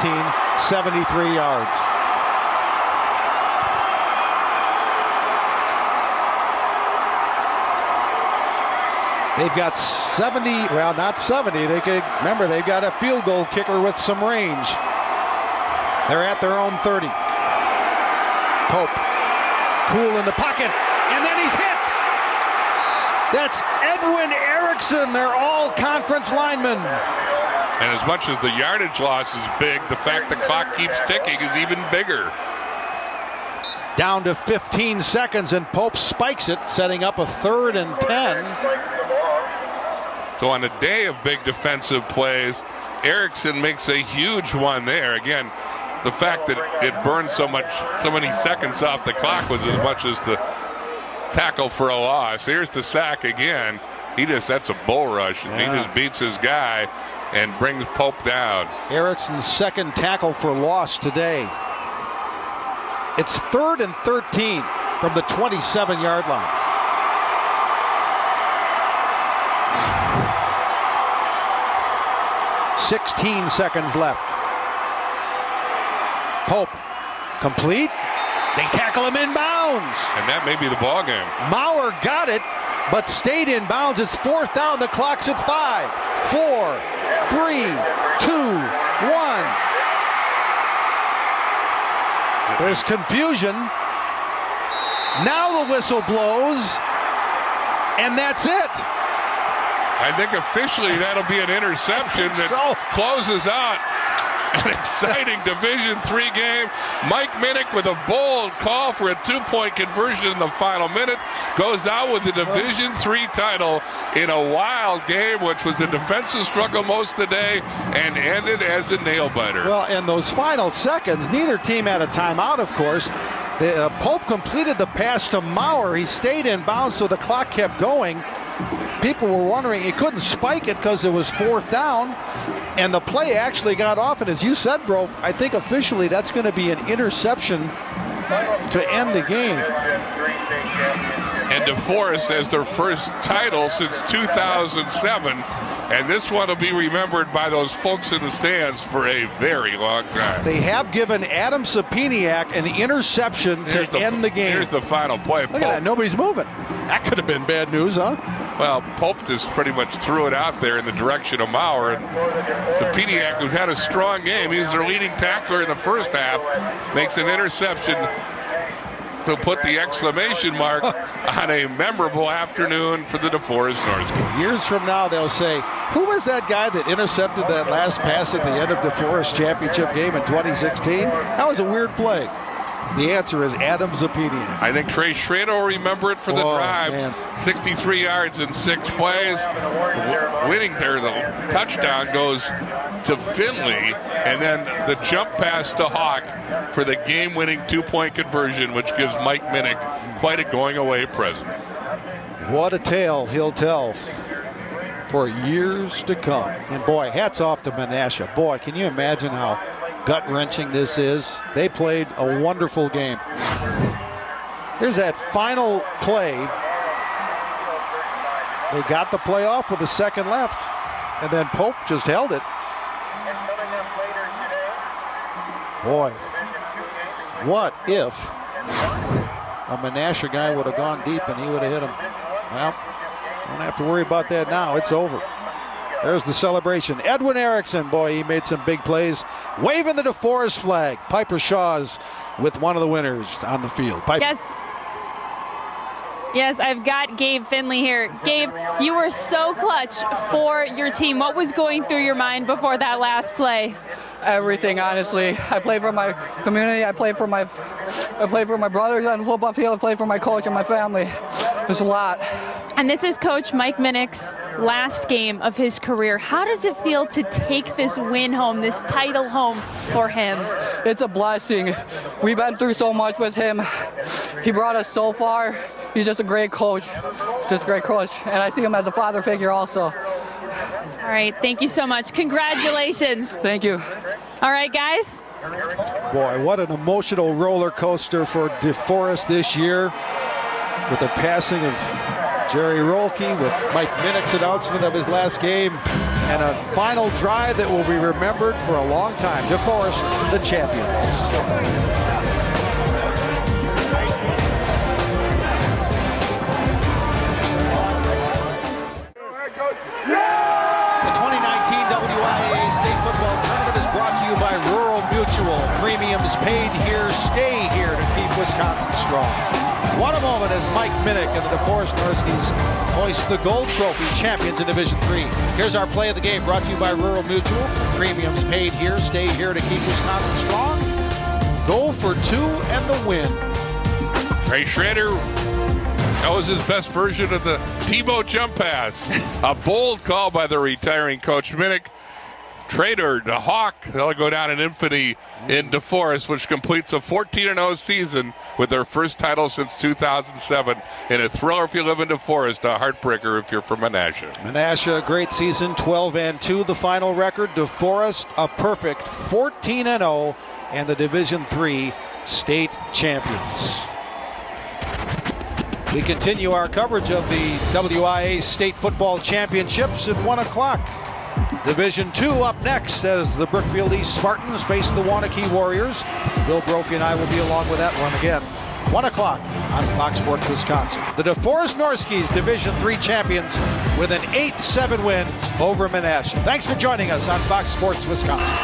73 yards. They've got 70, well, not 70. Remember, they've got a field goal kicker with some range. They're at their own 30. Pope, cool in the pocket, and then he's hit. That's Edwin Erickson, their all-conference lineman. And as much as the yardage loss is big, the fact the clock keeps ticking is even bigger. Down to 15 seconds, and Pope spikes it, setting up a 3rd and 10. So on a day of big defensive plays, Erickson makes a huge one there. Again, the fact that it burned so many seconds off the clock was as much as the tackle for a loss. Here's the sack again. That's a bull rush, and he just beats his guy and brings Pope down. Erickson's 2nd tackle for loss today. It's 3rd and 13 from the 27-yard line. "16 seconds left. Pope, complete. They tackle him in bounds. And that may be the ball game. Maurer got it, but stayed in bounds. It's 4th down. The clock's at 5, 4, 3, 2, 1. There's confusion. Now the whistle blows, and that's it. I think officially that'll be an interception that closes out an exciting Division III game. Mike Minnick with a bold call for a 2-point conversion in the final minute goes out with the Division III title in a wild game, which was a defensive struggle most of the day and ended as a nail-biter. Well, in those final seconds, neither team had a timeout, of course. Pope completed the pass to Maurer. He stayed in bounds, so the clock kept going. People were wondering, he couldn't spike it because it was 4th down, and the play actually got off. And as you said, bro, I think officially that's going to be an interception to end the game. And DeForest has their first title since 2007, and this one will be remembered by those folks in the stands for a very long time. They have given Adam Sapiniak an interception to end the game. Here's the final play. Look at that, nobody's moving. That could have been bad news, huh? Well, Pope just pretty much threw it out there in the direction of Maurer. Sapiniak, who's had a strong game, he was their leading tackler in the first half, makes an interception to put the exclamation mark on a memorable afternoon for the DeForest North. Years from now, they'll say, who was that guy that intercepted that last pass at the end of DeForest championship game in 2016? That was a weird play. The answer is Adam Zapiniak. I think Trey Schrader will remember it for the drive. Man. 63 yards in 6 plays. Winning there, the touchdown goes to Finley, and then the jump pass to Hawk for the game-winning 2-point conversion, which gives Mike Minnick quite a going-away present. What a tale he'll tell for years to come. And boy, hats off to Menasha. Boy, can you imagine how gut-wrenching this is? They played a wonderful game. Here's that final play. They got the play off with a second left, and then Pope just held it. Boy, what if a Menasha guy would have gone deep and he would have hit him? Well, don't have to worry about that now. It's over. There's the celebration. Edwin Erickson, boy, he made some big plays. Waving the DeForest flag. Piper Shaw's with one of the winners on the field. Piper. Yes, I've got Gabe Finley here. Gabe, you were so clutch for your team. What was going through your mind before that last play? Everything, honestly. I play for my community. I play for my brothers on the football field. I play for my coach and my family. There's a lot. And this is Coach Mike Minnick's last game of his career. How does it feel to take this win home, this title home for him? It's a blessing. We've been through so much with him. He brought us so far. He's just a great coach. Just a great coach. And I see him as a father figure also. All right, thank you so much. Congratulations. Thank you. All right, guys. Boy, what an emotional roller coaster for DeForest this year with the passing of Jerry Rolke, with Mike Minnick's announcement of his last game, and a final drive that will be remembered for a long time. DeForest, the champions. By Rural Mutual. Premiums paid here, stay here to keep Wisconsin strong. What a moment as Mike Minnick and the DeForest Norskies hoist the gold trophy, champions in Division 3. Here's our play of the game, brought to you by Rural Mutual. Premiums paid here, stay here to keep Wisconsin strong. Go for 2 and the win. Trey Schrader, that was his best version of the Tebow jump pass. A bold call by the retiring Coach Minnick. Trader, the Hawk, they'll go down in infamy in DeForest, which completes a 14-0 season with their first title since 2007. In a thriller if you live in DeForest, a heartbreaker if you're from Menasha. Menasha, a great season, 12-2, the final record. DeForest, a perfect 14-0, and the Division III state champions. We continue our coverage of the WIA State Football Championships at 1 o'clock. Division 2 up next as the Brookfield East Spartans face the Waunakee Warriors. Bill Brophy and I will be along with that one again. 1 o'clock on Fox Sports Wisconsin. The DeForest Norskies Division 3 champions with an 8-7 win over Menasha. Thanks for joining us on Fox Sports Wisconsin.